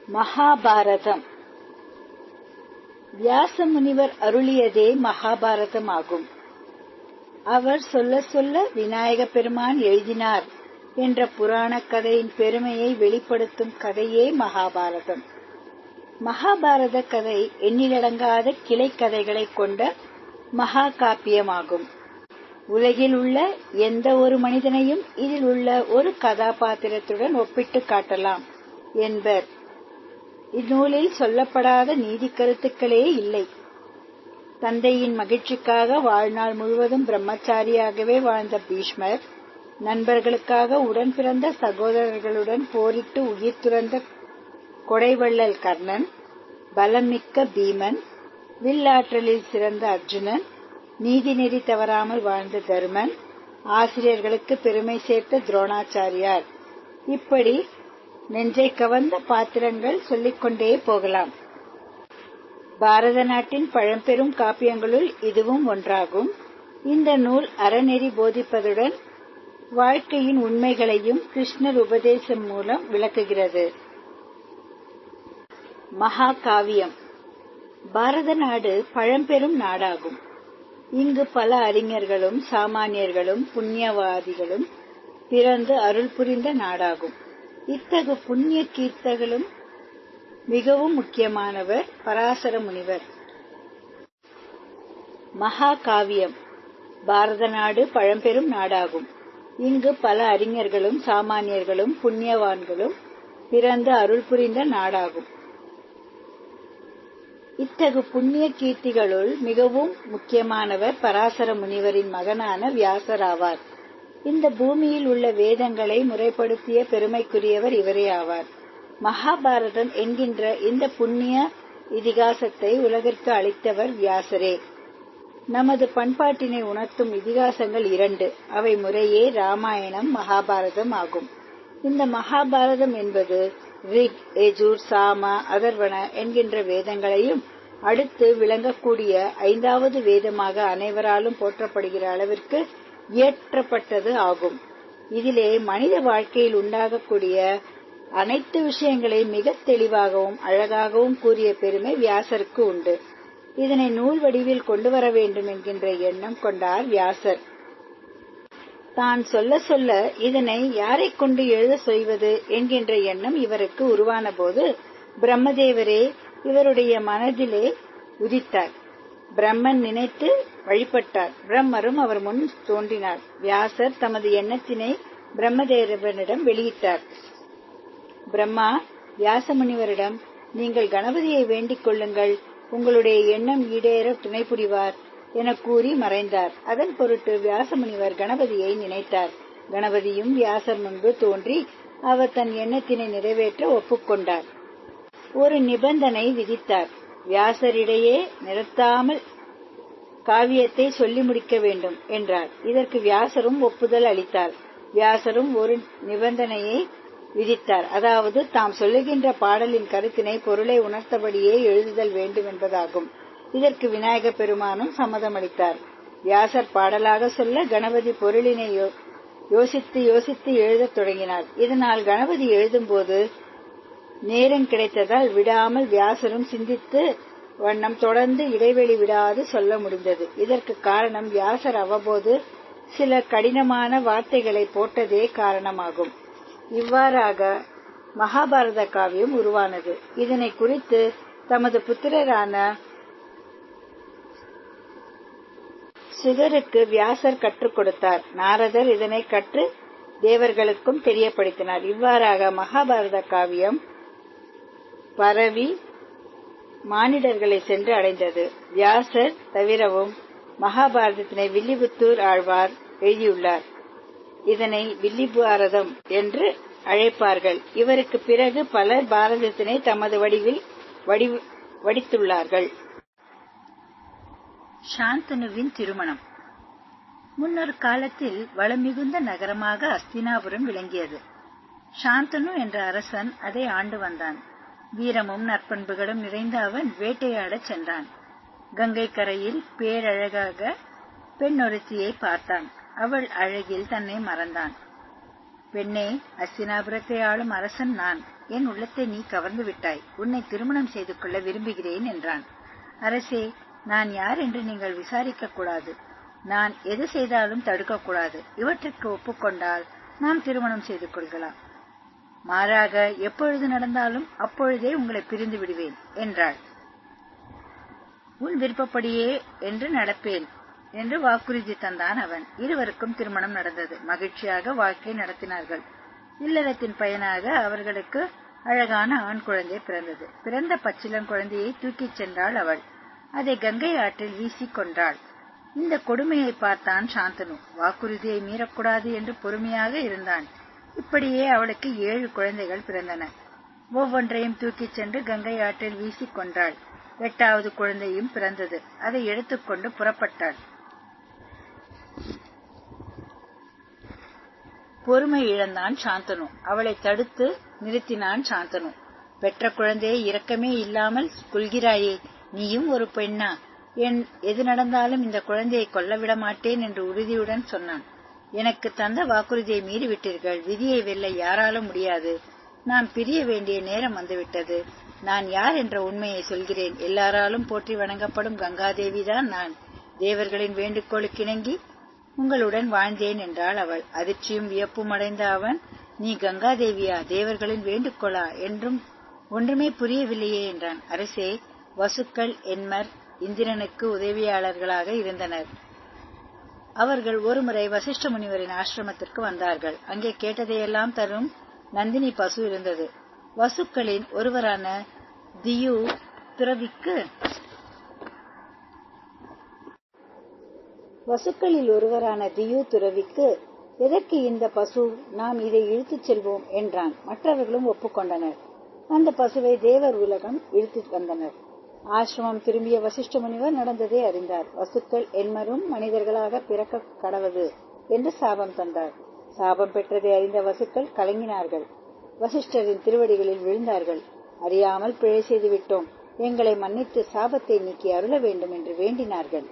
மகாபாரதம் வியாச முனிவர் அருளியதே மகாபாரதம் ஆகும். அவர் சொல்ல சொல்ல விநாயக பெருமான் எழுதினார் என்ற புராண கதையின் பெருமையை வெளிப்படுத்தும் கதையே மகாபாரதம். மகாபாரத கதை எண்ணிலடங்காத கிளை கதைகளை கொண்ட மகா காப்பியமாகும். உலகில் உள்ள எந்த ஒரு மனிதனையும் இதில் உள்ள ஒரு கதாபாத்திரத்துடன் ஒப்பிட்டு காட்டலாம் என்பர். இந்நூலில் சொல்லப்படாத நீதி கருத்துக்களே இல்லை. தந்தையின் மகிழ்ச்சிக்காக வாழ்நாள் முழுவதும் பிரம்மச்சாரியாகவே வாழ்ந்த பீஷ்மர், நண்பர்களுக்காக உடன் பிறந்த சகோதரர்களுடன் போரிட்டு உயிர் துறந்த கொடைவள்ளல் கர்ணன், பலம் மிக்க பீமன், வில்லாற்றலில் சிறந்த அர்ஜுனன், நீதி நெறி தவறாமல் வாழ்ந்த தருமன், ஆசிரியர்களுக்கு பெருமை சேர்த்த துரோணாச்சாரியார், இப்படி நெஞ்சை கவர்ந்த பாத்திரங்கள் சொல்லிக்கொண்டே போகலாம். பாரத நாட்டின் பழம்பெரும் காப்பியங்களுள் இதுவும் ஒன்றாகும். இந்த நூல் அறநெறி போதிப்பதுடன் வாழ்க்கையின் உண்மைகளையும் கிருஷ்ணர் உபதேசம் மூலம் விளக்குகிறது. மகா காவியம். பாரத நாடு பழம்பெரும் நாடாகும். இங்கு பல அறிஞர்களும் சாமானியர்களும் புண்ணியவாதிகளும் பிறந்து அருள் புரிந்த நாடாகும். இத்தகு புண்ணிய கீர்த்தகளும் மிகவும் முக்கியமானவர் பராசர முனிவர். மகா காவியம். பாரத நாடு பழம்பெரும் நாடாகும். இங்கு பல அறிஞர்களும் சாமானியர்களும் புண்ணியவான்களும் பிறந்து அருள் புரிந்த நாடாகும். இத்தகு புண்ணிய கீர்த்திகளுள் மிகவும் முக்கியமானவர் பராசர முனிவரின் மகனான வியாசர் ஆவார். இந்த பூமியில் உள்ள வேதங்களை முறைப்படுத்திய பெருமைக்குரியவர் இவரே ஆவார். மகாபாரதம் என்கின்ற இந்த புண்ணிய இதிகாசத்தை உலகிற்கு அளித்தவர் வியாசரே. நமது பண்பாட்டினை உணர்த்தும் இதிகாசங்கள் இரண்டு. அவை முறையே ராமாயணம், மகாபாரதம் ஆகும். இந்த மகாபாரதம் என்பது ரிக், யஜூர், சாம, அதர்வண என்கின்ற வேதங்களையும் அடுத்து விளங்கக்கூடிய 5வது வேதமாக அனைவராலும் போற்றப்படுகிற அளவிற்கு இயற்றப்பட்டது ஆகும். இதிலே மனித வாழ்க்கையில் உண்டாகக்கூடிய அனைத்து விஷயங்களை மிக தெளிவாகவும் அழகாகவும் கூறிய பெருமை வியாசருக்கு உண்டு. இதனை நூல் வடிவில் கொண்டு வர வேண்டும் என்கின்ற எண்ணம் கொண்டார் வியாசர். தான் சொல்ல சொல்ல இதனை யாரை கொண்டு எழுத செய்வது என்கின்ற எண்ணம் இவருக்கு உருவான போது பிரம்மதேவரே இவருடைய மனதிலே உதித்தார். பிரம்மன் நினைத்து வழிபட்டார். பிரம்மரும் அவர் முன் தோன்றினார். வியாசர் தமது எண்ணத்தினை பிரம்மதேவனிடம் வெளியிட்டார். பிரம்மா வியாசமுனிவரிடம், நீங்கள் கணபதியை வேண்டிக் கொள்ளுங்கள், உங்களுடைய எண்ணம் ஈடேற துணை புரிவார் என கூறி மறைந்தார். அதன் பொருட்டு வியாசமுனிவர் கணபதியை நினைத்தார். கணபதியும் வியாசர் முன்பு தோன்றி அவர் தன் எண்ணத்தினை நிறைவேற்ற ஒப்புக்கொண்டார். ஒரு நிபந்தனை விதித்தார். வியாசரிடையே நிறுத்தாமல் காவியத்தை சொல்லி முடிக்க வேண்டும் என்றார். இதற்கு வியாசரும் ஒப்புதல் அளித்தார். வியாசரும் ஒரு நிபந்தனையை விதித்தார். அதாவது தாம் சொல்லுகின்ற பாடலின் கருத்தினை பொருளை உணர்த்தபடியே எழுதுதல் வேண்டும் என்பதாகும். இதற்கு விநாயக பெருமானும் சம்மதமளித்தார். வியாசர் பாடலாக சொல்ல கணபதி பொருளினை யோசித்து யோசித்து எழுதத் தொடங்கினார். இதனால் கணபதி எழுதும்போது நேரம் கிடைத்ததால் விடாமல் வியாசரும் சிந்தித்து வண்ணம் தொடர்ந்து இடைவெளி விடாது சொல்ல முடிந்தது. இதற்கு காரணம் வியாசர் அவ்வப்போது சில கடினமான வார்த்தைகளை போட்டதே காரணமாகும். இவ்வாறாக மகாபாரத காவியம் உருவானது. இதனை குறித்து தமது புத்திரரான சுகருக்கு வியாசர் கற்றுக் கொடுத்தார். நாரதர் இதனை கற்று தேவர்களுக்கும் தெரியப்படுத்தினார். இவ்வாறாக மகாபாரத காவியம் பரவி மானிடர்களை சென்று அடைந்தது. வியாசர் தவிரவும் மகாபாரதத்தினை வில்லிபுத்தூர் ஆழ்வார் எழுதியுள்ளார். இதனை வில்லிபாரதம் என்று அழைப்பார்கள். இவருக்கு பிறகு பலர் பாரதத்தினை தமது வடிவில் வடித்துள்ளார்கள். சாந்தனுவின் திருமணம். முன்னொரு காலத்தில் வளம் மிகுந்த நகரமாக அஸ்தினாபுரம் விளங்கியது. சாந்தனு என்ற அரசன் அதை ஆண்டு வந்தான். வீரமும் நற்பண்புகளும் நிறைந்த அவன் வேட்டையாடச் சென்றான். கங்கை கரையில் பேரழகாக பெண் ஒருத்தியை பார்த்தான். அவள் அழகில் தன்னை மறந்தான். பெண்ணே, அஸ்தினாபுரத்தை ஆளும் அரசன் நான். என் உள்ளத்தை நீ கவர்ந்து விட்டாய். உன்னை திருமணம் செய்து கொள்ள விரும்புகிறேன் என்றான். அரசே, நான் யார் என்று நீங்கள் விசாரிக்க கூடாது. நான் எது செய்தாலும் தடுக்கக்கூடாது. இவற்றிற்கு ஒப்புக்கொண்டால் நாம் திருமணம் செய்து கொள்ளலாம். மாறாக எப்பொழுது நடந்தாலும் அப்பொழுதே உங்களை பிரிந்து விடுவேன் என்றாள். உன் விருப்பப்படியே என்று நடப்பேன் என்று வாக்குறுதி தந்தான் அவன். இருவருக்கும் திருமணம் நடந்தது. மகிழ்ச்சியாக வாழ்க்கை நடத்தினார்கள். இல்லறத்தின் பயனாக அவர்களுக்கு அழகான ஆண் குழந்தை பிறந்தது. பிறந்த பச்சிளம் குழந்தையை தூக்கிச் சென்றாள் அவள். அதை கங்கை ஆற்றில் வீசிக் கொண்டாள். இந்த கொடுமையை பார்த்தான் சாந்தனு. வாக்குறுதியை மீறக்கூடாது என்று பொறுமையாக இருந்தான். இப்படியே அவளுக்கு 7 குழந்தைகள் பிறந்தன. ஒவ்வொன்றையும் தூக்கிச் சென்று கங்கை ஆற்றில் வீசிக் கொண்டாள். 8வது குழந்தையும் பிறந்தது. அதை எடுத்துக்கொண்டு புறப்பட்டாள். பொறுமை இழந்தான் சாந்தனு. அவளை தடுத்து நிறுத்தினான் சாந்தனு. பெற்ற குழந்தையை இரக்கமே இல்லாமல் கொல்கிறாயே, நீயும் ஒரு பெண்ணா? எது நடந்தாலும் இந்த குழந்தையை கொல்லவிட மாட்டேன் என்று உறுதியுடன் சொன்னான். எனக்கு தந்த வாக்குறுதியை மீறிவிட்டீர்கள். விதியை வெல்ல யாராலும் முடியாது. நாம் பிரிய வேண்டிய நேரம் வந்துவிட்டது. நான் யார் என்ற உண்மையை சொல்கிறேன். எல்லாராலும் போற்றி வணங்கப்படும் கங்காதேவிதான் நான். தேவர்களின் வேண்டுகோளுக்கிணங்கி உங்களுடன் வாழ்ந்தேன் என்றாள் அவள். அதிர்ச்சியும் வியப்பும் அடைந்த அவன், நீ கங்காதேவியா? தேவர்களின் வேண்டுகோளா? என்றும் ஒன்றுமே புரியவில்லையே என்றான். அரசே, வசுக்கள், என்மர் இந்திரனுக்கு உதவியாளர்களாக இருந்தனர். அவர்கள் ஒருமுறை வசிஷ்ட முனிவரின் ஆசிரமத்திற்கு வந்தார்கள். அங்கே கேட்டதையெல்லாம் தரும் நந்தினி பசு இருந்தது. வசுக்களின் ஒருவரான தியு துறவிக்கு எதற்கு இந்த பசு? நாம் இதை இழுத்துச் செல்வோம் என்றான். மற்றவர்களும் ஒப்புக்கொண்டனர். அந்த பசுவை தேவர் உலகம் இழுத்து வந்தனர். ஆசிரமம் திரும்பிய வசிஷ்ட முனிவர் நடந்ததை அறிந்தார். வசுக்கள் என்மரும் மனிதர்களாக பிறக்க கடவது என்று சாபம் தந்தார். சாபம் பெற்றதை அறிந்த வசுக்கள் கலங்கினார்கள். வசிஷ்டரின் திருவடிகளில் விழுந்தார்கள். அறியாமல் பிழை செய்து விட்டோம், எங்களை மன்னித்து சாபத்தை நீக்கி அருள வேண்டும் என்று வேண்டினார்கள்.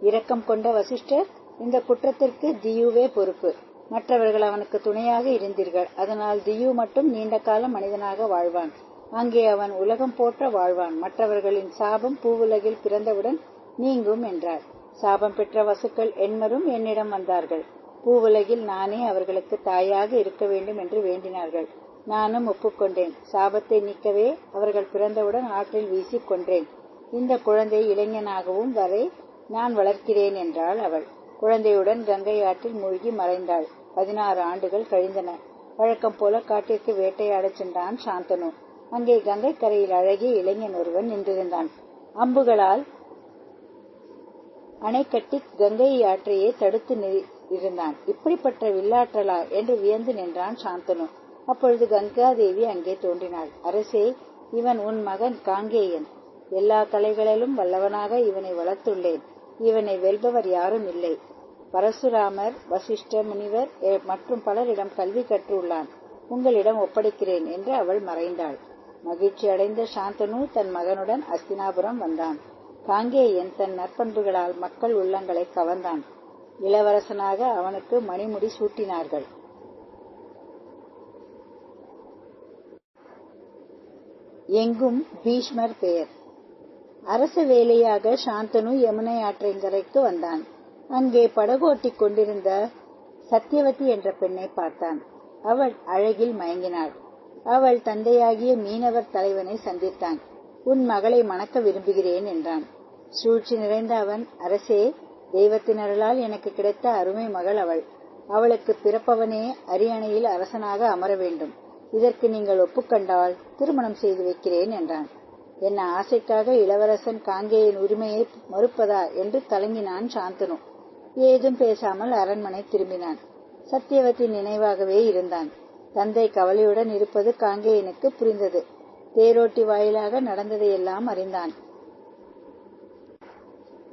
இரக்கம் கொண்ட வசிஷ்டர், இந்த குற்றத்திற்கு தியுவே பொறுப்பு. மற்றவர்கள் அவனுக்கு துணையாக இருந்தீர்கள். அதனால் தியு மட்டும் நீண்ட காலம் மனிதனாக வாழ்வான். அங்கே அவன் உலகம் போற்ற வாழ்வான். மற்றவர்களின் சாபம் பூவுலகில் பிறந்தவுடன் நீங்கும் என்றார். சாபம் பெற்ற வசுக்கள் என்மரும் என்னிடம் வந்தார்கள். பூவுலகில் நானே அவர்களுக்கு தாயாக இருக்க வேண்டும் என்று வேண்டினார்கள். நானும் ஒப்புக்கொண்டேன். சாபத்தை நீக்கவே அவர்கள் பிறந்தவுடன் ஆற்றில் வீசிக் கொன்றேன். இந்த குழந்தை இளைஞனாகவும் வரை நான் வளர்க்கிறேன் என்றாள் அவள். குழந்தையுடன் கங்கை ஆற்றில் மூழ்கி மறைந்தாள். 16 ஆண்டுகள் கழிந்தன. வழக்கம் போல காட்டிற்கு வேட்டையாடச் சென்றான் சாந்தனு. அங்கே கங்கை கரையில் அழகிய இளைஞன் ஒருவன் நின்றிருந்தான். அம்புகளால் அணை கட்டி கங்கை ஆற்றையே தடுத்து இருந்தான். இப்படிப்பட்ட வில்லாற்றலா என்று வியந்து நின்றான் சாந்தனு. அப்பொழுது கங்காதேவி அங்கே தோன்றினாள். அரசே, இவன் உன் மகன் காங்கேயன். எல்லா கலைகளிலும் வல்லவனாக இவனை வளர்த்துள்ளேன். இவனை வெல்பவர் யாரும் இல்லை. பரசுராமர், வசிஷ்ட முனிவர் மற்றும் பலரிடம் கல்வி கற்றுள்ளான். உங்களிடம் ஒப்படைக்கிறேன் என்று அவள் மறைந்தாள். மகிழ்ச்சி அடைந்த சாந்தனு தன் மகனுடன் அஸ்தினாபுரம் வந்தான். காங்கேயன் தன் நற்பண்புகளால் மக்கள் உள்ளங்களை கவர்ந்தான். இளவரசனாக அவனுக்கு மணிமுடி சூட்டினார்கள். எங்கும் பீஷ்மர் பெயர். அரச வேலையாக சாந்தனு யமுனை ஆற்றங்கரைக்கு வந்தான். அங்கே படகோட்டிக் கொண்டிருந்த சத்தியவதி என்ற பெண்ணை பார்த்தான். அவள் அழகில் மயங்கினாள். அவள் தந்தையாகிய மீனவர் தலைவனை சந்தித்தான். உன் மகளை மணக்க விரும்புகிறேன் என்றான். சூழ்ச்சி நிறைந்த அவன், அரசே, தெய்வத்தின் அருளால் எனக்கு கிடைத்த அருமை மகள் அவள். அவளுக்கு பிறப்பவனே அரியணையில் அரசனாக அமர வேண்டும். இதற்கு நீங்கள் ஒப்புக்கொண்டால் திருமணம் செய்து வைக்கிறேன் என்றான். என்ன ஆசைக்காக இளவரசன் காங்கேயின் உரிமையை மறுப்பதா என்று கலங்கினான் சாந்தனு. ஏதும் பேசாமல் அரண்மனை திரும்பினான். சத்தியவதி நினைவாகவே இருந்தான். தந்தை கவலையுடன் இருப்பது காங்கேயனுக்கு புரிந்தது. தேரோட்டி வாயிலாக நடந்ததையெல்லாம் அறிந்தான்.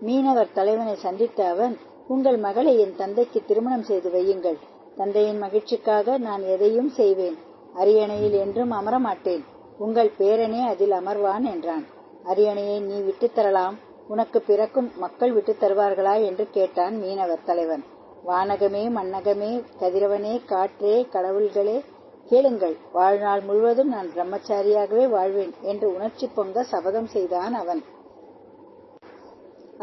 மீனவர் தலைவனை சந்தித்த அவன், உங்கள் மகளை என் தந்தைக்கு திருமணம் செய்து வையுங்கள். தந்தையின் மகிழ்ச்சிக்காக நான் எதையும் செய்வேன். அரியணையில் என்றும் அமரமாட்டேன். உங்கள் பேரனே அதில் அமர்வான் என்றான். அரியணையை நீ விட்டுத் தரலாம். உனக்கு பிறக்கும் மக்கள் விட்டுத் தருவார்களா என்று கேட்டான் மீனவர் தலைவன். வானகமே, மண்ணகமே, கதிரவனே, காற்றே, கடவுள்களே, கேளுங்கள், வாழ்நாள் முழுவதும் நான் பிரம்மச்சாரியாகவே வாழ்வேன் என்று உணர்ச்சி பொங்க சபதம் செய்தான் அவன்.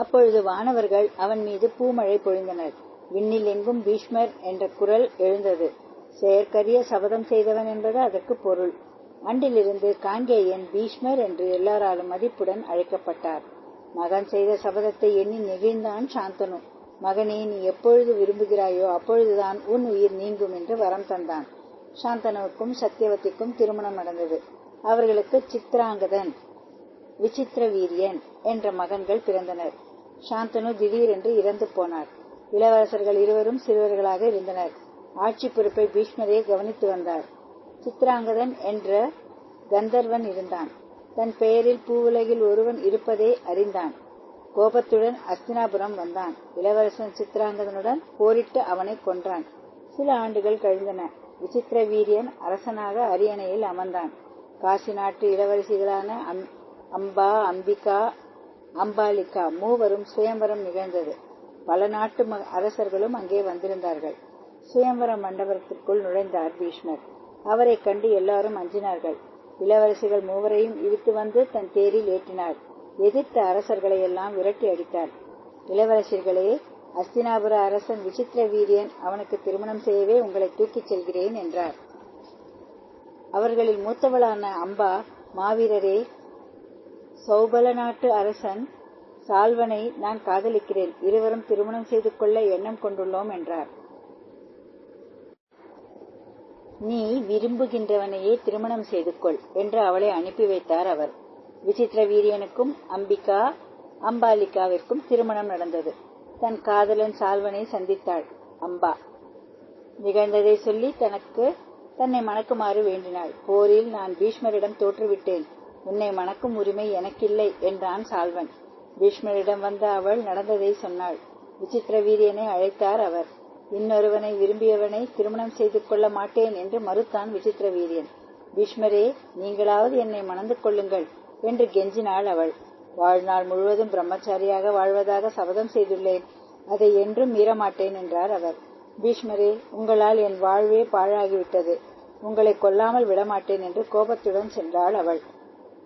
அப்பொழுது வானவர்கள் அவன் மீது பூமழை பொழிந்தனர். விண்ணில் எங்கும் பீஷ்மர் என்ற குரல் எழுந்தது. செயற்கரிய சபதம் செய்தவன் என்பது அதற்கு பொருள். அன்றிலிருந்து காங்கேயன் பீஷ்மர் என்று எல்லாராலும் மதிப்புடன் அழைக்கப்பட்டார். மகன் செய்த சபதத்தை எண்ணி நெகிழ்ந்தான் சாந்தனு. மகனே, நீ எப்பொழுது விரும்புகிறாயோ அப்பொழுதுதான் உன் உயிர் நீங்கும் என்று வரம் தந்தான். சாந்தனுவுக்கும் சத்தியவதிக்கும் திருமணம் நடந்தது. அவர்களுக்கு சித்ராங்கதன், விசித்திர வீரியன் என்ற மகன்கள் பிறந்தனர். சாந்தனு திடீரென்று இறந்து போனார். இளவரசர்கள் இருவரும் சிறுவர்களாக இருந்தனர். ஆட்சி பொறுப்பை பீஷ்மரே கவனித்து வந்தார். சித்ராங்கதன் என்ற கந்தர்வன் இருந்தான். தன் பெயரில் பூவுலகில் ஒருவன் இருப்பதை அறிந்தான். கோபத்துடன் அஸ்தினாபுரம் வந்தான். இளவரசன் சித்ராங்கதனுடன் போரிட்டு அவனை கொன்றான். சில ஆண்டுகள் கழிந்தன. விசித்திர வீரியன் அரசனாக அரியணையில் அமர்ந்தான். காசி நாட்டு இளவரசிகளான அம்பா, அம்பிகா, அம்பாலிகா மூவரும் சுயம்பரம் நிகழ்ந்தது. பல நாட்டு அரசர்களும் அங்கே வந்திருந்தார்கள். சுயம்பர மண்டபத்திற்குள் நுழைந்தார் பீஷ்மர். அவரை கண்டு எல்லாரும் அஞ்சினார்கள். இளவரசிகள் மூவரையும் இழுத்து வந்து தன் தேரில் ஏற்றினார். எதிர்த்த அரசர்களை எல்லாம் விரட்டி அடித்தார். இளவரசிகளே, அஸ்தினாபுர அரசன் விசித்திர வீரியன், அவனுக்கு திருமணம் செய்யவே உங்களை தூக்கிச் செல்கிறேன் என்றார். அவர்களில் மூத்தவளான அம்பா, மாவீரரே, சௌபல நாட்டு அரசன் சால்வனை நான் காதலிக்கிறேன். இருவரும் திருமணம் செய்து கொள்ள எண்ணம் கொண்டுள்ளோம் என்றார். நீ விரும்புகின்றவனையே திருமணம் செய்து கொள் என்று அவளை அனுப்பி வைத்தார் அவர். விசித்திர வீரியனுக்கும் அம்பிகா, அம்பாலிகாவிற்கும் திருமணம் நடந்தது. தன் காதலன் சால்வனை சந்தித்தாள் அம்பா. நிகழ்ந்ததை சொல்லி தன்னை மணக்குமாறு வேண்டினாள். போரில் நான் பீஷ்மரிடம் தோற்றுவிட்டேன். உன்னை மணக்கும் உரிமை எனக்கில்லை என்றான் சால்வன். பீஷ்மரிடம் வந்த அவள் நடந்ததை சொன்னாள். விசித்திர வீரியனை அழைத்தார் அவர். இன்னொருவனை விரும்பியவனை திருமணம் செய்து கொள்ள மாட்டேன் என்று மறுத்தான் விசித்திர வீரியன். பீஷ்மரே, நீங்களாவது என்னை மணந்து கொள்ளுங்கள் என்று கெஞ்சினாள் அவள். வாழ்நாள் முழுவதும் பிரம்மச்சாரியாக வாழ்வதாக சபதம் செய்துள்ளேன். அதை என்றும் மீறமாட்டேன் என்றார் அவர். பீஷ்மரே, உங்களால் என் வாழ்வே பாழாகிவிட்டது. உங்களை கொல்லாமல் விடமாட்டேன் என்று கோபத்துடன் சென்றாள் அவள்.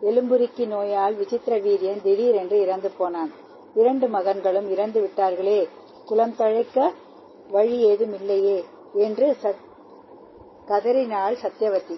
எலும்புருக்கி நோயால் விசித்திர வீரியன் திடீரென்று இறந்து போனான். 2 மகன்களும் இறந்து விட்டார்களே, குலம் தழைக்க வழி ஏதும் இல்லையே என்று கதறினாள் சத்தியவதி.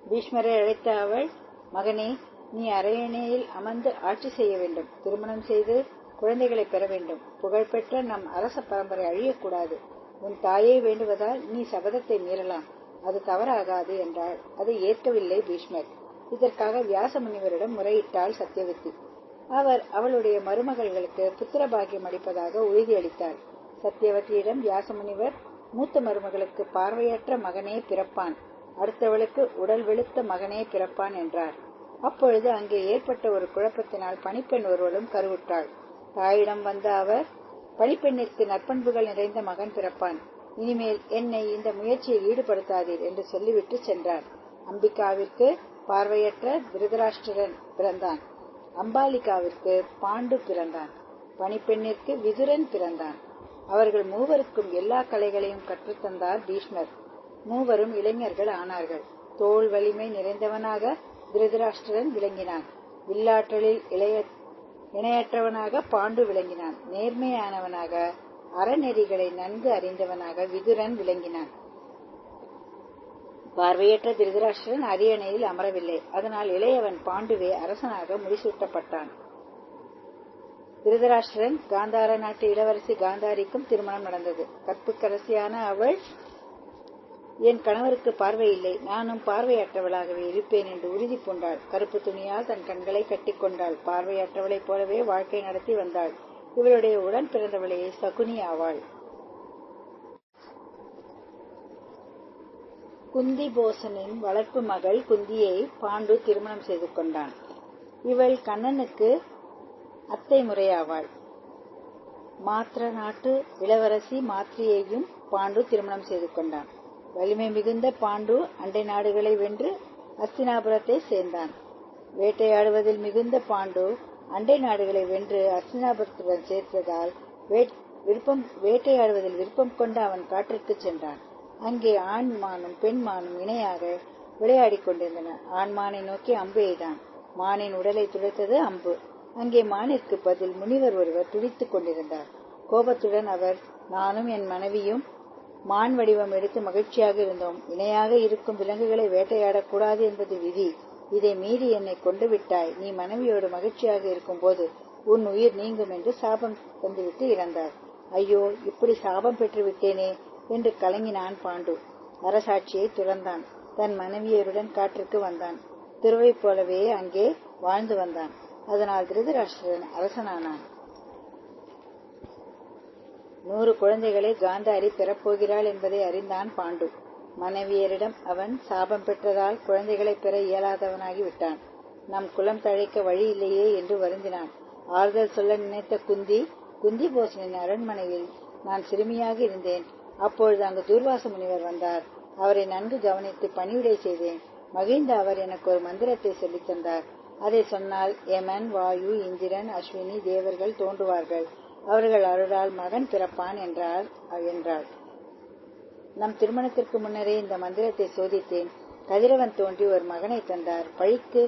பீஷ்மரை அழைத்த அவள், மகனே, நீ அரியணையில் அமர்ந்து ஆட்சி செய்ய வேண்டும். திருமணம் செய்து குழந்தைகளை பெற வேண்டும். புகழ்பெற்ற நம் அரச பரம்பரை அழியக்கூடாது. உன் தாயை வேண்டுவதால் நீ சபதத்தை மீறலாம். அது தவறாகாது என்றாள். அதை ஏற்கவில்லை பீஷ்மர். இதற்காக வியாச முனிவரிடம் முறையிட்டாள் சத்தியவதி. அவர் அவளுடைய மருமகள்களுக்கு புத்திர பாக்கியம் அளிப்பதாக உறுதியளித்தார். சத்தியவதியிடம் வியாச முனிவர், மூத்த மருமகளுக்கு பார்வையற்ற மகனே பிறப்பான், அடுத்தவளுக்கு உடல் வெளுத்த மகனே பிறப்பான் என்றார். அப்பொழுது அங்கே ஏற்பட்ட ஒரு குழப்பத்தினால் பணிப்பெண் ஒருவளும் கருவுற்றாள். தாயிடம் வந்த அவர், பணிப்பெண்ணிற்கு நற்பண்புகள் நிறைந்த மகன் பிறப்பான். இனிமேல் என்னை இந்த முயற்சியில் ஈடுபடுத்தாதீர் என்று சொல்லிவிட்டு சென்றார். அம்பிகாவிற்கு பார்வையற்ற திருதராஷ்டிரன் பிறந்தான். அம்பாலிகாவிற்கு பாண்டு பிறந்தான். பணிப்பெண்ணிற்கு விதுரன் பிறந்தான். அவர்கள் மூவருக்கும் எல்லா கலைகளையும் கற்றுத்தந்தார் பீஷ்மர். மூவரும் இளைஞர்கள் ஆனார்கள். தோல் வலிமை நிறைந்தவனாக திருதராஷ்டிரன் விளங்கினான். வில்லாற்றலில் இணையற்றவனாக பாண்டு விளங்கினான். நேர்மையானவனாக அறநெறிகளை நன்கு அறிந்தவனாக விதுரன் விளங்கினான். பார்வையற்ற திருதராஷ்டிரன் அரியணையில் அமரவில்லை. அதனால் இளையவன் பாண்டுவே அரசனாக முடிசூட்டப்பட்டான். திருதராஷ்டிரன் காந்தார நாட்டு இளவரசி காந்தாரிக்கும் திருமணம் நடந்தது. கற்புக்கரசியான அவள், என் கணவருக்கு பார்வை இல்லை, நானும் பார்வையற்றவளாகவே இருப்பேன் என்று உறுதி பூண்டாள். கருப்பு துணியால் தன் கண்களை கட்டிக்கொண்டாள். பார்வையற்றவளைப் போலவே வாழ்க்கை நடத்தி வந்தாள். இவளுடைய உடன் பிறந்தவளே சகுனி ஆவாள். குந்தி போசனின் வளர்ப்பு மகள் குந்தியை பாண்டு திருமணம் செய்து கொண்டான். இவள் கண்ணனுக்கு அத்தை முறையாவாள். மாத்திர நாட்டு இளவரசி மாத்திரியையும் பாண்டு திருமணம் செய்து கொண்டான். வலிமை மிகுந்த பாண்டு அண்டை நாடுகளை வென்று அஸ்தினாபுரத்தை சேர்ந்தான். வேட்டையாடுவதில் மிகுந்த பாண்டு அண்டை நாடுகளை வென்று அஸ்தினாபுரத்துடன் சேர்த்ததால் வேட்டையாடுவதில் விருப்பம் கொண்ட அவன் காட்டிற்கு சென்றான். அங்கே ஆண் மானும் பெண் மானும் இணையாக விளையாடிக் கொண்டிருந்தன. ஆண் மானை நோக்கி அம்பு எய்தான். மானின் உடலை துளைத்தது அம்பு. அங்கே மானிற்கு பதில் முனிவர் ஒருவர் துடித்துக் கொண்டிருந்தார். கோபத்துடன் அவர், நானும் என் மனைவியும் மான் வடிவம் எடுத்து மகிழ்ச்சியாக இருந்தோம். இணையாக இருக்கும் விலங்குகளை வேட்டையாடக்கூடாது என்பது விதி. இதை மீறி என்னை கொண்டு விட்டாய். நீ மனைவியோடு மகிழ்ச்சியாக இருக்கும் போது உன் உயிர் நீங்கும் என்று சாபம் தந்துவிட்டு இறந்தார். ஐயோ, இப்படி சாபம் பெற்று விட்டேனே என்று கலங்கினான் பாண்டு. அரசாட்சியை துறந்தான். தன் மனைவியருடன் காட்டிற்கு வந்தான். துறவை போலவே அங்கே வாழ்ந்து வந்தான். அதனால் திருதராஷ்டிரன் அரசனானான். 100 குழந்தைகளை காந்தாரி பெறப்போகிறாள் என்பதை அறிந்தான் பாண்டு. மனைவியரிடம் அவன் சாபம் பெற்றதால் குழந்தைகளை பெற இயலாதவனாகி விட்டான். நம் குலம் தழைக்க வழி இல்லையே என்று வருந்தினான். ஆறுதல் சொல்ல நினைத்த குந்தி போசனின் அரண்மனையில் நான் சிறுமியாக இருந்தேன். அப்பொழுது அங்கு தூர்வாச முனிவர் வந்தார். அவரை நன்கு கவனித்து பணிவிடை செய்தேன். மகிழ்ந்த அவர் எனக்கு ஒரு மந்திரத்தை சொல்லித் தந்தார். அதை சொன்னால் யமன், வாயு, இந்திரன், அஸ்வினி தேவர்கள் தோன்றுவார்கள். அவர்கள் அருளால் மகன் பிறப்பான் என்றாள். நம் திருமணத்திற்கு முன்னரே இந்த மந்திரத்தை சோதித்தேன். கதிரவன் தோன்றி ஒரு மகனை தந்தார். பழிக்கு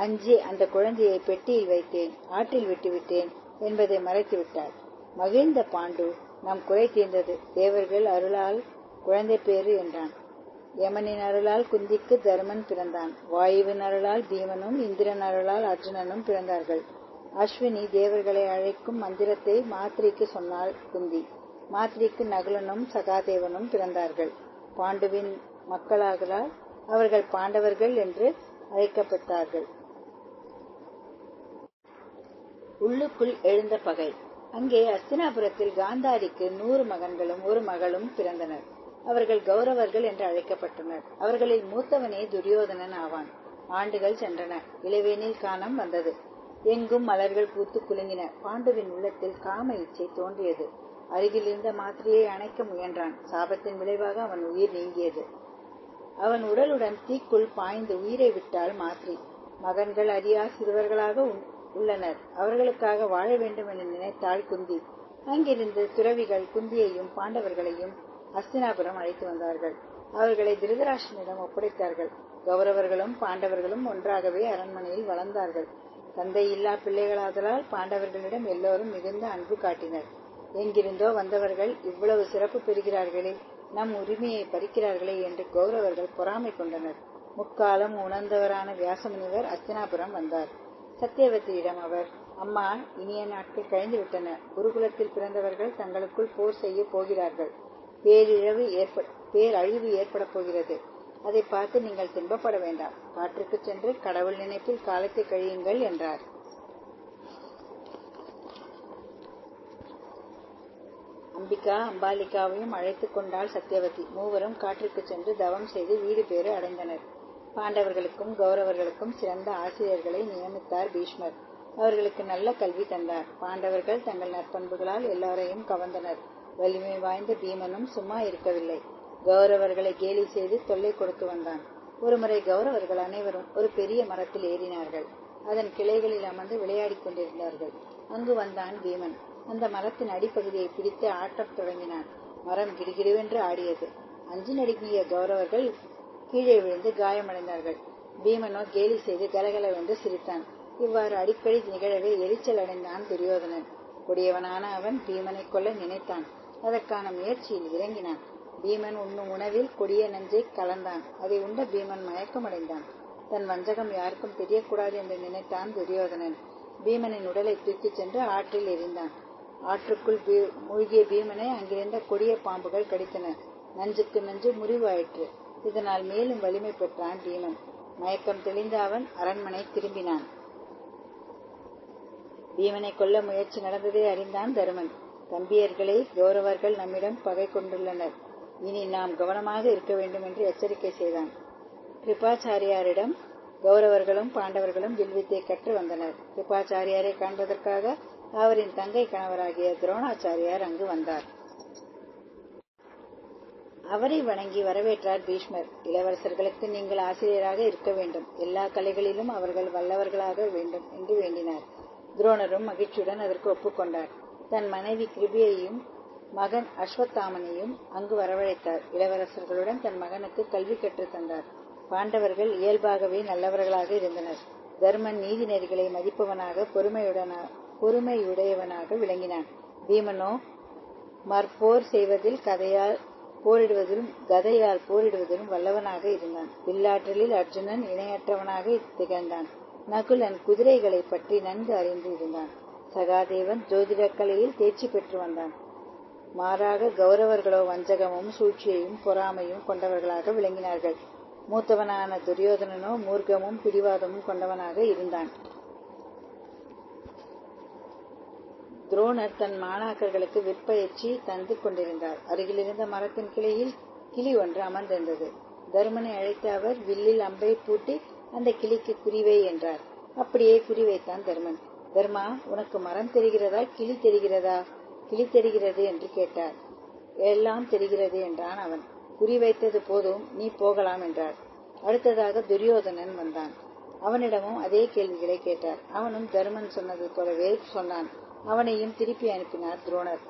அஞ்சி அந்த குழந்தையை பெட்டியில் வைத்தேன். ஆற்றில் விட்டுவிட்டேன் என்பதை மறைத்துவிட்டார். மகிழ்ந்த பாண்டு, நம் குறை தீர்ந்தது. தேவர்கள் அருளால் குழந்தை பேறு என்றான். யமனின் அருளால் குந்திக்கு தருமன் பிறந்தான். வாயுவின் அருளால் பீமனும், இந்திரன் அருளால் அர்ஜுனனும் பிறந்தார்கள். அஸ்வினி தேவர்களை அழைக்கும் மந்திரத்தை மாத்ரிக்கு சொன்னாள் குந்தி. மாத்ரிக்கு நகுலனும் சகாதேவனும் பிறந்தார்கள். பாண்டுவின் மக்களாகலால் அவர்கள் பாண்டவர்கள் என்று அழைக்கப்பட்டார்கள். உள்ளுக்குள் எழுந்த பகை. அங்கே அஸ்தினாபுரத்தில் காந்தாரிக்கு 100 மகன்களும் 1 மகளும் பிறந்தனர். அவர்கள் கௌரவர்கள் என்று அழைக்கப்பட்டனர். அவர்களில் மூத்தவனே துரியோதனன் ஆவான். ஆண்டுகள் சென்றன. இளவேனில் காலம் வந்தது. எங்கும் மலர்கள் பூத்து குலுங்கின. பாண்டுவின் உள்ளத்தில் காம இச்சை தோன்றியது. அருகில் இருந்த மாத்திரையை அணைக்க முயன்றான். சாபத்தின் விளைவாக அவன் உயிர் நீங்கியது. அவன் உடலுடன் தீக்குள் பாய்ந்து உயிரை விட்டாள் மாத்ரி. மகன்கள் அறியா சிறுவர்களாக உள்ளனர். அவர்களுக்காக வாழ வேண்டும் என நினைத்தாள் குந்தி. அங்கிருந்து துறவிகள் குந்தியையும் பாண்டவர்களையும் அஸ்தினாபுரம் அழைத்து வந்தார்கள். அவர்களை திருதராஷ்டிரனிடம் ஒப்படைத்தார்கள். கௌரவர்களும் பாண்டவர்களும் ஒன்றாகவே அரண்மனையில் வளர்ந்தார்கள். தந்தை இல்லா பிள்ளைகளாதலால் பாண்டவர்களிடம் எல்லோரும் மிகுந்த அன்பு காட்டினர். எங்கிருந்தோ வந்தவர்கள் இவ்வளவு சிறப்பு பெறுகிறார்களே, நம் உரிமையை பறிக்கிறார்களே என்று கௌரவர்கள் பொறாமை கொண்டனர். முக்காலம் உணர்ந்தவரான வியாசமுனிவர் அஸ்தினாபுரம் வந்தார். சத்தியவதியிடம் அவர், அம்மா, இனிய நாட்கள் கழிந்து விட்டன. குருகுலத்தில் பிறந்தவர்கள் தங்களுக்குள் போர் செய்ய போகிறார்கள். பேரழிவு ஏற்பட போகிறது. அதை பார்த்து நீங்கள் துன்பப்பட வேண்டாம். காற்றுக்கு சென்று கடவுள் நினைப்பில் காலத்தை கழியுங்கள் என்றார். அம்பிகா அம்பாலிகாவையும் அழைத்துக் கொண்டாள் சத்தியவதி. மூவரும் காற்றுக்கு சென்று தவம் செய்து வீடு பேறு அடைந்தனர். பாண்டவர்களுக்கும் கௌரவர்களுக்கும் சிறந்த ஆசிரியர்களை நியமித்தார் பீஷ்மர். அவர்களுக்கு நல்ல கல்வி தந்தார். பாண்டவர்கள் தங்கள் நற்பண்புகளால் எல்லாரையும் கவர்ந்தனர். வலிமை வாய்ந்த பீமனும் சும்மா இருக்கவில்லை. கௌரவர்களை கேலி செய்து தொல்லை கொடுத்து வந்தான். ஒருமுறை கௌரவர்கள் அனைவரும் ஒரு பெரிய மரத்தில் ஏறினார்கள். அதன் கிளைகளில் அமர்ந்து விளையாடிக் கொண்டிருந்தார்கள். அங்கு வந்தான் பீமன். அந்த மரத்தின் அடிப்பகுதியை பிடித்து ஆட்டம் தொடங்கினான். மரம் கிடுகிடுவென்று ஆடியது. அஞ்சு நடுங்கிய கௌரவர்கள் கீழே விழுந்து காயமடைந்தார்கள். பீமனோ கேலி செய்து கலகலவென்று சிரித்தான். இவ்வாறு அடிக்கடி நிகழவே எரிச்சல் அடைந்தான் துரியோதனன். கொடியவனான அவன் பீமனை கொல்ல நினைத்தான். அதற்கான முயற்சியில் இறங்கினான். பீமன் உண்ணும் உணவில் கொடிய நஞ்சை கலந்தான். அதை உண்ட பீமன் மயக்கமடைந்தான். தன் வஞ்சகம் யாருக்கும் தெரியக்கூடாது என்று நினைத்தான் துரியோதனன். பீமனின் உடலை தூக்கிச் சென்று ஆற்றில் எறிந்தான். ஆற்றுக்குள் மூழ்கிய பீமனை அங்கிருந்த கொடிய பாம்புகள் கடித்தன. நஞ்சுக்கு நஞ்சு முறிவாயிற்று. இதனால் மேலும் வலிமை பெற்றான் பீமன். மயக்கம் தெளிந்த அவன் அரண்மனை திரும்பினான். பீமனை கொல்ல முயற்சி நடந்ததை அறிந்தான் தருமன். தம்பியர்களை கௌரவர்கள் நம்மிடம் பகை கொண்டுள்ளனர். இனி நாம் கவனமாக இருக்க வேண்டும் என்று எச்சரிக்கை செய்தான். கிருபாச்சாரியாரிடம் கௌரவர்களும் பாண்டவர்களும் வில்வித்தை கற்று வந்தனர். கிருபாச்சாரியாரை காண்பதற்காக அவரின் தங்கை கணவராகிய துரோணாச்சாரியார் அங்கு வந்தார். அவரை வணங்கி வரவேற்றார் பீஷ்மர். இளவரசர்களுக்கு நீங்கள் ஆசிரியராக இருக்க வேண்டும். எல்லா கலைகளிலும் அவர்கள் வல்லவர்களாக வேண்டும் என்று வேண்டினார். துரோணரும் மகிழ்ச்சியுடன் அதற்கு ஒப்புக்கொண்டார். தன் மனைவி கிருபியையும் மகன் அஸ்வத்தாமனையும் அங்கு வரவழைத்தார். இளவரசர்களுடன் தன் மகனுக்கு கல்வி கற்றுத் தந்தார். பாண்டவர்கள் இயல்பாகவே நல்லவர்களாக இருந்தனர். தர்மன் நீதி நெறிகளை மதிப்பவனாக பொறுமையுடையவனாக விளங்கினான். பீமனோ மற்போர் செய்வதில் கதையால் போரிடுவதிலும் வல்லவனாக இருந்தான். வில்லாற்றலில் அர்ஜுனன் இணையற்றவனாக திகழ்ந்தான். நகுலன் குதிரைகளை பற்றி நன்கு அறிந்து இருந்தான். சகாதேவன் ஜோதிடக் கலையில் தேர்ச்சி பெற்று வந்தான். மாறாக கௌரவர்களோ வஞ்சகமும் சூழ்ச்சியையும் பொறாமையும் கொண்டவர்களாக விளங்கினார்கள். மூத்தவனான துரியோதனனோ மூர்க்கமும் பிடிவாதமும் கொண்டவனாக இருந்தான். துரோணர் தன் மாணாக்கர்களுக்கு விற்பயிற்சி தந்து கொண்டிருந்தார். அருகிலிருந்த மரத்தின் கிளையில் கிளி ஒன்று அமர்ந்திருந்தது. தருமனை அழைத்த அவர் வில்லில் அம்பை பூட்டி அந்த கிளிக்கு குறிவை என்றார். அப்படியே குறிவைத்தான் தர்மன். தர்மா, உனக்கு மரம் தெரிகிறதா, கிளி தெரிகிறதா? கிளி தெரிகிறது என்று கேட்டார். எல்லாம் தெரிகிறது என்றான் அவன். குறிவைத்தது போதும், நீ போகலாம் என்றார். அடுத்ததாக துரியோதனன் வந்தான். அவனிடமும் அதே கேள்விகளை கேட்டார். அவனும் தருமன் சொன்னது போலவே சொன்னான். அவனையும் திருப்பி அனுப்பினார் துரோணர்.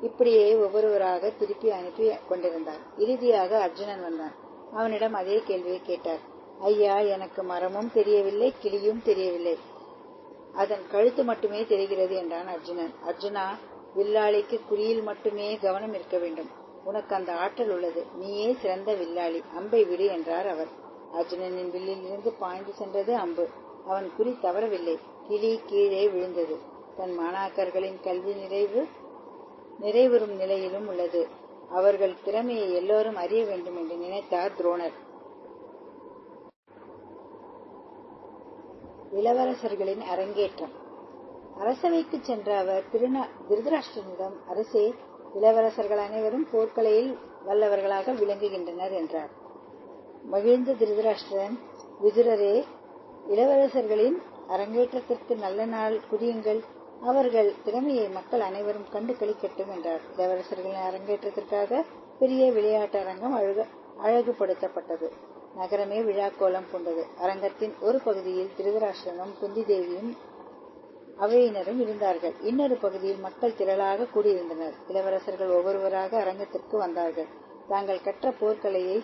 இப்படியே ஒவ்வொருவராக திருப்பி அனுப்பி கொண்டிருந்தார். இறுதியாக அர்ஜுனன் வந்தான். அவனிடம் அதே கேள்வியை கேட்டார். ஐயா, எனக்கு மரமும் தெரியவில்லை, கிளியும் தெரியவில்லை, அதன் கழுத்து மட்டுமே தெரிகிறது என்றான் அர்ஜுனன். அர்ஜுனா, வில்லாளிக்கு குறியில் மட்டுமே கவனம் இருக்க வேண்டும். உனக்கு அந்த ஆற்றல் உள்ளது. நீயே சிறந்த வில்லாளி. அம்பை விடு என்றார் அவர். அர்ஜுனனின் வில்லில் இருந்து பாய்ந்து சென்றது அம்பு. அவன் குறி தவறவில்லை. கிளி கீழே விழுந்தது. தன் மாணாக்கர்களின் கல்வி நிறைவுறும் நிலையிலும் உள்ளது. அவர்கள் திறமையை எல்லோரும் அறிய வேண்டும் என்று நினைத்தார் துரோணர். இளவரசர்களின் அரங்கேற்றம். அரசவைக்கு சென்ற அவர் திருதராஷ்டிரனிடம், அரசே, இளவரசர்கள் அனைவரும் போர்க்கலையில் வல்லவர்களாக விளங்குகின்றனர் என்றார். மகிழ்ந்த திருதராஷ்டிரன், விதுரரே, இளவரசர்களின் அரங்கேற்றத்திற்கு நல்ல நாள் குறியுங்கள். அவர்கள் திறமையை மக்கள் அனைவரும் கண்டு களிக்கட்டும் என்றார். இளவரசர்களின் அரங்கேற்றத்திற்காக பெரிய விளையாட்டு அரங்கம் அழகுபடுத்தப்பட்டது. நகரமே விழாக்கோலம் பூண்டது. அரங்கத்தின் ஒரு பகுதியில் திருதராஷ்டிரனும் குந்தி தேவியும் அவையினரும் இருந்தார்கள். இன்னொரு பகுதியில் மக்கள் திரளாக கூடியிருந்தனர். இளவரசர்கள் ஒவ்வொருவராக அரங்கத்திற்கு வந்தார்கள். தாங்கள் கற்ற போர்க்கலையை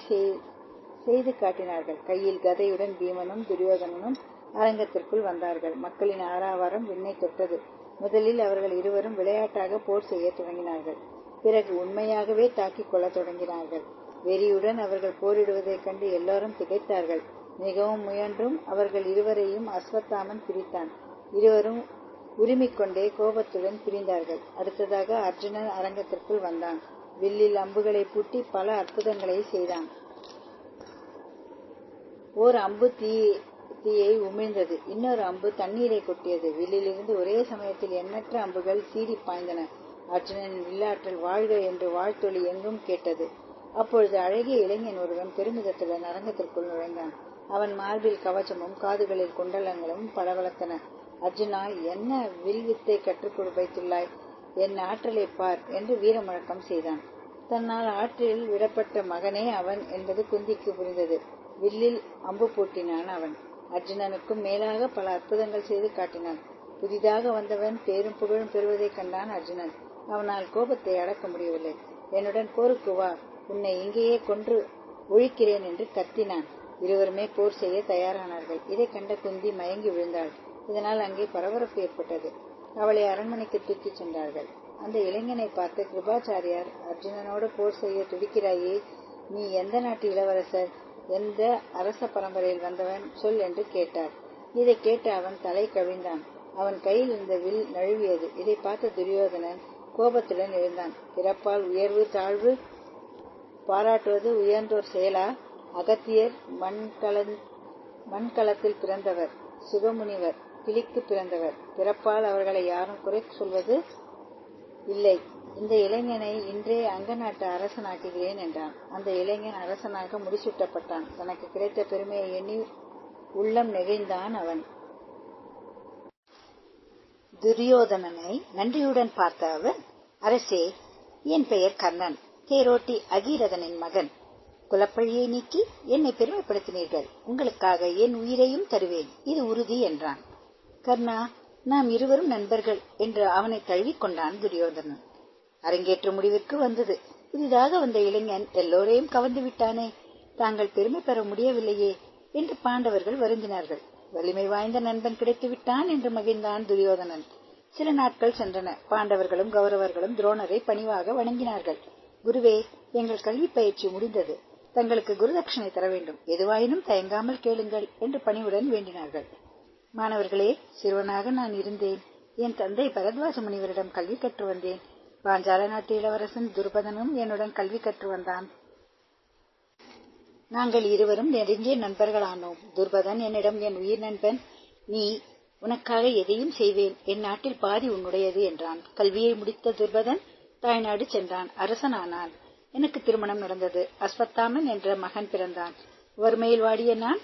செய்து காட்டினார்கள். கையில் கதையுடன் பீமனும் துரியோதனனும் அரங்கத்திற்குள் வந்தார்கள். மக்களின் ஆரவாரம் விண்ணை தொட்டது. முதலில் அவர்கள் இருவரும் விளையாட்டாக போர் செய்ய தொடங்கினார்கள். பிறகு உண்மையாகவே தாக்கிக் கொள்ள தொடங்கினார்கள். வெறியுடன் அவர்கள் போரிடுவதைக் கண்டு எல்லாரும் திகைத்தார்கள். மிகவும் முயன்றும் அவர்கள் இருவரையும் அஸ்வத்தாமன் பிரித்தான். இருவரும் உரிமிக்கொண்டே கோபத்துடன் பிரிந்தார்கள். அடுத்ததாக அர்ஜுனன் அரங்கத்திற்குள் வந்தான். வில்லில் அம்புகளை பூட்டி பல அற்புதங்களை செய்தான். ஓர் அம்பு தீயை உமிழ்ந்தது. இன்னொரு அம்பு தண்ணீரை கொட்டியது. வில்லிலிருந்து ஒரே சமயத்தில் எண்ணற்ற அம்புகள் சீறி பாய்ந்தன. அர்ஜுனனின் வில்லாற்றல் வாழ்க என்று வாழ்த்தொலி எங்கும் கேட்டது. அப்பொழுது அழகிய இளைஞன் ஒருவன் பெருமிதத்துடன் அரங்கத்திற்குள் நுழைந்தான். அவன் மார்பில் கவச்சமும் காதுகளில் குண்டலங்களும் பளபளத்தன. அர்ஜுனா, என்ன வில் வித்தை கற்றுக் வைத்துள்ளாய்? என் ஆற்றலை பார் என்று வீர முழக்கம் செய்தான். தன்னால் ஆற்றில் விடப்பட்ட மகனே அவன் என்பது குந்திக்கு புரிந்தது. வில்லில் அம்பு பூட்டினான் அவன். அர்ஜுனனுக்கும் மேலாக பல அற்புதங்கள் செய்து காட்டினான். புதிதாக வந்தவன் பேரும் புகழும் பெறுவதைக் கண்டான் அர்ஜுனன். அவனால் கோபத்தை அடக்க முடியவில்லை. என்னுடன் போருக்கு வா, உன்னை இங்கேயே கொன்று ஒழிக்கிறேன் என்று கத்தினான். இருவருமே போர் செய்ய தயாரானார்கள். இதை கண்ட குந்தி மயங்கி விழுந்தாள். இதனால் அங்கே பரபரப்பு ஏற்பட்டது. அவளை அரண்மனைக்கு தூக்கிச் சென்றார்கள். அந்த இளைஞனை பார்த்து கிருபாச்சாரியார், அர்ஜுனனோடு போர் செய்ய துடிக்கிறாயே, நீ எந்த நாட்டு இளவரசர், எந்த அரச பரம்பரையில் வந்தவன் சொல் என்று கேட்டார். இதை கேட்டு அவன் தலை கவிழ்ந்தான். அவன் கையில் இருந்த வில் நழுவியது. இதை பார்த்த துரியோதனன் கோபத்துடன் எழுந்தான். பிறப்பால் உயர்வு தாழ்வு பாராட்டுவது உயர்ந்தோர் செயலா? அகத்தியர் மண்கலத்தில் பிறந்தவர், சுகமுனிவர் கிளிக்கு பிறந்தவர். பிறப்பால் அவர்களை யாரும் குறை சொல்வது இல்லை. இந்த இளைஞனை இன்றே அங்க நாட்டு அரசனாக்குகிறேன் என்றான். அந்த இளைஞன் அரசனாக முடிசூட்டப்பட்டான். தனக்கு கிடைத்த பெருமையை எண்ணி உள்ளம் நெகிழ்ந்தான் அவன். துரியோதனனை நன்றியுடன் பார்த்த அவர், அரசே, என் பெயர் கர்ணன், தேரோட்டி அகீரதனின் மகன். குலப்பழியை நீக்கி என்னை பெருமைப்படுத்தினீர்கள். உங்களுக்காக என் உயிரையும் தருவேன், இது உறுதி என்றான். கர்ணா, நாம் இருவரும் நண்பர்கள் என்று அவனை தழுவிக்கொண்டான் துரியோதனன். அரங்கேற்ற முடிவிற்கு வந்தது. புதிதாக வந்த இளைஞன் எல்லோரையும் கவர்ந்து விட்டானே, தாங்கள் பெருமை பெற முடியவில்லையே என்று பாண்டவர்கள் வருந்தினார்கள். வலிமை வாய்ந்த நண்பன் கிடைத்து விட்டான் என்று மகிழ்ந்தான் துரியோதனன். சில நாட்கள் சென்றன. பாண்டவர்களும் கௌரவர்களும் துரோணரை பணிவாக வணங்கினார்கள். குருவே, எங்கள் கல்வி பயிற்சி முடிந்தது. தங்களுக்கு குருதட்சணை தர வேண்டும். எதுவாயினும் தயங்காமல் கேளுங்கள் என்று பணிவுடன் வேண்டினார்கள். மாணவர்களே, சிறுவனாக நான் இருந்தேன். என் தந்தை பரத்வாஜ முனிவரிடம் கல்வி கற்று வந்தேன். பாஞ்சால நாட்டு இளவரசன் துருபதனும் என்னுடன் கல்வி கற்று வந்தான். நாங்கள் இருவரும் நெருங்கிய நண்பர்களானோம். துருபதன் என்னிடம், என் உயிர் நண்பன், நீ உனக்காக எதையும் செய்வேன், என் நாட்டில் பாதி உன்னுடையது என்றான். கல்வியை முடித்த துருபதன் தாய்நாடு சென்றான், அரசனானான். எனக்கு திருமணம் நடந்தது. அஸ்வத்தாமன் என்ற மகன் பிறந்தான். வறுமையில் வாடிய நான்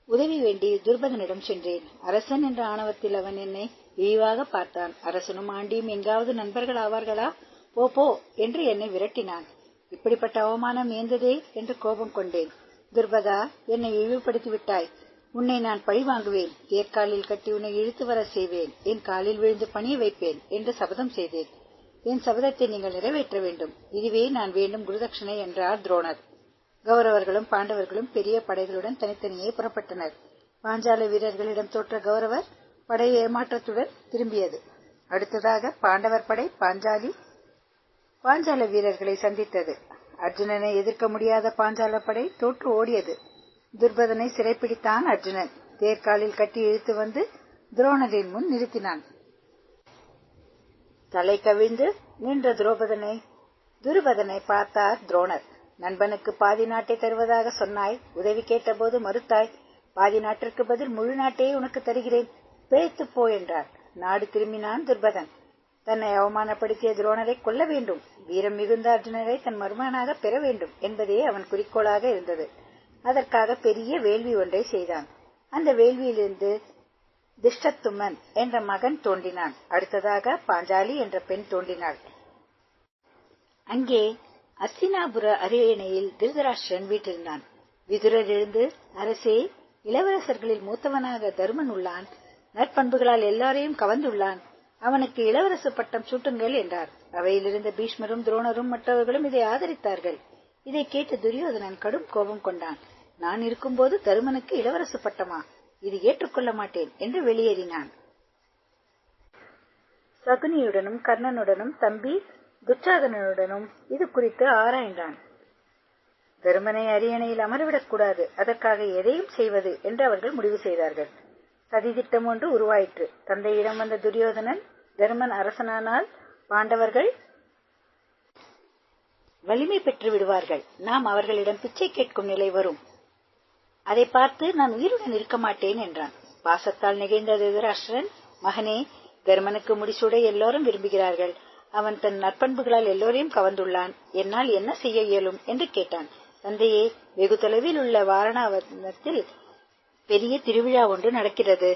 உதவி வேண்டி துருபதனிடம் சென்றேன். அரசன் என்ற ஆணவத்தில் அவன் என்னை இழிவாக பார்த்தான். அரசனும் ஆண்டியும் எங்காவது நண்பர்கள் ஆவார்களா? போ போ என்று என்னை விரட்டினான். இப்படிப்பட்ட அவமானம் ஏந்ததே என்று கோபம் கொண்டேன். துருபதா, என்னை இழிவுபடுத்தி விட்டாய். உன்னை நான் பழி வாங்குவேன். தேர்காலில் கட்டி உன்னை இழுத்து வர செய்வேன். என் காலில் விழுந்து பணிய வைப்பேன் என்று சபதம் செய்தேன். என் சபதத்தை நீங்கள் நிறைவேற்ற வேண்டும். இதுவே நான் வேண்டும் குருதட்சணை என்றார் துரோணர். கௌரவர்களும் பாண்டவர்களும் பெரிய படைகளுடன் தனித்தனியே புறப்பட்டனர். பாஞ்சால வீரர்களிடம் தோற்ற கௌரவர் படை ஏமாற்றத்துடன் திரும்பியது. அடுத்ததாக பாண்டவர் படை பாஞ்சால வீரர்களை சந்தித்தது. அர்ஜுனனை எதிர்க்க முடியாத பாஞ்சால படை தோற்று ஓடியது. துருபதனை சிறைப்பிடித்தான் அர்ஜுனன். தேர்காலில் கட்டி இழுத்து வந்து துரோணரின் முன் நிறுத்தினான். தலை கவிழ்ந்து நின்ற துருபதனை பார்த்தார் துரோணர். நண்பனுக்கு பாதி நாட்டை தருவதாக சொன்னாய். உதவி கேட்டபோது மறுத்தாய். பாதி நாட்டிற்கு பதில் முழு நாட்டையே உனக்கு தருகிறேன், பிழைத்துப் போ என்றார். நாடு திரும்பினான் துருபதன். தன்னை அவமானப்படுத்திய துரோணரை கொல்ல வேண்டும், வீரம் மிகுந்த அர்ஜுனரை தன் மருமகனாக பெற வேண்டும் என்பதே அவன் குறிக்கோளாக இருந்தது. அதற்காக பெரிய வேள்வி ஒன்றை செய்தான். அந்த வேள்வியிலிருந்து திஷ்டத்தும்மன் என்ற மகன் தோன்றினான். அடுத்ததாக பாஞ்சாலி என்ற பெண் தோன்றினாள். அங்கே அஸ்தினாபுர அரியணையில் திருதராஷ்டிரன் வீற்றிருந்தான். விதுரர் எழுந்து, அரசே, இளவரசர்களில் மூத்தவனாக தருமன் உள்ளான். நற்பண்புகளால் எல்லாரையும் கவர்ந்துள்ளான். அவனுக்கு இளவரசு பட்டம் சூட்டுங்கள் என்றார். அவையிலிருந்த பீஷ்மரும் துரோணரும் மற்றவர்களும் இதை ஆதரித்தார்கள். இதை கேட்டு துரியோதனன் கடும் கோபம் கொண்டான். நான் இருக்கும்போது தருமனுக்கு இளவரசு பட்டமா? இது ஏற்றுக்கொள்ள மாட்டேன் என்று வெளியேறினான். சகுனியுடனும் கர்ணனுடனும் தம்பி துச்சாதனனுடனும் இது குறித்து ஆராய்ந்தான். தருமனை அரியணையில் அமரவிடக்கூடாது, அதற்காக எதையும் செய்வது என்று அவர்கள் முடிவு செய்தார்கள். சதித்திட்டம் ஒன்று உருவாயிற்று. தந்தையிடம் வந்த துரியோதனன், தருமன் அரசனானால் பாண்டவர்கள் வலிமை பெற்று விடுவார்கள், நாம் அவர்களிடம் பிச்சை கேட்கும் நிலை வரும், அதை பார்த்து நான் உயிருடன் இருக்க மாட்டேன் என்றான். பாசத்தால் நிகழ்ந்த திருதராஷ்டிரன், மகனே, தருமனுக்கு முடிசூட எல்லோரும் விரும்புகிறார்கள். அவன் தன் நற்பண்புகளால் எல்லோரையும் கவர்ந்துள்ளான். என்னால் என்ன செய்ய இயலும் என்று கேட்டான். தந்தையே, வெகு தொலைவில் உள்ள வாரணாவதத்தில் பெரிய திருவிழா ஒன்று நடக்கிறது.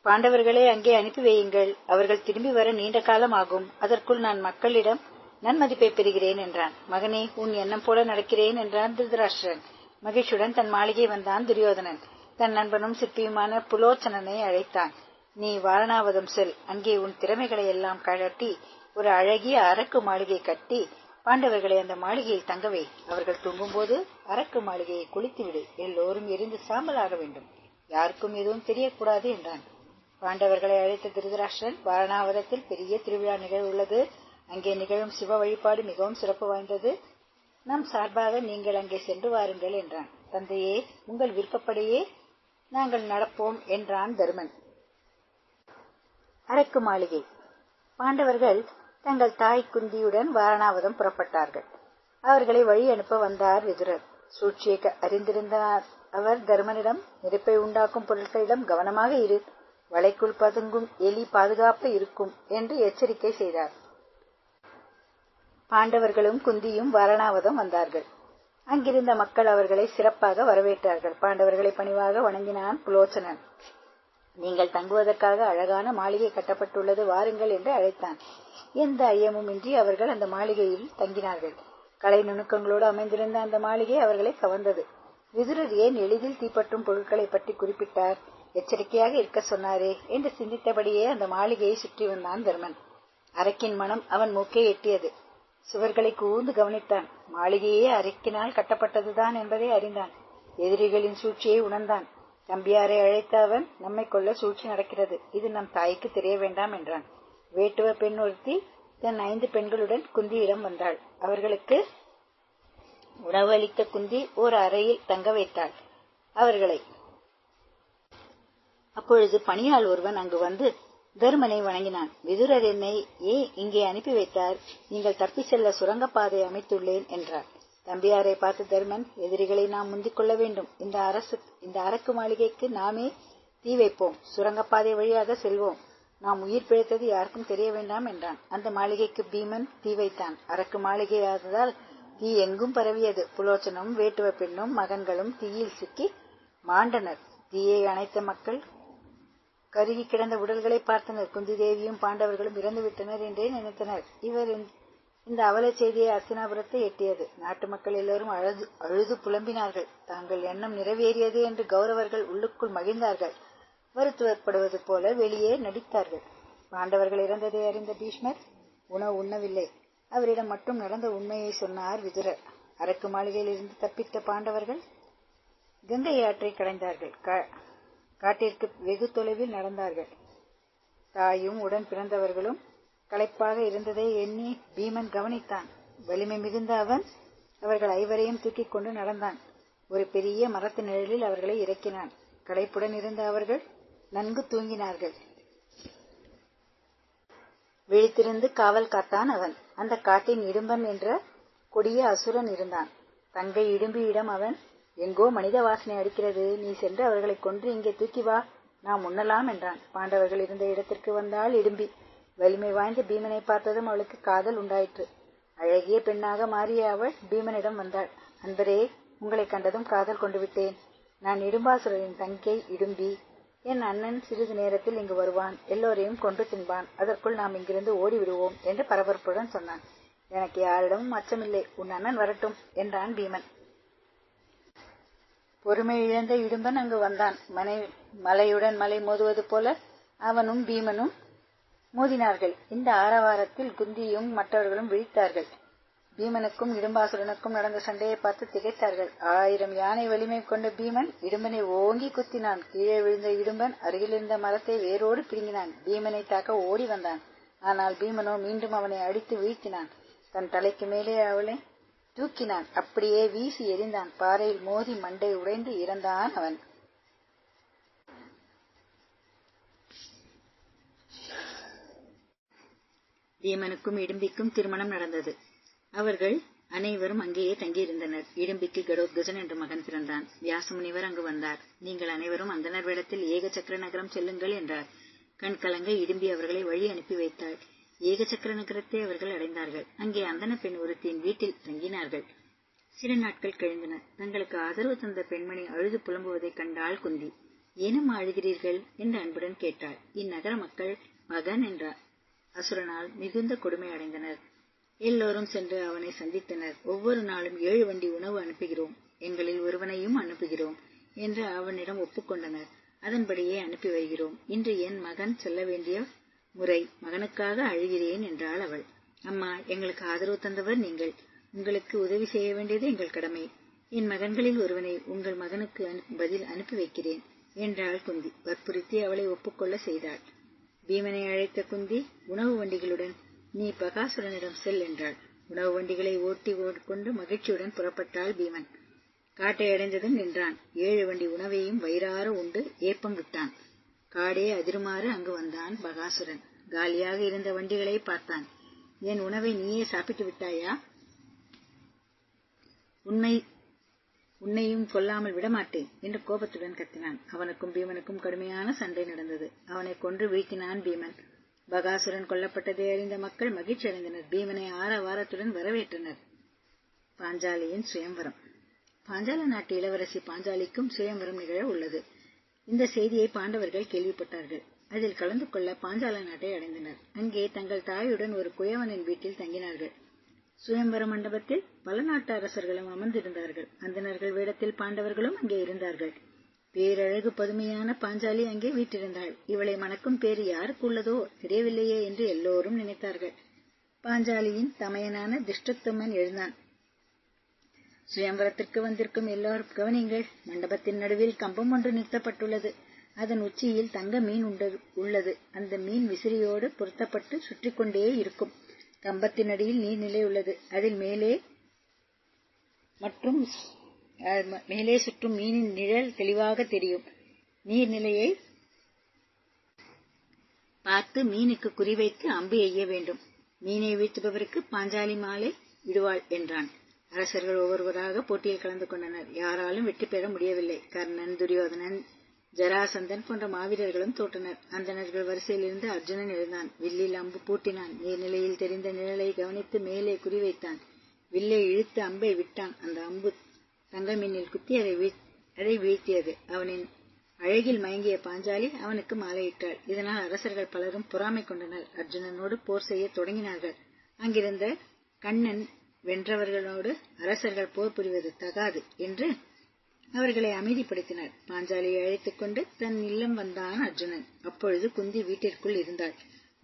பாண்டவர்களை அங்கே அனுப்பி வையுங்கள். அவர்கள் திரும்பி வர நீண்ட காலம் ஆகும். அதற்குள் நான் மக்களிடம் நன்மதிப்பை பெறுகிறேன் என்றான். மகனே, உன் எண்ணம் போல நடக்கிறேன் என்றான் திருதராஷ்டிரன். மகிழ்ச்சியுடன் தன் மாளிகை வந்தான் துரியோதனன். தன் நண்பனும் சிற்பியுமான புலோச்சனனை அழைத்தான். நீ வாரணாவதம் செல். அங்கே உன் திறமைகளை எல்லாம் கழட்டி ஒரு அழகிய அரக்கு மாளிகை கட்டி பாண்டவர்களை அந்த மாளிகையில் தங்கவை. அவர்கள் தூங்கும்போது அரக்கு மாளிகையை குளித்துவிடு. எல்லோரும் எரிந்து சாம்பலாக வேண்டும். யாருக்கும் எதுவும் தெரியக்கூடாது என்றான். பாண்டவர்களை அழைத்த திருதராஷ்டிரன், வாரணாவதத்தில் பெரிய திருவிழா நிகழ்வுள்ளது. அங்கே நிகழும் சிவ வழிபாடு மிகவும் சிறப்பு வாய்ந்தது. நம் சார்பாக நீங்கள் அங்கே சென்று வாருங்கள் என்றான். தந்தையே, உங்கள் விருப்பப்படியே நாங்கள் நடப்போம் என்றான் தருமன். அரக்கு மாளிகை. பாண்டவர்கள் தங்கள் தாய் குந்தியுடன் வாரணாவதம் புறப்பட்டார்கள். அவர்களை வழி அனுப்ப வந்தார் விதுரர். சூழ்ச்சியை அறிந்திருந்தார் அவர் தருமனிடம், நெருப்பை உண்டாக்கும் பொருட்களிடம் கவனமாக இரு, வலைக்குள் பதுங்கும் எலி பாதுகாப்பு இருக்கும் என்று எச்சரிக்கை செய்தார். பாண்டவர்களும் குந்தியும் வாரணாவதம் வந்தார்கள். அங்கிருந்த மக்கள் அவர்களை சிறப்பாக வரவேற்றார்கள். பாண்டவர்களை பணிவாக வணங்கினான் புலோச்சனன். நீங்கள் தங்குவதற்காக அழகான மாளிகை கட்டப்பட்டுள்ளது, வாருங்கள் என்று அழைத்தான். எந்த ஐயமும் இன்றி அவர்கள் அந்த மாளிகையில் தங்கினார்கள். கலை நுணுக்கங்களோடு அமைந்திருந்த அந்த மாளிகை அவர்களை கவர்ந்தது. விதுரர் ஏன் எளிதில் தீப்பற்றும் பொருட்களை பற்றி குறிப்பிட்டார்? எச்சரிக்கையாக இருக்க சொன்னாரே என்று சிந்தித்தபடியே அந்த மாளிகையை சுற்றி வந்தான் தர்மன். அரக்கின் மனம் அவன் மூக்கை எட்டியது. சுவர்களை கூர்ந்து கவனித்தான். மாளிகையே அரக்கினால் கட்டப்பட்டதுதான் என்பதை அறிந்தான். எதிரிகளின் சூழ்ச்சியை உணர்ந்தான். தம்பியாரை அழைத்த அவன், நம்மை கொல்ல சூழ்ச்சி நடக்கிறது, இது நம் தாய்க்கு தெரிய வேண்டாம் என்றான். வேட்டுவ பெண் ஒருத்தி தன் 5 பெண்களுடன் குந்தியிடம் வந்தாள். அவர்களுக்கு உணவு அளித்த குந்தி ஓர் அறையில் தங்க வைத்தாள் அவர்களை. அப்பொழுது பணியாள் ஒருவன் அங்கு வந்து தர்மனை வணங்கினான். விதுரர் என்னை இங்கே அனுப்பி வைத்தார், நீங்கள் தப்பி செல்ல சுரங்கப்பாதை அமைத்துள்ளேன் என்றார். தம்பியாரை பார்த்து தர்மன், எதிரிகளை நாம் முந்திக் கொள்ள வேண்டும். இந்த அரக்கு மாளிகைக்கு நாமே தீ வைப்போம், சுரங்கப்பாதை வழியாக செல்வோம், நாம் உயிர் பிழைத்தது யாருக்கும் தெரிய வேண்டாம் என்றான். அந்த மாளிகைக்கு பீமன் தீ வைத்தான். அரக்கு மாளிகையாததால் தீ எங்கும் பரவியது. புலோச்சனும் வேட்டுவ பெண்ணும் மகன்களும் தீயில் சிக்கி மாண்டனர். தீயை அணைத்த மக்கள் கருகி கிடந்த உடல்களை பார்த்தனர். குந்தி தேவியும் பாண்டவர்களும் இறந்துவிட்டனர் என்றே நினைத்தனர். இந்த அவல செய்தியை அஸ்தினாபுரத்தை எட்டியது. நாட்டு மக்கள் எல்லோரும் அழுது புலம்பினார்கள். தாங்கள் எண்ணம் நிறைவேறியது என்று கௌரவர்கள் உள்ளுக்குள் மகிழ்ந்தார்கள். வருத்தப்படுவது போல வெளியே நடித்தார்கள். பாண்டவர்கள் இறந்ததை அறிந்த பீஷ்மர் உணவு உண்ணவில்லை. அவரிடம் மட்டும் நடந்த உண்மையை சொன்னார் விதுரர். அரக்கு மாளிகையிலிருந்து தப்பித்த பாண்டவர்கள் கங்கை ஆற்றை கடைந்தார்கள். காட்டிற்கு வெகு தொலைவில் நடந்தார்கள். தாயும் உடன் பிறந்தவர்களும் களைப்பாக இருந்ததை எண்ணி பீமன் கவனித்தான். வலிமை மிகுந்த அவன் அவர்கள் 5வரையும் தூக்கிக் கொண்டு நடந்தான். ஒரு பெரிய மரத்து நிழலில் அவர்களை இறக்கினான். களைப்புடன் இருந்த அவர்கள் நன்கு தூங்கினார்கள். விழித்திருந்து காவல் காத்தான் அவன். அந்த காட்டின் இடும்பன் என்ற கொடிய அசுரன் இருந்தான். தங்கை இடும்பியிடம் அவன், எங்கோ மனித வாசனை அடிக்கிறது, நீ சென்று அவர்களை கொன்று இங்கே தூக்கி வா, நாம் உண்ணலாம் என்றான். பாண்டவர்கள் இருந்த இடத்திற்கு வந்தால் இடும்பி. வலிமை வாய்ந்த பீமனை பார்த்ததும் அவளுக்கு காதல் உண்டாயிற்று. அழகிய பெண்ணாக மாறிய அவள் பீமனிடம் வந்தாள். அன்பரே, உங்களை கண்டதும் காதல் கொண்டு விட்டேன். நான் இடும்பாசுரரின் தங்கை இடும்பி. என் அண்ணன் சிறிது நேரத்தில் இங்கு வருவான், எல்லோரையும் கொன்று தின்பான், அதற்குள் நாம் இங்கிருந்து ஓடிவிடுவோம் என்று பரபரப்புடன் சொன்னான். எனக்கு யாரிடமும் அச்சமில்லை, உன் அண்ணன் வரட்டும் என்றான் பீமன். பொறுமை இழந்த இடும்பன் அங்கு வந்தான். மலையுடன் மலை மோதுவது போல அவனும் பீமனும் மோதினார்கள். இந்த ஆரவாரத்தில் குந்தியும் மற்றவர்களும் விழித்தார்கள். பீமனுக்கும் இடும்பாசுரனுக்கும் நடந்த சண்டையை பார்த்து திகைத்தார்கள். 1000 யானை வலிமை கொண்ட பீமன் இடும்பனை ஓங்கி குத்தினான். கீழே விழுந்த இடும்பன் அருகிலிருந்த மரத்தை வேரோடு பிடுங்கினான். பீமனை தாக்க ஓடி வந்தான். ஆனால் பீமனோ மீண்டும் அவனை அடித்து வீழ்த்தினான். தன் தலைக்கு மேலே அவளை தூக்கினான். அப்படியே வீசி எறிந்தான். பாறையில் மோதி மண்டை உடைந்து இறந்தான் அவன். பீமனுக்கும் இடும்பிக்கும் திருமணம் நடந்தது. அவர்கள் அனைவரும் அங்கேயே தங்கியிருந்தனர். இடும்பிக்கு கடோத்கஜன் என்ற மகன் பிறந்தான். வியாசமுனிவர் அங்கு வந்தார். நீங்கள் அனைவரும் அந்தனர் வேடத்தில் ஏக சக்கர நகரம் செல்லுங்கள் என்றார். கண் கலங்க இடும்பி அவர்களை வழி அனுப்பி வைத்தாள். ஏக சக்கர நகரத்தை அவர்கள் அடைந்தார்கள். அங்கே அந்தன பெண் ஒருத்தியின் வீட்டில் தங்கினார்கள். சில நாட்கள் கழிந்தன. தங்களுக்கு ஆதரவு தந்த பெண்மணி அழுது புலம்புவதைக் கண்டாள் குந்தி. ஏனம்மா அழுகிறீர்கள் என்று அன்புடன் கேட்டாள். இந்நகர மக்கள் மகன் என்ற அசுரனால் மிகுந்த கொடுமை அடைந்தனர். எல்லோரும் சென்று அவனை சந்தித்தனர். ஒவ்வொரு நாளும் 7 வண்டி உணவு அனுப்புகிறோம், எங்களில் ஒருவனையும் அனுப்புகிறோம் என்று அவனிடம் ஒப்புக்கொண்டனர். அதன்படியே அனுப்பி வருகிறோம். இன்று என் மகன் செல்ல வேண்டிய முறை, மகனுக்காக அழுகிறேன் என்றாள் அவள். அம்மா, எங்களுக்கு ஆதரவு தந்தவர் நீங்கள், உங்களுக்கு உதவி செய்ய வேண்டியது எங்கள் கடமை. என் மகன்களில் ஒருவனை உங்கள் மகனுக்கு பதில் அனுப்பி வைக்கிறேன் என்றாள் குந்தி. வற்புறுத்தி அவளை ஒப்புக்கொள்ள செய்தாள். பீமனை அழைத்த குந்தி உணவு வண்டிகளுடன் நீ பகாசுரனிடம் செல் என்றாள். உணவு வண்டிகளை ஓட்டி கொண்டு மகிழ்ச்சியுடன் புறப்பட்டாள் பீமன். காட்டை அடைந்ததும் நின்றான். 7 வண்டி உணவையும் வயிறார உண்டு ஏப்பம் விட்டான். காடே அதிருமாறு அங்கு வந்தான் பகாசுரன். காலியாக இருந்த வண்டிகளை பார்த்தான். என் உணவை நீயே சாப்பிட்டு விட்டாயா? உன்னையும் கொல்லாமல் விடமாட்டேன் என்று கோபத்துடன் கத்தினான். அவனுக்கும் பீமனுக்கும் கடுமையான சண்டை நடந்தது. அவனை கொன்று வீழ்த்தினான் பீமன். பகாசுரன் கொல்லப்பட்டதை அறிந்த மக்கள் மகிழ்ச்சி அடைந்தனர். பீமனை ஆரவாரத்துடன் வரவேற்றனர். பாஞ்சாலியின் சுயம்வரம். பாஞ்சால நாட்டு இளவரசி பாஞ்சாலிக்கும் சுயம்வரம் நிகழ உள்ளது. இந்த செய்தியை பாண்டவர்கள் கேள்விப்பட்டார்கள். அதில் கலந்து கொள்ள பாஞ்சால நாட்டை அடைந்தனர். அங்கே தங்கள் தாயுடன் ஒரு குயவனின் வீட்டில் தங்கினார்கள். சுயம்வர மண்டபத்தில் பல நாட்டு அரசர்களும் அமர்ந்திருந்தார்கள். அந்தணர்கள் வேடத்தில் பாண்டவர்களும் அங்கே இருந்தார்கள். பேரழகு பதுமையான பாஞ்சாலி அங்கே வீற்றிருந்தாள். இவளை மணக்கும் பேர் யாருக்கு உள்ளதோ தெரியவில்லையே என்று எல்லோரும் நினைத்தார்கள். பாஞ்சாலியின் தமையனான திருஷ்டத்தும்மன் எழுந்தான். சுயம்பரத்திற்கு வந்திருக்கும் எல்லோரும் கவனிங்கள், மண்டபத்தின் நடுவில் கம்பம் ஒன்று நிறுத்தப்பட்டுள்ளது. அதன் உச்சியில் தங்க மீன் உள்ளது. அந்த மீன் விசிறியோடு பொருத்தப்பட்டு சுற்றி கொண்டே இருக்கும். கம்பத்தின் அடியில் நீர்நிலை உள்ளது. அதில் மேலே சுற்றும் மீனின் நிழல் தெளிவாக தெரியும். நீர்நிலையை பார்த்து மீனுக்கு குறிவைத்து அம்பு எய்ய வேண்டும். மீனை வீழ்த்துபவருக்கு பாஞ்சாலி மாலை விடுவாள் என்றான். அரசர்கள் ஒவ்வொருவராக போட்டியில் கலந்து கொண்டனர். யாராலும் வெற்றி பெற முடியவில்லை. கர்ணன், துரியோதனன், ஜராசந்தன் போன்ற மாவீரர்களும் தோற்றனர். அந்தணர்கள் வரிசையிலிருந்து அர்ஜுனன் எழுந்தான். வில்லில் அம்பு பூட்டினான். நீர்நிலையில் தெரிந்த நிழலை கவனித்து மேலே குறிவைத்தான். வில்லை இழுத்து அம்பை விட்டான். அந்த அம்பு தங்க மீனில் குத்தி அதை வீழ்த்தியது. அவனின் அழகில் மயங்கிய பாஞ்சாலி அவனுக்கு மாலையிட்டாள். இதனால் அரசர்கள் பலரும் பொறாமை கொண்டனர். அர்ஜுனனோடு போர் செய்ய தொடங்கினார்கள். அங்கிருந்த கண்ணன் வென்றவர்களோடு அரசர்கள் போர் புரிவது தகாது என்று அவர்களை அமைதிப்படுத்தினார். பாஞ்சாலியை அழைத்துக் கொண்டு தன் இல்லம் வந்தான் அர்ஜுனன். அப்பொழுது குந்தி வீட்டிற்குள் இருந்தாள்.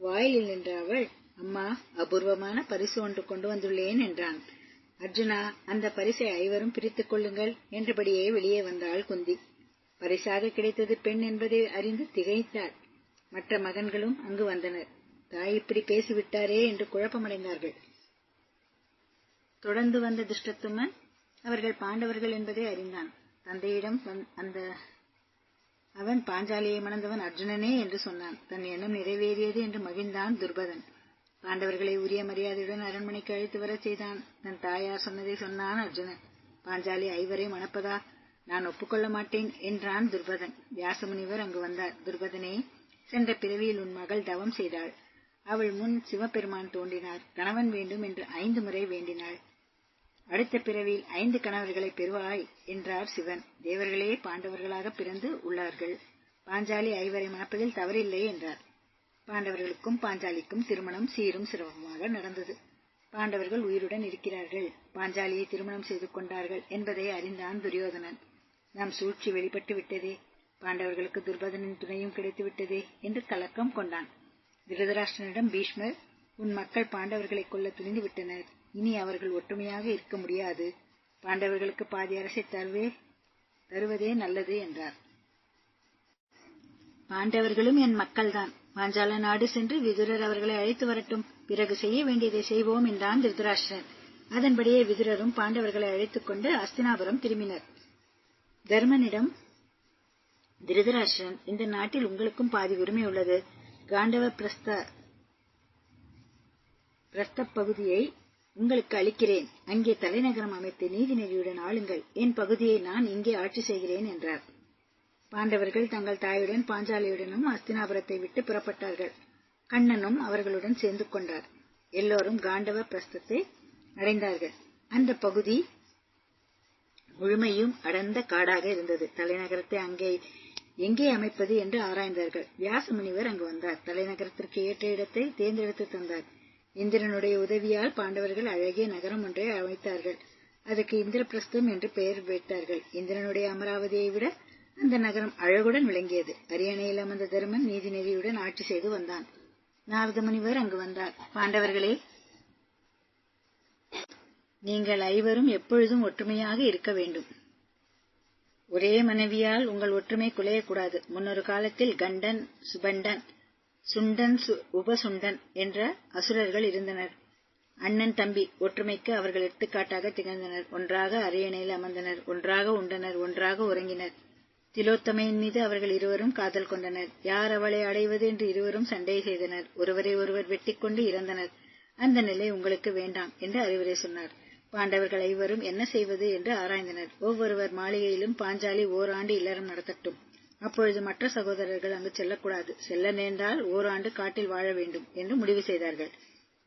வாயிலில் நின்ற அவள், அம்மா, அபூர்வமான பரிசு ஒன்று கொண்டு வந்துள்ளேன் என்றான். அர்ஜுனா, அந்த பரிசை ஐவரும் பிரித்துக் கொள்ளுங்கள் என்றபடியே வெளியே வந்தாள் குந்தி. பரிசாக கிடைத்தது பெண் என்பதை அறிந்து திகைத்தாள். மற்ற மகன்களும் அங்கு வந்தனர். தாய் இப்படி பேசிவிட்டாரே என்று குழப்பமடைந்தார்கள். தொடர்ந்து வந்த துஷ்டத்தும்மன் அவர்கள் பாண்டவர்கள் என்பதை அறிந்தான். தந்தையிடம் அவன் பாஞ்சாலியை மணந்தவன் அர்ஜுனனே என்று சொன்னான். தன் எண்ணம் நிறைவேறியது என்று மகிழ்ந்தான் துர்பதன். பாண்டவர்களை உரிய மரியாதையுடன் அரண்மனைக்கு அழைத்து வரச் செய்தான். தன் தாயார் சொன்னதை சொன்னான் அர்ஜுனன். பாஞ்சாலி ஐவரை மணப்பதா? நான் ஒப்புக்கொள்ள மாட்டேன் என்றான் துர்பதன். வியாசமுனிவர் அங்கு வந்தார். துர்பதனே, சென்ற பிறவியில் உன் மகள் தவம் செய்தாள். அவள் முன் சிவபெருமான் தோன்றினார். கணவன் வேண்டும் என்று 5 முறை வேண்டினாள். அடுத்த பிறவியில் 5 கணவர்களை பெறுவாய் என்றார் சிவன். தேவர்களே பாண்டவர்களாக பிறந்து உள்ளார்கள். பாஞ்சாலி ஐவரை மணப்பதில் தவறில்லை என்றார். பாண்டவர்களுக்கும் பாஞ்சாலிக்கும் திருமணம் சீரும் சிறப்புமாக நடந்தது. பாண்டவர்கள் உயிருடன் இருக்கிறார்கள். பாஞ்சாலியை திருமணம் செய்து கொண்டார்கள் என்பதை அறிந்தான் துரியோதனன். நாம் சூழ்ச்சி வெளிப்பட்டு விட்டதே, பாண்டவர்களுக்கு துர்பதனின் துணையும் கிடைத்து விட்டதே என்று கலக்கம் கொண்டான். திருதராஷ்டிரனிடம் பீஷ்மர், உன் மக்கள் பாண்டவர்களை கொல்ல துணிந்து விட்டனர். இனி அவர்கள் ஒற்றுமையாக இருக்க முடியாது. பாண்டவர்களுக்கு பாதி அரசை தருவதே நல்லது என்றார். பாண்டவர்களும் என் மக்கள்தான். பாஞ்சால நாடு சென்று விதுரர் அவர்களை அழைத்து வரட்டும். பிறகு செய்ய வேண்டியதை செய்வோம் என்றான் திருதராஷ்டிரன். அதன்படியே விதுரரும் பாண்டவர்களை அழைத்துக் கொண்டு அஸ்தினாபுரம் திரும்பினர். தர்மனிடம் திருதராஷ்டிரன், இந்த நாட்டில் உங்களுக்கும் பாதி உரிமை உள்ளது. காண்டவ பிரஸ்த பகுதியை உங்களுக்கு அளிக்கிறேன். அங்கே தலைநகரம் அமைத்து நீதி நெறியுடன் ஆளுங்கள். என் பகுதியை நான் இங்கே ஆட்சி செய்கிறேன் என்றார். பாண்டவர்கள் தங்கள் தாயுடன் பாஞ்சாலியுடனும் அஸ்தினாபுரத்தை விட்டு புறப்பட்டார்கள். கண்ணனும் அவர்களுடன் சேர்ந்து கொண்டார். எல்லோரும் காண்டவ பிரஸ்தத்தை அடைந்தார்கள். அந்த பகுதி முழுமையும் அடர்ந்த காடாக இருந்தது. தலைநகரத்தை எங்கே அமைப்பது என்று ஆராய்ந்தார்கள். வியாச முனிவர் அங்கு வந்தார். தலைநகரத்திற்கு ஏற்ற இடத்தை தேர்ந்தெடுத்து தந்தார். இந்திரனுடைய உதவியால் பாண்டவர்கள் அழகிய நகரம் ஒன்றை அமைத்தார்கள். அதற்கு இந்திரபிரஸ்தம் என்று பெயர் வைத்தார்கள். இந்திரனுடைய அமராவதியை விட அந்த நகரம் அழகுடன் விளங்கியது. அரியணையில் அமர்ந்த தருமன் நீதி நெறியுடன் ஆட்சி செய்து வந்தான். நாரத முனிவர் அங்கு வந்தார். பாண்டவர்களே, நீங்கள் ஐவரும் எப்பொழுதும் ஒற்றுமையாக இருக்க வேண்டும். ஒரே மனைவியால் உங்கள் ஒற்றுமை குலையக்கூடாது. முன்னொரு காலத்தில் கண்டன், சுபண்டன், சுண்டன், உபசுண்டன் என்ற அசுரர்கள் இருந்தனர். அண்ணன் தம்பி ஒற்றுமைக்கு அவர்கள் எடுத்துக்காட்டாக திகழ்ந்தனர். ஒன்றாக அரியணையில் அமர்ந்தனர், ஒன்றாக உண்டனர், ஒன்றாக உறங்கினர். திலோத்தமையின் மீது அவர்கள் இருவரும் காதல் கொண்டனர். யார் அவளை அடைவது என்று இருவரும் சண்டை செய்தனர். ஒருவரை ஒருவர் வெட்டிக் கொண்டு இறந்தனர். அந்த நிலை உங்களுக்கு வேண்டாம் என்று அறிவுரை சொன்னார். பாண்டவர்கள் ஐவரும் என்ன செய்வது என்று ஆராய்ந்தனர். ஒவ்வொருவர் மாளிகையிலும் பாஞ்சாலி ஓராண்டு இல்லறம் நடத்தட்டும். அப்பொழுது மற்ற சகோதரர்கள் அங்கு செல்லக்கூடாது. செல்ல நேர்ந்தால் ஓராண்டு காட்டில் வாழ வேண்டும் என்று முடிவு செய்தார்கள்.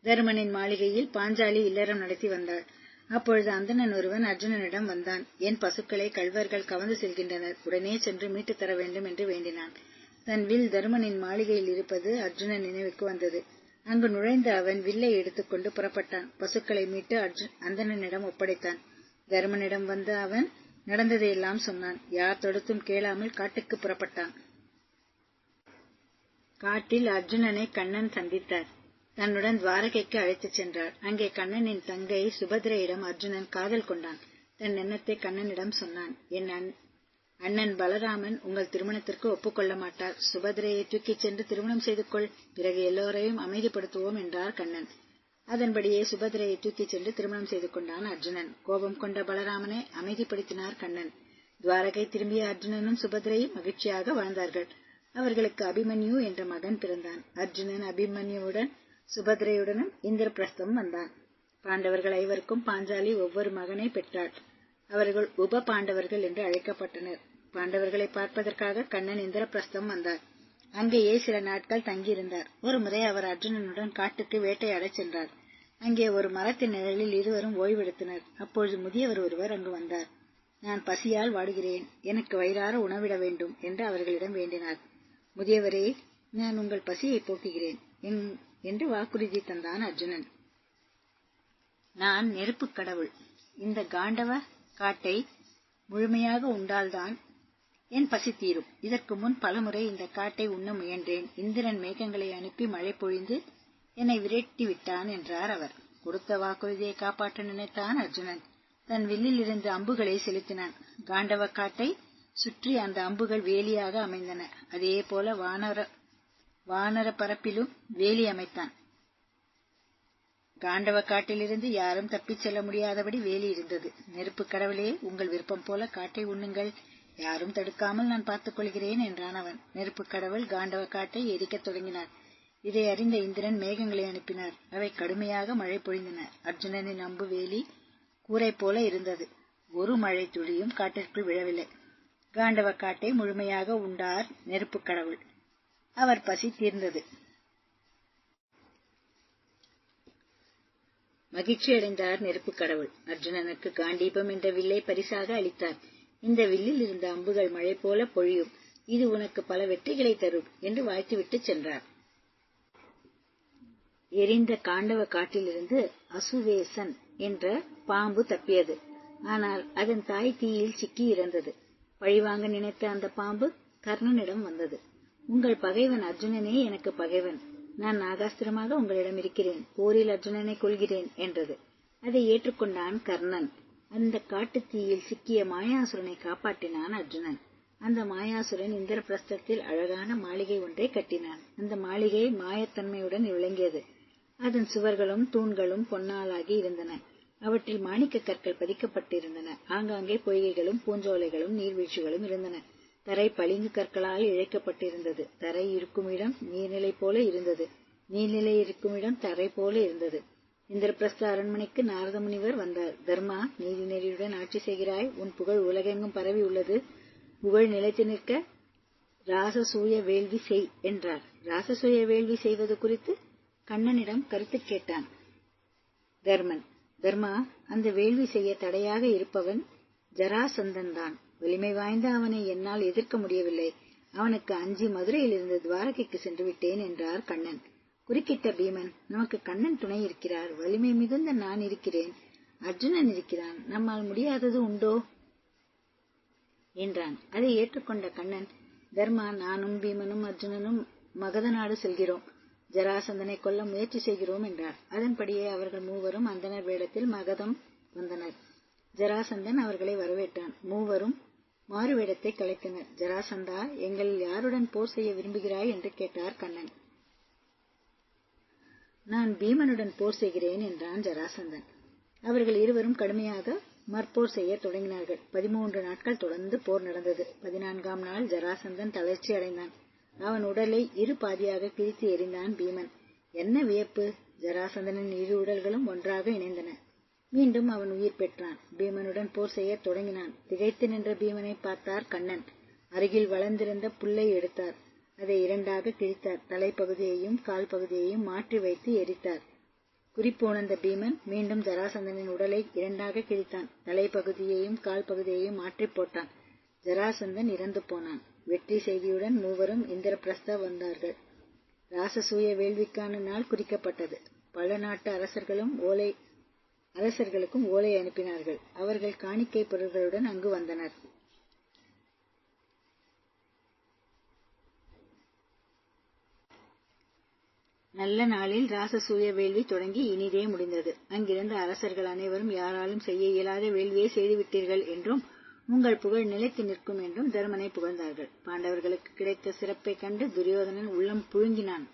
தருமனின் மாளிகையில் பாஞ்சாலி இல்லறம் நடத்தி வந்தாள். அப்பொழுது அந்தணன் ஒருவன் அர்ஜுனனிடம் வந்தான். என் பசுக்களை கள்வர்கள் கவர்ந்து செல்கின்றனர், உடனே சென்று மீட்டுத் தர வேண்டும் என்று வேண்டினான். தன் வில் தருமனின் மாளிகையில் இருப்பது அர்ஜுனன் நினைவுக்கு வந்தது. அங்கு நுழைந்த அவன் வில்லை எடுத்துக்கொண்டு புறப்பட்டான். பசுக்களை மீட்டு அந்தணனிடம் ஒப்படைத்தான். தருமனிடம் வந்த அவன் நடந்ததையெல்லாம் சொன்னான். யார் தடுத்தும் கேளாமல் காட்டுக்கு புறப்பட்டான். காட்டில் அர்ஜுனனை கண்ணன் சந்தித்தார். தன்னுடன் துவாரகைக்கு அழைத்துச் சென்றார். அங்கே கண்ணனின் தங்கை சுபத்ரையிடம் அர்ஜுனன் காதல் கொண்டான். தன் எண்ணத்தை கண்ணனிடம் சொன்னான். என் அண்ணன் பலராமன் உங்கள் திருமணத்திற்கு ஒப்புக்கொள்ள மாட்டார். சுபத்ரையை தூக்கிச் சென்று திருமணம் செய்து கொள், பிறகு எல்லோரையும் அமைதிப்படுத்துவோம் என்றார் கண்ணன். அதன்படியே சுபத்ரையை தூக்கிச் சென்று திருமணம் செய்து கொண்டான் அர்ஜுனன். கோபம் கொண்ட பலராமனை அமைதிப்படுத்தினார் கண்ணன். துவாரகை திரும்பிய அர்ஜுனனும் சுபத்ரையும் மகிழ்ச்சியாக வாழ்ந்தார்கள். அவர்களுக்கு அபிமன்யு என்ற மகன் பிறந்தான். அர்ஜுனன் அபிமன்யுவுடன் சுபத்ரையுடனும் இந்திரபிரஸ்தம் வந்தான். பாண்டவர்கள் ஐவருக்கும் பாஞ்சாலி ஒவ்வொரு மகனை பெற்றாள். அவர்கள் உப பாண்டவர்கள் என்று அழைக்கப்பட்டனர். பாண்டவர்களை பார்ப்பதற்காக கண்ணன் இந்திரபிரஸ்தம் வந்தார். அங்கேயே சில நாட்கள் தங்கியிருந்தார். ஒருமுறை அவர் அர்ஜுனனுடன் காட்டுக்கு வேட்டையாடச் சென்றார். அங்கே ஒரு மரத்தின் நிழலில் இருவரும் ஓய்வெடுத்தனர். அப்பொழுது முதியவர் ஒருவர் அங்கு வந்தார். நான் பசியால் வாடுகிறேன், எனக்கு வயிறார உணவிட வேண்டும் என்று அவர்களிடம் வேண்டினார். முதியவரே, நான் உங்கள் பசியை போக்குகிறேன் என்று வாக்குறுதி தந்தான் அர்ஜுனன். நான் நெருப்புக் கடவுள். இந்த காண்டவ காட்டை முழுமையாக உண்டால்தான் என் பசி தீரும். இதற்கு முன் பலமுறை இந்த காட்டை உண்ண முயன்றேன். இந்திரன் மேகங்களை அனுப்பி மழை பொழிந்து என்னை விரட்டி விட்டான் என்றார் அவர். கொடுத்த வாக்குறுதியை காப்பாற்ற நினைத்தான் அர்ஜுனன். தன் வில்லில் இருந்து அம்புகளை செலுத்தினான். காண்டவ காட்டை சுற்றி அந்த அம்புகள் வேலியாக அமைந்தன. அதே போல வானர பரப்பிலும் வேலி அமைத்தான். காண்டவ காட்டிலிருந்து யாரும் தப்பிச் செல்ல முடியாதபடி வேலி இருந்தது. நெருப்பு கடவுளே, உங்கள் விருப்பம் போல காட்டை உண்ணுங்கள், யாரும் தடுக்காமல் நான் பார்த்துக் கொள்கிறேன் என்றான் அவன். நெருப்பு கடவுள் காண்டவ காட்டை எரிக்கத் தொடங்கினார். இதை அறிந்த இந்திரன் மேகங்களை அனுப்பினார். அவை கடுமையாக மழை பொழிந்தன. அர்ஜுனனின் அம்பு வேலி கூரை போல இருந்தது. ஒரு மழை துளியும் காட்டிற்குள் விழவில்லை. காண்டவ காட்டை முழுமையாக உண்டார் நெருப்பு கடவுள். அவர் பசி தீர்ந்தது. மகிழ்ச்சி அடைந்தார் நெருப்பு கடவுள். அர்ஜுனனுக்கு காண்டீபம் என்ற வில்லை பரிசாக அளித்தார். இந்த வில்லில் இருந்த அம்புகள் மழை போல பொழியும், இது உனக்கு பல வெற்றிகளை தரும் என்று வாழ்த்துவிட்டு சென்றார். எரிந்த காண்டவ காட்டிலிருந்து அசுவேசன் என்ற பாம்பு தப்பியது. ஆனால் அதன் தாய் தீயில் சிக்கி இறந்தது. பழிவாங்க நினைத்த அந்த பாம்பு கர்ணனிடம் வந்தது. உங்கள் பகைவன் அர்ஜுனனே எனக்கு பகைவன். நான் நாகாஸ்திரமாக உங்களிடம் இருக்கிறேன். போரில் அர்ஜுனனை கொல்கிறேன் என்றது. அதை ஏற்றுக்கொண்டான் கர்ணன். அந்த காட்டுத் தீயில் சிக்கிய மாயாசுரனை காப்பாற்றினான் அர்ஜுனன். அந்த மாயாசுரன் இந்திரபிரஸ்தத்தில் அழகான மாளிகை ஒன்றை கட்டினான். அந்த மாளிகை மாயத்தன்மையுடன் விளங்கியது. அதன் சுவர்களும் தூண்களும் பொன்னாலாகி இருந்தன. அவற்றில் மாணிக்க கற்கள் பதிக்கப்பட்டிருந்தன. ஆங்காங்கே பொய்கைகளும் பூஞ்சோலைகளும் நீர்வீழ்ச்சிகளும் இருந்தன. தரை பளிங்கு கற்களால் இழைக்கப்பட்டிருந்தது. தரை இருக்குமிடம் நீர்நிலை போல இருந்தது. நீர்நிலை இருக்குமிடம் தரை போல இருந்தது. இந்திரபிரஸ்த அரண்மனைக்கு நாரத முனிவர் வந்தார். தர்மா, நீதி நெறியுடன் ஆட்சி செய்கிறாய். உன் புகழ் உலகெங்கும் பரவி உள்ளது. புகழ் நிலைத்து நிற்க ராசசூய வேள்வி செய் என்றார். ராசசூய வேள்வி செய்வது குறித்து கண்ணனிடம் கருத்து கேட்டான் தர்மன். தர்மா, அந்த வேள்வி செய்ய தடையாக இருப்பவன் ஜராசந்தன் தான். வலிமை வாய்ந்த அவனை என்னால் எதிர்க்க முடியவில்லை. அவனுக்கு அஞ்சி மதுரையிலிருந்து துவாரகைக்கு சென்று விட்டேன் என்றார் கண்ணன். குறுக்கிட்ட பீமன், நமக்கு கண்ணன் துணை இருக்கிறார். வலிமை மிகுந்த நான் இருக்கிறேன், அர்ஜுனன் இருக்கிறான். நம்மால் முடியாதது உண்டோ என்றான். அதை ஏற்றுக்கொண்ட கண்ணன், தர்மா, நானும் பீமனும் அர்ஜுனனும் மகத நாடு செல்கிறோம். ஜராசந்தனை கொல்ல முயற்சி செய்கிறோம் என்றார். அதன்படியே அவர்கள் மூவரும் அந்தனர் வேடத்தில் மகதம் வந்தனர். ஜராசந்தன் அவர்களை வரவேற்றான். மூவரும் மாறு வேடத்தை கலைத்தனர். ஜராசந்தா, எங்களில் யாருடன் போர் செய்ய விரும்புகிறாய் என்று கேட்டார் கண்ணன். நான் பீமனுடன் போர் செய்கிறேன் என்றான் ஜராசந்தன். அவர்கள் இருவரும் கடுமையாக மற்போர் செய்ய தொடங்கினார்கள். 13 நாட்கள் தொடர்ந்து போர் நடந்தது. 14ஆம் நாள் ஜராசந்தன் தளர்ச்சி அடைந்தான். அவன் உடலை இரு பாதியாக கிழித்து எறிந்தான் பீமன். என்ன வியப்பு! ஜராசந்தனின் இரு உடல்களும் ஒன்றாக இணைந்தன. மீண்டும் அவன் உயிர் பெற்றான். பீமனுடன் போர் செய்ய தொடங்கினான். திகைத்து நின்ற பீமனை பார்த்தார் கண்ணன். அருகில் வளர்ந்திருந்த புல்லை எடுத்தார். அதை இரண்டாக கிழித்தார். தலைப்பகுதியையும் கால் பகுதியையும் மாற்றி வைத்து எரித்தார். குறிப்பு உணர்ந்த பீமன் மீண்டும் ஜராசந்தனின் உடலை இரண்டாக கிழித்தான். தலைப்பகுதியையும் கால் பகுதியையும் மாற்றி போட்டான். ஜராசந்தன் இறந்து போனான். வெற்றி செய்தியுடன் மூவரும் இந்திரபிரஸ்த வந்தார்கள். ராசசூய வேள்விக்கான நாள் குறிக்கப்பட்டது. பல நாட்டு அரசர்களும் அரசர்களுக்கும் ஓலை அனுப்பினார்கள். அவர்கள் காணிக்கை பொருள்களுடன் அங்கு வந்தனர். நல்ல நாளில் ராசசூய வேள்வி தொடங்கி இனிதே முடிந்தது. அங்கிருந்த அரசர்கள் அனைவரும் யாராலும் செய்ய இயலாத வேள்வியை செய்துவிட்டீர்கள் என்றும் உங்கள் புகழ் நிலைத்து நிற்கும் என்றும் தருமனை புகழ்ந்தார்கள். பாண்டவர்களுக்கு கிடைத்த சிறப்பை கண்டு துரியோதனன் உள்ளம் புழுங்கினான்.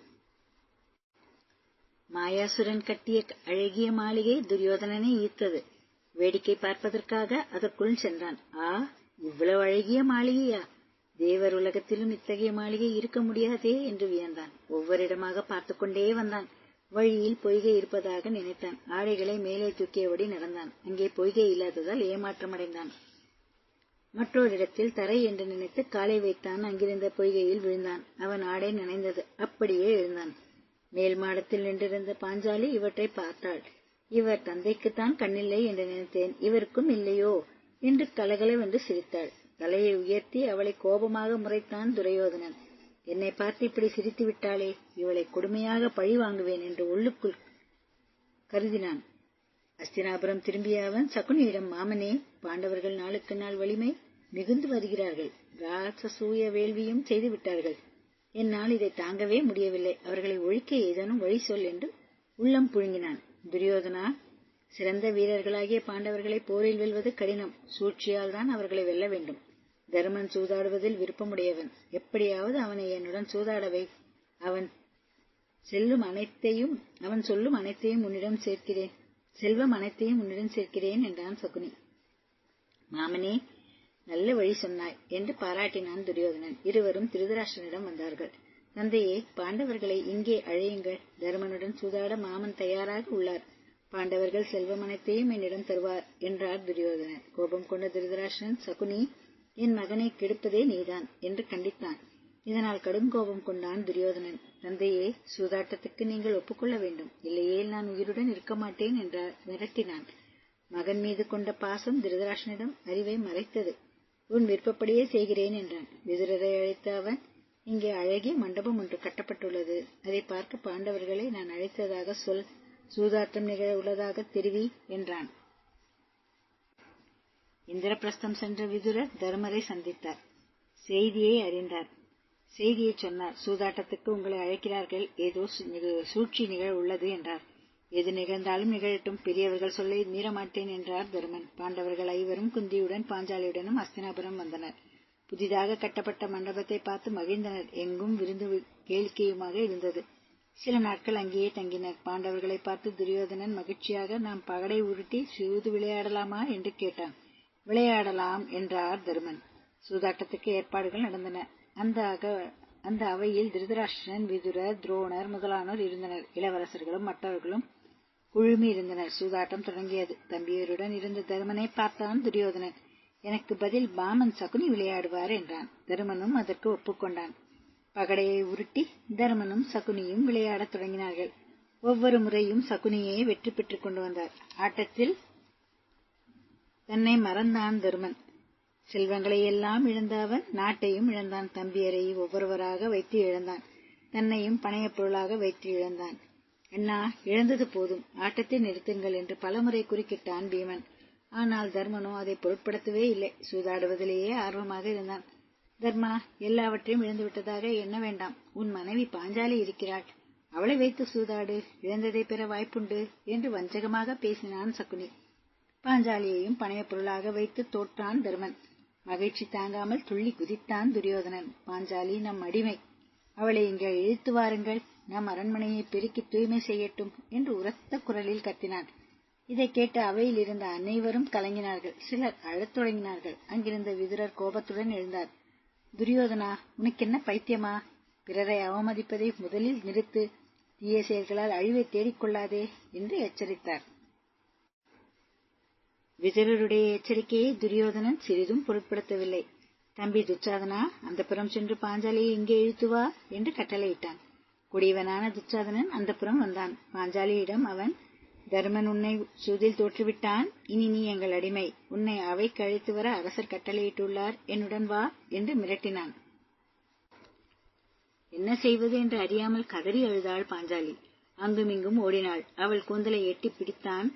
மாயாசுரன் கட்டிய அழகிய மாளிகை துரியோதனனை ஈர்த்தது. வேடிக்கை பார்ப்பதற்காக அதற்குள் சென்றான். இவ்வளவு அழகிய மாளிகையா? தேவர் உலகத்திலும் இத்தகைய மாளிகை இருக்க முடியாதே என்று வியந்தான். ஒவ்வொரு இடமாக பார்த்து கொண்டே வந்தான். வழியில் பொய்கை இருப்பதாக நினைத்தான். ஆடைகளை மேலே தூக்கியபடி நடந்தான். அங்கே பொய்கை இல்லாததால் ஏமாற்றமடைந்தான். மற்றொரு இடத்தில் தரை என்று நினைத்து காலை வைத்தான். அங்கிருந்த பொய்கையில் விழுந்தான். அவன் ஆடை நனைந்தது. அப்படியே எழுந்தான். மேல் மாடத்தில் நின்றிருந்த பாஞ்சாலி இவற்றை பார்த்தாள். இவர் தந்தைக்குத்தான் கண்ணில்லை என்று நினைத்தேன், இவருக்கும் இல்லையோ என்று கலகலவென்று சிரித்தாள். தலையை உயர்த்தி அவளை கோபமாக முறைத்தான் துரியோதனன். என்னை பார்த்து இப்படி சிரித்து விட்டாளே, இவளை கொடுமையாக பழி வாங்குவேன் என்று உள்ளுக்குள் கருதினான். அஸ்தினாபுரம் திரும்பிய அவன் சகுனியிடம், மாமனே, பாண்டவர்கள் நாளுக்கு நாள் வலிமை மிகுந்து வருகிறார்கள். ராசசூய வேள்வியும் செய்து விட்டார்கள். என்னால் இதை தாங்கவே முடியவில்லை. அவர்களை ஒழிக்க ஏதேனும் வழி சொல் என்று உள்ளம் புழுங்கினான். துரியோதனா, சிறந்த வீரர்களாகிய பாண்டவர்களை போரில் வெல்வது கடினம். சூழ்ச்சியால் தான் அவர்களை வெல்ல வேண்டும். தருமன் சூதாடுவதில் விருப்பமுடையவன். எப்படியாவது அவனை என்னுடன் சூதாடவை. அவன் சொல்லும் அனைத்தையும் உன்னிடம் சேர்க்கிறேன். செல்வம் அனைத்தையும் உன்னிடம் சேர்க்கிறேன் என்றான் சகுனி. மாமனே, நல்ல வழி சொன்னாய் என்று பாராட்டினான் துரியோதனன். இருவரும் திருதராஷ்டிரனிடம் வந்தார்கள். தந்தையே, பாண்டவர்களை இங்கே அழையுங்கள். தருமனுடன் சூதாட மாமன் தயாராக உள்ளார். பாண்டவர்கள் செல்வம் அனைத்தையும் என்னிடம் தருவார் என்றார் துரியோதனன். கோபம் கொண்ட திருதராஷ்டிரன், சகுனி, என் மகனை கெடுப்பதே நீதான் என்று கண்டித்தான். இதனால் கடும் கோபம் கொண்டான் துரியோதனன். தந்தையே, சூதாட்டத்துக்கு நீங்கள் ஒப்புக்கொள்ள வேண்டும், இல்லையேல் நான் உயிருடன் இருக்க மாட்டேன் என்றார். மிரட்டினான். மகன் மீது கொண்ட பாசம் திருதராஷ்டிரனிடம் அறிவை மறைத்தது. உன் விருப்பப்படியே செய்கிறேன் என்றான். விதுரரை அழைத்த அவன், இங்கே அழகிய மண்டபம் ஒன்று கட்டப்பட்டுள்ளது. அதை பார்க்க பாண்டவர்களை நான் அழைத்ததாக சொல். சூதாட்டம் நிகழ உள்ளதாக தெரிவி என்றான். இந்திரபிரஸ்தம் சென்ற விதுரர் தருமரை சந்தித்தார். செய்தியை அறிந்தார். செய்தியை சொன்னார். சூதாட்டத்துக்கு உங்களை அழைக்கிறார்கள். ஏதோ சூழ்ச்சி நிகழ உள்ளது என்றார். எது நிகழ்ந்தாலும் நிகழட்டும், பெரியவர்கள் சொல்லை மீறமாட்டேன் என்றார் தருமன். பாண்டவர்கள் ஐவரும் குந்தியுடன் பாஞ்சாலியுடனும் அஸ்தினாபுரம் வந்தனர். புதிதாக கட்டப்பட்ட மண்டபத்தை பார்த்து மகிழ்ந்தனர். எங்கும் விருந்து கேளிக்கையுமாக இருந்தது. சில நாட்கள் அங்கேயே தங்கினர். பாண்டவர்களை பார்த்து துரியோதனன் மகிழ்ச்சியாக, நாம் பகடை உருட்டி சூது விளையாடலாமா என்று கேட்டான். விளையாடலாம் என்றார் தருமன். சூதாட்டத்துக்கு ஏற்பாடுகள் நடந்தன. அந்த அவையில் திருதராஷ்டிரன், விதுரர், துரோணர் முதலானோர் இருந்தனர். இளவரசர்களும் மற்றவர்களும் குழுமி இருந்தனர். சூதாட்டம் தொடங்கியது. தம்பியருடன் இருந்த தருமனை பார்த்தான் துரியோதனன். எனக்கு பதில் மாமன் சகுனி விளையாடுவார் என்றான். தருமனும் அதற்கு ஒப்புக்கொண்டான். பகடையை உருட்டி தருமனும் சகுனியும் விளையாடத் தொடங்கினார்கள். ஒவ்வொரு முறையும் சகுனியே வெற்றி பெற்றுக் கொண்டு வந்தார். ஆட்டத்தில் தன்னை மறந்தான் தருமன். செல்வங்களை எல்லாம் இழந்த அவன் நாட்டையும் இழந்தான். தம்பியரை ஒவ்வொருவராக வைத்து இழந்தான். தன்னையும் பணையப் பொருளாக வைத்து இழந்தான். அண்ணா, இழந்தது போதும், ஆட்டத்தை நிறுத்துங்கள் என்று பலமுறை குறுக்கிட்டான் பீமன். ஆனால் தர்மனோ அதை பொருட்படுத்தவே இல்லை. சூதாடுவதிலேயே ஆர்வமாக இருந்தான். தர்மா, எல்லாவற்றையும் இழந்துவிட்டதாக எண்ண வேண்டாம். உன் மனைவி பாஞ்சாலி இருக்கிறாள். அவளை வைத்து சூதாடு, இழந்ததை பெற வாய்ப்புண்டு என்று வஞ்சகமாக பேசினான் சகுனி. பாஞ்சாலியையும் பணையப் பொருளாக வைத்து தோற்றான் தர்மன். மகிழ்ச்சி தாங்காமல் துள்ளி குதித்தான் துரியோதனன். பாஞ்சாலி நம் அடிமை, அவளை இங்கே இழுத்து வாருங்கள், நம் அரண்மனையை பெருக்கி தூய்மை செய்யட்டும் என்று உரத்த குரலில் கத்தினான். இதை கேட்ட அவையில் இருந்த அனைவரும் கலங்கினார்கள். சிலர் அழத் தொடங்கினார்கள். அங்கிருந்த விதுரர் கோபத்துடன் எழுந்தார். துரியோதனா, உனக்கென்ன பைத்தியமா? பிறரை அவமதிப்பதை முதலில் நிறுத்து. தீய செயல்களால் அழிவை தேடிக்கொள்ளாதே என்று எச்சரித்தார். விதுரருடைய எச்சரிக்கையை துரியோதனன் சிறிதும் பொருட்படுத்தவில்லை. தம்பி துச்சாதனா, அந்தப்புறம் சென்று பாஞ்சாலியை இங்கே இழுத்து வா என்று கட்டளையிட்டான். குடியவனான துச்சாதனன் அந்தப்புறம் வந்தான். பாஞ்சாலியிடம் அவன், தர்மன் உன்னை சூதில் தோற்றுவிட்டான். இனி நீ எங்கள் அடிமை. உன்னை அவைக்கு அழைத்து வர அரசர் கட்டளையிட்டுள்ளார். என்னுடன் வா என்று மிரட்டினான். என்ன செய்வது என்று அறியாமல் கதறி அழுதாள் பாஞ்சாலி. அங்குமிங்கும் ஓடினாள். அவள் கூந்தலை எட்டி பிடித்தான்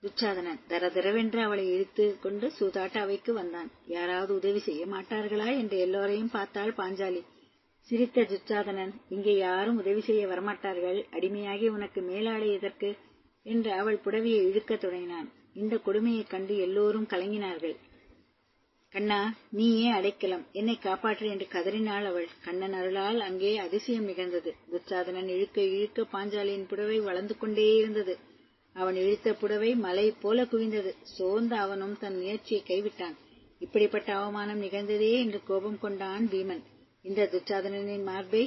துச்சாதனன் தரதரவென்று அவளை இழுத்து கொண்டு சூதாட்ட அவைக்கு வந்தான். யாராவது உதவி செய்ய மாட்டார்களா என்று எல்லோரையும் பார்த்தாள் பாஞ்சாலி. சிரித்த துச்சாதனன், இங்கே யாரும் உதவி செய்ய வரமாட்டார்கள், அடிமையாகி உனக்கு மேலாடை எதற்கு என்று அவள் புடவையை இழுக்கத் தொடங்கினான். இந்த கொடுமையைக் கண்டு எல்லோரும் கலங்கினார்கள். கண்ணா, நீயே அடைக்கலம், என்னை காப்பாற்று என்று கதறினாள் அவள். கண்ணன் அருளால் அங்கே அதிசயம் நிகழ்ந்தது. துச்சாதனன் இழுக்க இழுக்க பாஞ்சாலியின் புடவை வளர்ந்து கொண்டே இருந்தது. அவன் இழுத்த புடவை மலை போல குவிந்தது. சோர்ந்த அவனும் தன் முயற்சியை கைவிட்டான். இப்படிப்பட்ட அவமானம் நிகழ்ந்ததே என்று கோபம் கொண்டான் பீமன். இந்த துச்சாதனனின் மார்பை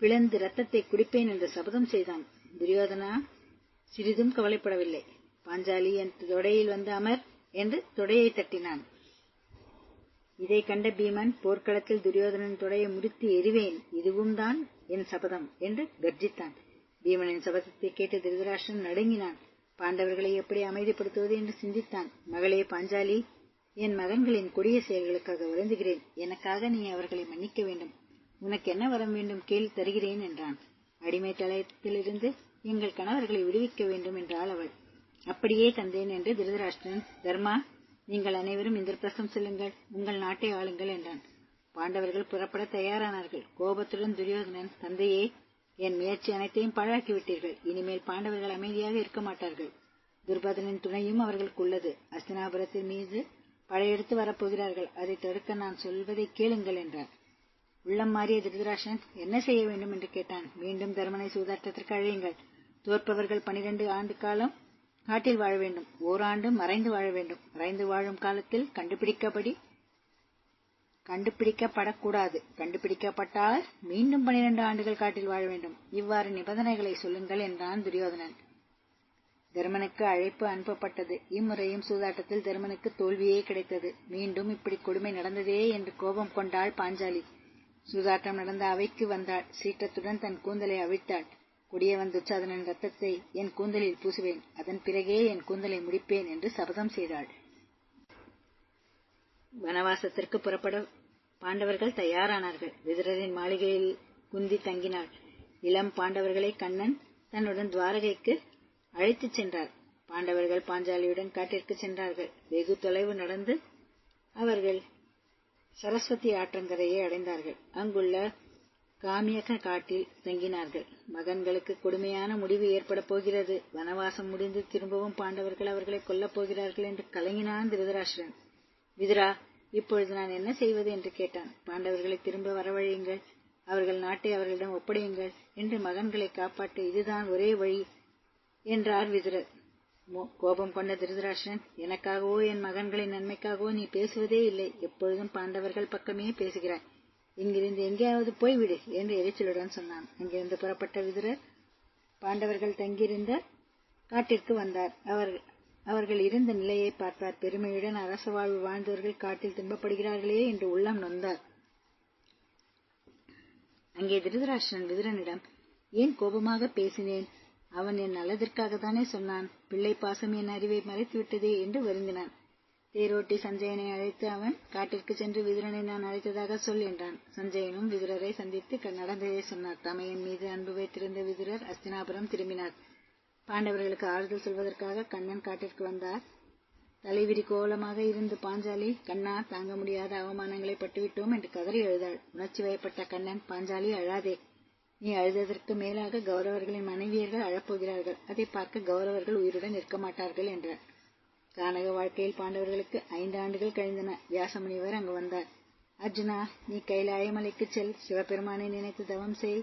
பிளந்து ரத்தத்தை குடிப்பேன் என்று சபதம் செய்தான். துரியோதனா சிறிதும் கவலைப்படவில்லை. பாஞ்சாலி, என் தொடையில் வந்து அமர் என்று தொடையை தட்டினான். இதை கண்ட பீமன், போர்க்களத்தில் துரியோதனன் தொடையை முறித்து எறிவேன், இதுவும் தான் என் சபதம் என்று கர்ஜித்தான். பீமனின் சபதத்தை கேட்டு திருதராஷ்டிரன் நடுங்கினான். பாண்டவர்களை எப்படி அமைதிப்படுத்துவது என்று சிந்தித்தான். மகளே பாஞ்சாலி, என் மகன்களின் கொடிய செயல்களுக்காக வருந்துகிறேன். எனக்காக நீ அவர்களை மன்னிக்க வேண்டும். உனக்கு என்ன வரம் வேண்டும் கேள், தருகிறேன் என்றான். அடிமை தளத்திலிருந்து எங்கள் கணவர்களை விடுவிக்க வேண்டும் என்றாள் அவள். அப்படியே தந்தேன் என்று திருதராஷ்டிரன், தர்மா, நீங்கள் அனைவரும் இந்திரபிரஸ்தம் செல்லுங்கள், உங்கள் நாட்டை ஆளுங்கள் என்றான். பாண்டவர்கள் புறப்பட தயாரானார்கள். கோபத்துடன் துரியோதனன், தந்தையே, என் முயற்சி அனைத்தையும் பாழாக்கிவிட்டீர்கள். இனிமேல் பாண்டவர்கள் அமைதியாக இருக்க மாட்டார்கள். துர்பதனின் துணையும் அவர்களுக்கு உள்ளது. அஸ்தினாபுரத்தின் மீது படையெடுத்து வரப்போகிறார்கள். அதை தடுக்க நான் சொல்வதை கேளுங்கள் என்றார். உள்ளம் மாறிய திருதராஷ்டிரன் என்ன செய்ய வேண்டும் என்று கேட்டான். மீண்டும் தர்மனை சூதாட்டத்திற்கு அழையுங்கள். தோற்பவர்கள் 12 ஆண்டு காலம் காட்டில் வாழ வேண்டும். ஓராண்டு மறைந்து வாழ வேண்டும். மறைந்து வாழும் காலத்தில் கண்டுபிடிக்கப்படக்கூடாது. கண்டுபிடிக்கப்பட்டால் மீண்டும் 12 ஆண்டுகள் காட்டில் வாழ வேண்டும். இவ்வாறு நிபந்தனைகளை சொல்லுங்கள் என்றான் துரியோதனன். தர்மனுக்கு அழைப்பு அனுப்பப்பட்டது. இம்முறையும் சூதாட்டத்தில் தர்மனுக்கு தோல்வியே கிடைத்தது. மீண்டும் இப்படி கொடுமை நடந்ததே என்று கோபம் கொண்டாள் பாஞ்சாலி. சூதாட்டம் நடந்த அவைக்கு வந்தாள். சீற்றத்துடன் தன் கூந்தலை அவிழ்த்தாள். கொடியவன் துச்சாதனன் ரத்தத்தை என் கூந்தலில் பூசுவேன், அதன் பிறகே என் கூந்தலை முடிப்பேன் என்று சபதம் செய்தாள். வனவாசத்திற்கு புறப்பட பாண்டவர்கள் தயாரானார்கள். விதுரரின் மாளிகையில் குந்தி தங்கினாள். இளம் பாண்டவர்களை கண்ணன் தன்னுடன் துவாரகைக்கு அழைத்துச் சென்றார். பாண்டவர்கள் பாஞ்சாலியுடன் காட்டிற்கு சென்றார்கள். வெகு தொலைவு நடந்து அவர்கள் சரஸ்வதி ஆற்றங்கரையை அடைந்தார்கள். அங்குள்ள காமியக காட்டில் தங்கினார்கள். மகன்களுக்கு கொடுமையான முடிவு ஏற்பட போகிறது. வனவாசம் முடிந்து திரும்பவும் பாண்டவர்கள் அவர்களை கொல்லப் போகிறார்கள் என்று கலங்கினான் திருதராஷ்டிரன். விதுரா, இப்பொழுது நான் என்ன செய்வது என்று கேட்டான். பாண்டவர்களை திரும்ப வரவழையுங்கள், அவர்கள் நாட்டை அவர்களிடம் ஒப்படையுங்கள் என்று மகன்களை காப்பாற்ற இதுதான் ஒரே வழி என்றார் விதுரர். கோபம் கொண்ட திருதராஷ்டிரன், எனக்காகவோ என் மகன்களின் நன்மைக்காகவோ நீ பேசுவதே இல்லை. எப்பொழுதும் பாண்டவர்கள் பக்கமே பேசுகிறாய். இங்கிருந்து எங்கேயாவது போய்விடு என்று எரிச்சலுடன் சொன்னான். அங்கிருந்து புறப்பட்ட விதுரர் பாண்டவர்கள் தங்கியிருந்த காட்டிற்கு வந்தார். அவர்கள் இருந்த நிலையை பார்த்தார். பெருமையுடன் அரச வாழ்வு வாழ்ந்தவர்கள் காட்டில் துன்பப்படுகிறார்களே என்று உள்ளம் நொந்தார். அங்கே திருதராஷ்டிரன் விதுரனிடம், ஏன் கோபமாக பேசினேன்? அவன் என் நல்லதற்காகத்தானே சொன்னான். பிள்ளை பாசம் என் அறிவை மறைத்துவிட்டதே என்று வருந்தினான். தேரோட்டி சஞ்சயனை அழைத்து அவன் காட்டிற்கு சென்று விதுரனை நான் அழைத்ததாக சொல் என்றான். சஞ்சயனும் விதுரரை சந்தித்து நடந்ததை சொன்னார். தமையன் மீது அன்பு வைத்திருந்த விதுரர் அஸ்தினாபுரம் திரும்பினார். பாண்டவர்களுக்கு ஆறுதல் சொல்வதற்காக கண்ணன் காட்டிற்கு வந்தார். தலைவிரி கோலமாக இருந்து பாஞ்சாலி, கண்ணா, தாங்க முடியாத அவமானங்களை பட்டுவிட்டோம் என்று கதறி அழுதாள். உணர்ச்சி வயப்பட்ட கண்ணன், பாஞ்சாலி, அழாதே. நீ அழுததற்கு மேலாக கௌரவர்களின் மனைவியர்கள் அழப்போகிறார்கள். அதை பார்க்க கௌரவர்கள் உயிருடன் இருக்க மாட்டார்கள் என்றார். கானக வாழ்க்கையில் பாண்டவர்களுக்கு 5 ஆண்டுகள் கழிந்தன. வியாசமுனிவர் அங்கு வந்தார். அர்ஜுனா, நீ கைலாயமலைக்கு செல், சிவபெருமானை நினைத்து தவம் செய்,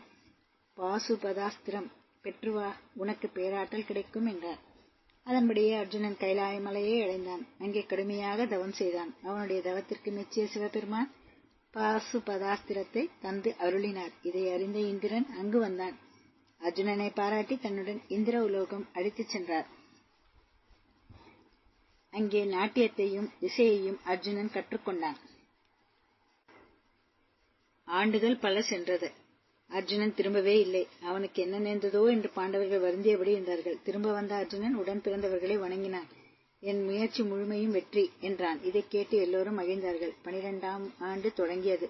பாசுபதாஸ்திரம் பெற்றுவா, உனக்கு பேராற்றல் கிடைக்கும் என்றார். அதன்படியே அர்ஜுனன் கைலாயமலையை அடைந்தான். அங்கே கடுமையாக தவம் செய்தான். அவனுடைய தவத்திற்கு மெச்சிய சிவபெருமான் பாசுபதாஸ்திரத்தை தந்து அருளினார். இதை அறிந்த இந்திரன் அங்கு வந்தான். அர்ஜுனனை பாராட்டி தன்னுடன் இந்திர உலோகம் அழைத்துச் சென்றார். அங்கே நாட்டியத்தையும் இசையையும் அர்ஜுனன் கற்றுக்கொண்டான். ஆண்டுகள் பல சென்றது. அர்ஜுனன் திரும்பவே இல்லை. அவனுக்கு என்ன நேர்ந்ததோ என்று பாண்டவர்கள் வருந்தியபடி இருந்தார்கள். திரும்ப வந்த அர்ஜுனன் உடன் பிறந்தவர்களை வணங்கினான். என் முயற்சி முழுமையும் வெற்றி என்றான். இதை கேட்டு எல்லோரும் மகிழ்ந்தார்கள். 12ஆம் ஆண்டு தொடங்கியது.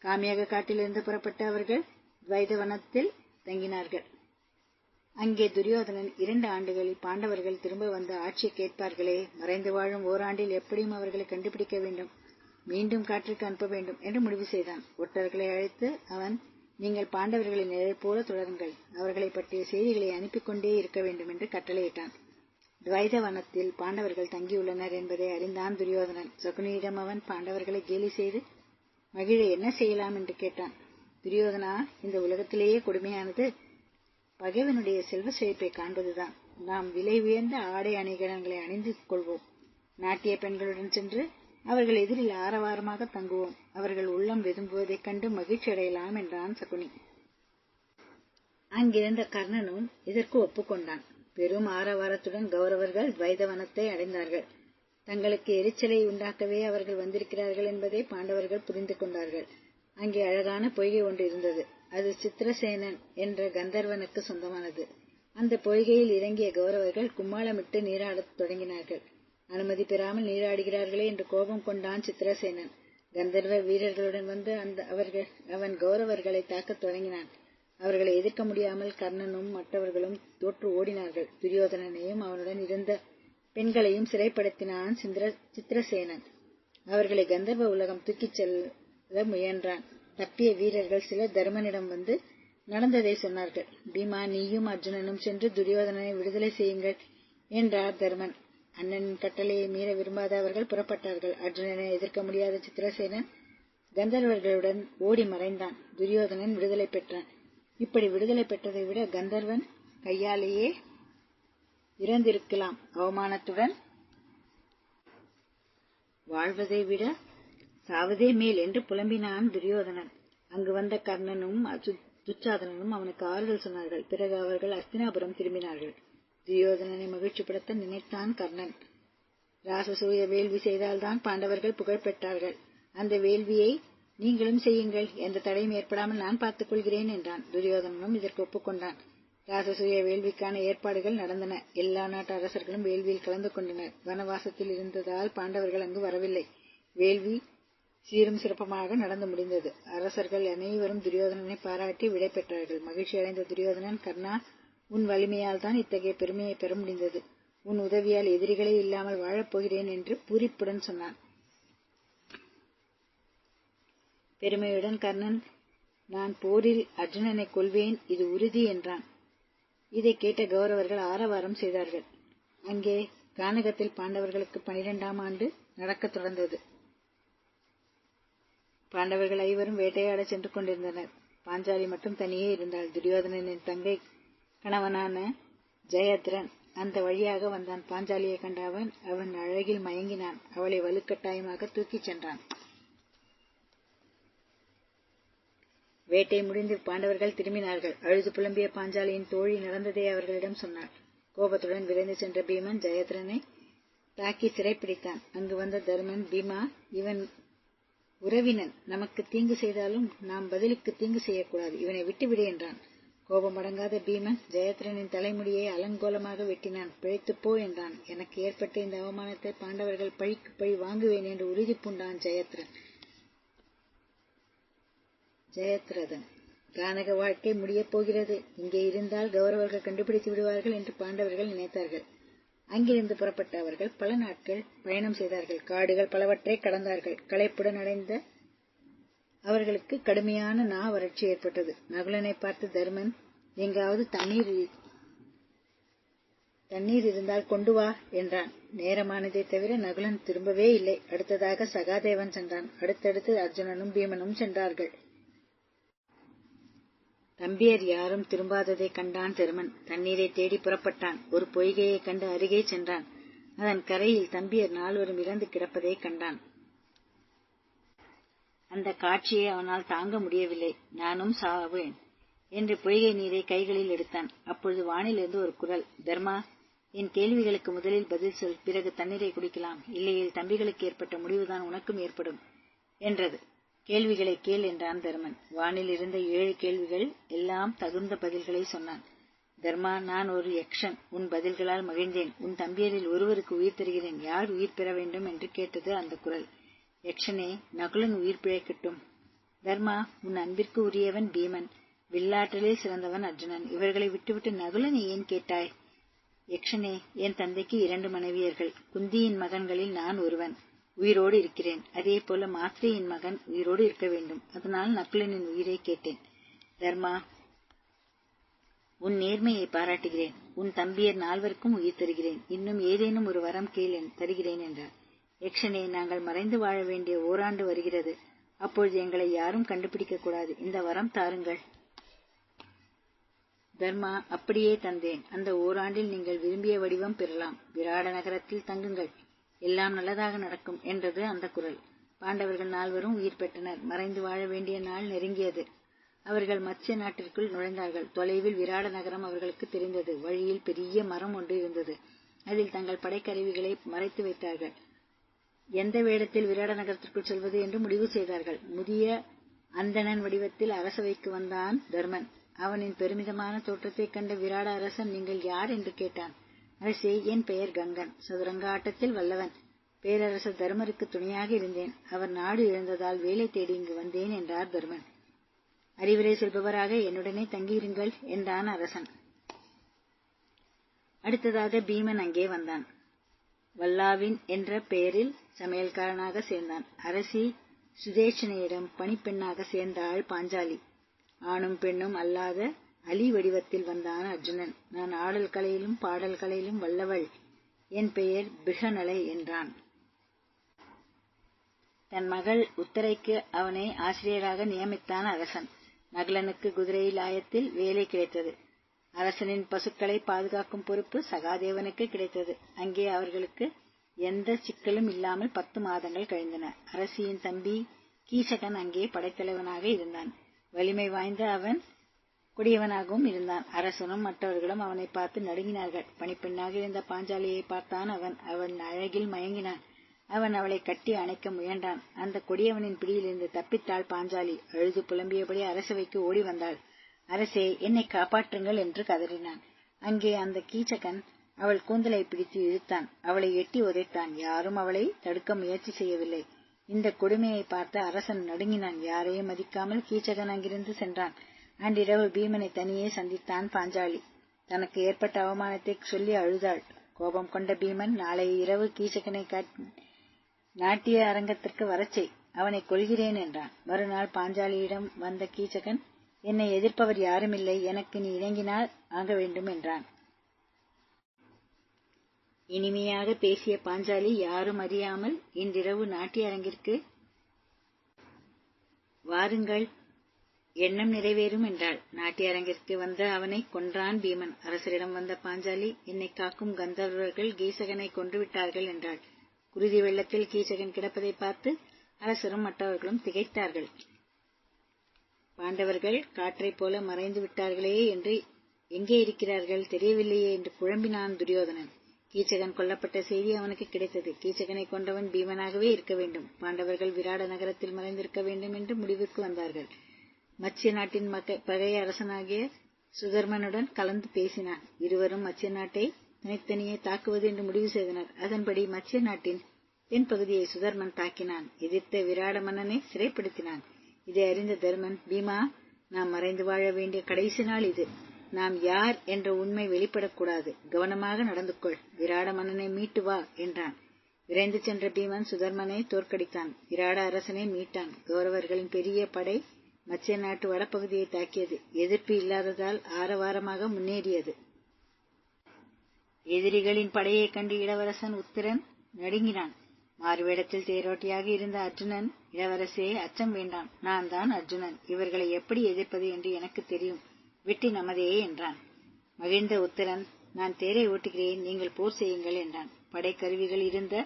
காமியாக காட்டிலிருந்து புறப்பட்ட அவர்கள் துவைதவனத்தில் தங்கினார்கள். அங்கே துரியோதனன் 2 ஆண்டுகளில் பாண்டவர்கள் திரும்ப வந்து ஆட்சியை கேட்பார்களே, மறைந்து வாழும் ஓராண்டில் எப்படியும் அவர்களை கண்டுபிடிக்க வேண்டும், மீண்டும் காற்றிற்கு அனுப்ப வேண்டும் என்று முடிவு செய்தான். ஒற்றர்களை அழைத்து அவன், நீங்கள் பாண்டவர்களை நிழல் போல தொடருங்கள், அவர்களை பற்றிய செய்திகளை அனுப்பிக் கொண்டே இருக்க வேண்டும் என்று கட்டளையிட்டான். துவைத வனத்தில் பாண்டவர்கள் தங்கியுள்ளனர் என்பதை அறிந்தான் துரியோதனன். சகுனியிடம் அவன் பாண்டவர்களை கேலி செய்து மகிழ என்ன செய்யலாம் என்று கேட்டான். துரியோதனா, இந்த உலகத்திலேயே கொடுமையானது பகைவனுடைய செல்வ செழிப்பை காண்பதுதான். நாம் விலை உயர்ந்த ஆடை அணிகலன்களை அணிந்து கொள்வோம், நாட்டிய பெண்களுடன் சென்று அவர்கள் எதிரில் ஆரவாரமாக தங்குவோம், அவர்கள் உள்ளம் வெதும்புவதைக் கண்டு மகிழ்ச்சி அடையலாம் என்றான் சகுனி. அங்கிருந்த கர்ணனும் இதற்கு ஒப்புக்கொண்டான். பெரும் ஆரவாரத்துடன் கௌரவர்கள் துவைதவனத்தை அடைந்தார்கள். தங்களுக்கு எரிச்சலை உண்டாக்கவே அவர்கள் வந்திருக்கிறார்கள் என்பதை பாண்டவர்கள் புரிந்து கொண்டார்கள். அங்கே அழகான பொய்கை ஒன்று இருந்தது. அது சித்திரசேனன் என்ற கந்தர்வனுக்கு சொந்தமானது. அந்த பொய்கையில் இறங்கிய கௌரவர்கள் கும்மாளமிட்டு நீராடத் தொடங்கினார்கள். அனுமதி பெறாமல் நீராடுகிறார்களே என்று கோபம் கொண்டான் சித்திரசேனன். கந்தர்வ வீரர்களுடன் வந்து அவன் கௌரவர்களை தாக்கத் தொடங்கினான். அவர்களை எதிர்க்க முடியாமல் கர்ணனும் மற்றவர்களும் தோற்று ஓடினார்கள். துரியோதனனையும் அவனுடன் இருந்த பெண்களையும் சிறைப்படுத்தினான் சித்திரசேனன். அவர்களை கந்தர்வ உலகம் தூக்கிச் செல்ல முயன்றான். தப்பிய வீரர்கள் சிலர் தர்மனிடம் வந்து நடந்ததை சொன்னார்கள். பீமா, நீயும் அர்ஜுனனும் சென்று துரியோதனனை விடுதலை செய்யுங்கள் என்றார் தர்மன். அண்ணனின் கட்டளையை மீற விரும்பாத அவர்கள் புறப்பட்டார்கள். அர்ஜுனனை எதிர்க்க முடியாத சித்திரசேனன் கந்தர்வர்களுடன் ஓடி மறைந்தான். துரியோதனன் விடுதலை பெற்றான். இப்படி விடுதலை பெற்றதை விட கந்தர்வன் கையாலேயே இறந்திருக்கலாம். அவமானத்துடன் வாழ்வதை விட சாவதே மேல் என்று புலம்பினான் துரியோதனன். அங்கு வந்த கர்ணனும் துச்சாதனனும் அவனுக்கு ஆறுதல் சொன்னார்கள். பிறகு அவர்கள் அஸ்தினாபுரம் திரும்பினார்கள். துரியோதனனை மகிழ்ச்சிப்படுத்த நினைத்தான் கர்ணன். ராசசூய வேள்வி செய்தால்தான் பாண்டவர்கள் புகழ் பெற்றார்கள். அந்த வேள்வியை நீங்களும் செய்யுங்கள், எந்த தடையும் ஏற்படாமல் நான் பார்த்துக் கொள்கிறேன் என்றான். துரியோதனனும் இதற்கு ஒப்புக்கொண்டான். ராசசூய வேள்விக்கான ஏற்பாடுகள் நடந்தன. எல்லா நாட்டு அரசர்களும் வேள்வியில் கலந்து கொண்டனர். வனவாசத்தில் இருந்ததால் பாண்டவர்கள் அங்கு வரவில்லை. வேள்வி சீரும் சிறப்பமாக நடந்து முடிந்தது. அரசர்கள் அனைவரும் துரியோதனனை பாராட்டி விடை பெற்றார்கள். மகிழ்ச்சி அடைந்த துரியோதனன், கர்ணா, உன் வலிமையால் தான் இத்தகைய பெருமையை பெற முடிந்தது. உன் உதவியால் எதிரிகளே இல்லாமல் வாழப்போகிறேன் என்று பூரிப்புடன் சொன்னான். பெருமையுடன் கர்ணன், நான் போரில் அர்ஜுனனை கொல்வேன், இது உறுதி என்றான். இதை கேட்ட கௌரவர்கள் ஆரவாரம் செய்தார்கள். அங்கே கானகத்தில் பாண்டவர்களுக்கு 12ஆம் ஆண்டு நடக்கத் தொடர்ந்தது. பாண்டவர்கள் ஐவரும் வேட்டையாட சென்று கொண்டிருந்தனர். பாஞ்சாலி மட்டும் தனியே இருந்தாள். துரியோதனனின் தங்கை கணவனான ஜெயத்ரன் அந்த வழியாக வந்தான். பாஞ்சாலியை கண்ட அவன் அழகில் மயங்கினான். அவளை வலுக்கட்டாயமாக தூக்கிச் சென்றான். வேட்டை முடிந்து பாண்டவர்கள் திரும்பினார்கள். அழுது புலம்பிய பாஞ்சாலியின் தோழி நடந்ததை அவர்களிடம் சொன்னாள். கோபத்துடன் விரைந்து சென்ற பீமன் ஜெயத்ரனை தாக்கி சிறைப்பிடித்தான். அங்கு வந்த தர்மன், பீமா, இவன் உறவினன், நமக்கு தீங்கு செய்தாலும் நாம் பதிலுக்கு தீங்கு செய்யக்கூடாது, இவனை விட்டுவிடு என்றான். கோபம் அடங்காத பீமன் ஜெயத்ரனின் தலைமுடியை அலங்கோலமாக வெட்டினான். பிழைத்துப்போ என்றான். எனக்கு ஏற்பட்ட இந்த அவமானத்தை பாண்டவர்கள் பழிக்கு பழி வாங்குவேன் என்று உறுதி பூண்டான் ஜெயத்ரதன். கானக வாழ்க்கை முடியப் போகிறது. இங்கே இருந்தால் கௌரவர்கள் கண்டுபிடித்து விடுவார்கள் என்று பாண்டவர்கள் நினைத்தார்கள். அங்கிருந்து புறப்பட்ட அவர்கள் பல நாட்கள் பயணம் செய்தார்கள். காடுகள் பலவற்றை கடந்தார்கள். களைப்புடன் அடைந்த அவர்களுக்கு கடுமையான வறட்சி ஏற்பட்டது. நகுலனை பார்த்து தர்மன், எங்காவது தண்ணீர் இருந்தால் கொண்டு வா என்றான். நேரமானதை தவிர நகுலன் திரும்பவே இல்லை. அடுத்ததாக சகாதேவன் சென்றான். அடுத்தடுத்து அர்ஜுனனும் பீமனும் சென்றார்கள். தம்பியர் யாரும் திரும்பாததை கண்டான் தருமன். தண்ணீரை தேடி புறப்பட்டான். ஒரு பொய்கையை கண்டு அருகே சென்றான். அதன் கரையில் தம்பியர் 4 இறந்து கிடப்பதை கண்டான். அந்த காட்சியை அவனால் தாங்க முடியவில்லை. நானும் சாவேன் என்று பொய்கை நீரை கைகளில் எடுத்தான். அப்பொழுது வானிலிருந்து ஒரு குரல், தர்மா, என் கேள்விகளுக்கு முதலில் பதில் சொல், பிறகு தண்ணீரை குடிக்கலாம், இல்லையில் தம்பிகளுக்கு ஏற்பட்ட முடிவுதான் உனக்கும் ஏற்படும் என்றது. கேள்விகளை கேள் என்றான் தர்மன். வானில் இருந்த 7 கேள்விகள் எல்லாம் தகுந்த பதில்களை சொன்னான். தர்மா, நான் ஒரு யக்ஷன். உன் பதில்களால் மகிழ்ந்தேன். உன் தம்பியரில் ஒருவருக்கு உயிர் தருகிறேன். யார் உயிர் பெற வேண்டும் என்று கேட்டது அந்த குரல். யக்ஷனே, நகுலன் உயிர் பிழைக்கட்டும். தர்மா, உன் அன்பிற்கு உரியவன் பீமன். வில்லாற்றலில் சிறந்தவன் அர்ஜுனன். இவர்களை விட்டுவிட்டு நகுலனை ஏன் கேட்டாய்? யக்ஷனே, என் தந்தைக்கு 2 மனைவியர்கள். குந்தியின் மகன்களில் நான் ஒருவன். உயிரோடு இருக்கிறேன். அதே போல மாத்ரேயின் மகன் உயிரோடு இருக்க வேண்டும். அதனால் நகுலனின் உயிரை கேட்டேன். தர்மா, உன் நேர்மையை பாராட்டுகிறேன். உன் தம்பியர் 4 உயிர் தருகிறேன். இன்னும் ஏதேனும் ஒரு வரம் கேள் தருகிறேன் என்றார். யக்ஷனே, நாங்கள் மறைந்து வாழ வேண்டிய ஓராண்டு வருகிறது. அப்பொழுது எங்களை யாரும் கண்டுபிடிக்க கூடாது. இந்த வரம் தாருங்கள். தர்மா, அப்படியே தந்தேன். அந்த ஓராண்டில் நீங்கள் விரும்பிய வடிவம் பெறலாம். விராட நகரத்தில் தங்குங்கள். எல்லாம் நல்லதாக நடக்கும் என்றது அந்த குரல். பாண்டவர்கள் 4 உயிர் பெற்றனர். மறைந்து வாழ வேண்டிய நாள் நெருங்கியது. அவர்கள் மத்ஸ்ய நாட்டிற்குள் நுழைந்தார்கள். தொலைவில் விராட நகரம் அவர்களுக்கு தெரிந்தது. வழியில் பெரிய மரம் ஒன்று இருந்தது. அதில் தங்கள் படைக்கருவிகளை மறைத்து வைத்தார்கள். எந்த வேடத்தில் விராட நகரத்திற்குள் செல்வது என்று முடிவு செய்தார்கள். முதிய அந்தணன் வடிவத்தில் அரசவைக்கு வந்தான் தர்மன். அவனின் பெருமிதமான தோற்றத்தைக் கண்ட விராட அரசன், நீங்கள் யார் என்று கேட்டான். அரசே, என் பெயர் கங்கன். சதுரங்க ஆட்டத்தில் வல்லவன். பேரரசர் தர்மருக்கு துணையாக இருந்தேன். அவர் நாடு இழந்ததால் வேலை தேடி இங்கு வந்தேன் என்றார் தர்மன். அறிவுரை செல்பவராக என்னுடனே தங்கியிருங்கள் என்றான் அரசன். அடுத்ததாக பீமன் அங்கே வந்தான். வல்லாவின் என்ற பெயரில் சமையல்காரனாக சேர்ந்தான். அரசி சுதேஷனையிடம் பணிப்பெண்ணாக சேர்ந்தாள் பாஞ்சாலி. ஆணும் பெண்ணும் அல்லாத அலி வடிவத்தில் வந்தான் அர்ஜுனன். நான் ஆடல் கலையிலும் பாடல் கலையிலும் வல்லவள். என் பெயர் பிருகநலை என்றான். தன் மகள் உத்தரைக்கு அவனை ஆசிரியராக நியமித்தான் அரசன். நகுலனுக்கு குதிரை லாயத்தில் வேலை கிடைத்தது. அரசனின் பசுக்களை பாதுகாக்கும் பொறுப்பு சகாதேவனுக்கு கிடைத்தது. அங்கே அவர்களுக்கு எந்த சிக்கலும் இல்லாமல் 10 மாதங்கள் கழிந்தன. அரசியின் தம்பி கீசகன் அங்கே படைத்தலைவனாக இருந்தான். வலிமை வாய்ந்த அவன் கொடியவனாகவும் இருந்தான். அரசனும் மற்றவர்களும் அவனை பார்த்து நடுங்கினார்கள். பணிப்பெண்ணாக இருந்த பாஞ்சாலியை பார்த்தான் அவன். அவன் அழகில் மயங்கினான். அவன் அவளை கட்டி அணைக்க முயன்றான். அந்த கொடியவனின் பிடியிலிருந்து தப்பித்தாள் பாஞ்சாலி. அழுது புலம்பியபடி அரசவைக்கு ஓடி வந்தாள். அரசே, என்னை காப்பாற்றுங்கள் என்று கதறினான். அங்கே அந்த கீச்சகன் அவள் கூந்தலை பிடித்து இழுத்தான். அவளை எட்டி உதைத்தான். யாரும் அவளை தடுக்க முயற்சி செய்யவில்லை. இந்த கொடுமையை பார்த்து அரசன் நடுங்கினான். யாரையும் மதிக்காமல் கீச்சகன் அங்கிருந்து சென்றான். அன்றிரவு பீமனை தனியே சந்தித்தான் பாஞ்சாலி. தனக்கு ஏற்பட்ட அவமானத்தை சொல்லி அழுதாள். கோபம் கொண்ட பீமன், நாளைய இரவு கீச்சகனை நாட்டிய அரங்கத்திற்கு வரச்சை, அவனை கொல்கிறேன் என்றான். மறுநாள் பாஞ்சாலியிடம் வந்த கீச்சகன், என்னை எதிர்ப்பவர் யாருமில்லை, எனக்கு நீ இணங்கினால் ஆக வேண்டும் என்றான். இனிமையாக பேசிய பாஞ்சாலி யாரும் அறியாமல், இன்றிரவு நாட்டிய அரங்கிற்கு வாருங்கள், எண்ணம் நிறைவேறும் என்றாள். நாட்டிய அரங்கிற்கு வந்த அவனை கொன்றான் பீமன். அரசரிடம் வந்த பாஞ்சாலி, என்னை காக்கும் கந்தர்வர்கள் கீசகனை கொன்றுவிட்டார்கள் என்றாள். குருதி வெள்ளத்தில் கீச்சகன் கிடப்பதை பார்த்து அரசரும் மற்றவர்களும் திகைத்தார்கள். பாண்டவர்கள் காற்றைப் போல மறைந்து விட்டார்களே என்று, எங்கே இருக்கிறார்கள் தெரியவில்லையே என்று குழம்பினான் துரியோதனன். கீச்சகன் கொல்லப்பட்ட செய்தி அவனுக்கு கிடைத்தது. கீச்சகனை கொண்டவன் பீமனாகவே இருக்க வேண்டும். பாண்டவர்கள் விராட நகரத்தில் மறைந்திருக்க வேண்டும் என்று முடிவுக்கு வந்தார்கள். மத்ஸ்ய நாட்டின் பகை அரசனாகிய சுதர்மனுடன் கலந்து பேசினான். இருவரும் மத்ஸ்ய நாட்டை தனித்தனியே தாக்குவது என்று முடிவு செய்தனர். அதன்படி மத்ஸ்ய நாட்டின் தென் பகுதியை சுதர்மன் தாக்கினான். எதிர்த்த விராட மன்னனை சிறைப்படுத்தினான். இதை அறிந்த தர்மன், பீமா, நாம் மறைந்து வாழ வேண்டிய கடைசி நாள் இது. நாம் யார் என்ற உண்மை வெளிப்படக்கூடாது. கவனமாக நடந்து கொள். விராட மன்னனை மீட்டு வா என்றான். விரைந்து சென்ற பீமன் சுதர்மனை தோற்கடித்தான். விராட அரசனை மீட்டான். கௌரவர்களின் பெரிய படை மத்ஸ்ய நாட்டு வடப்பகுதியை தாக்கியது. எதிர்ப்பு இல்லாததால் ஆரவாரமாக முன்னேறியது. எதிரிகளின் படையைக் கண்டு இளவரசன் உத்திரன் நடுங்கினான். மாறுவேடத்தில் தேரோட்டியாக இருந்த அர்ஜுனன், இளவரசே, அச்சம் வேண்டாம், நான் தான் அர்ஜுனன். இவர்களை எப்படி எதிர்ப்பது என்று எனக்கு தெரியும். வெற்றி நமதே என்றான். மகிழ்ந்த உத்திரன், நான் தேரை ஓட்டுகிறேன், நீங்கள் போர் செய்யுங்கள் என்றான். படைக்கருவிகள் இருந்த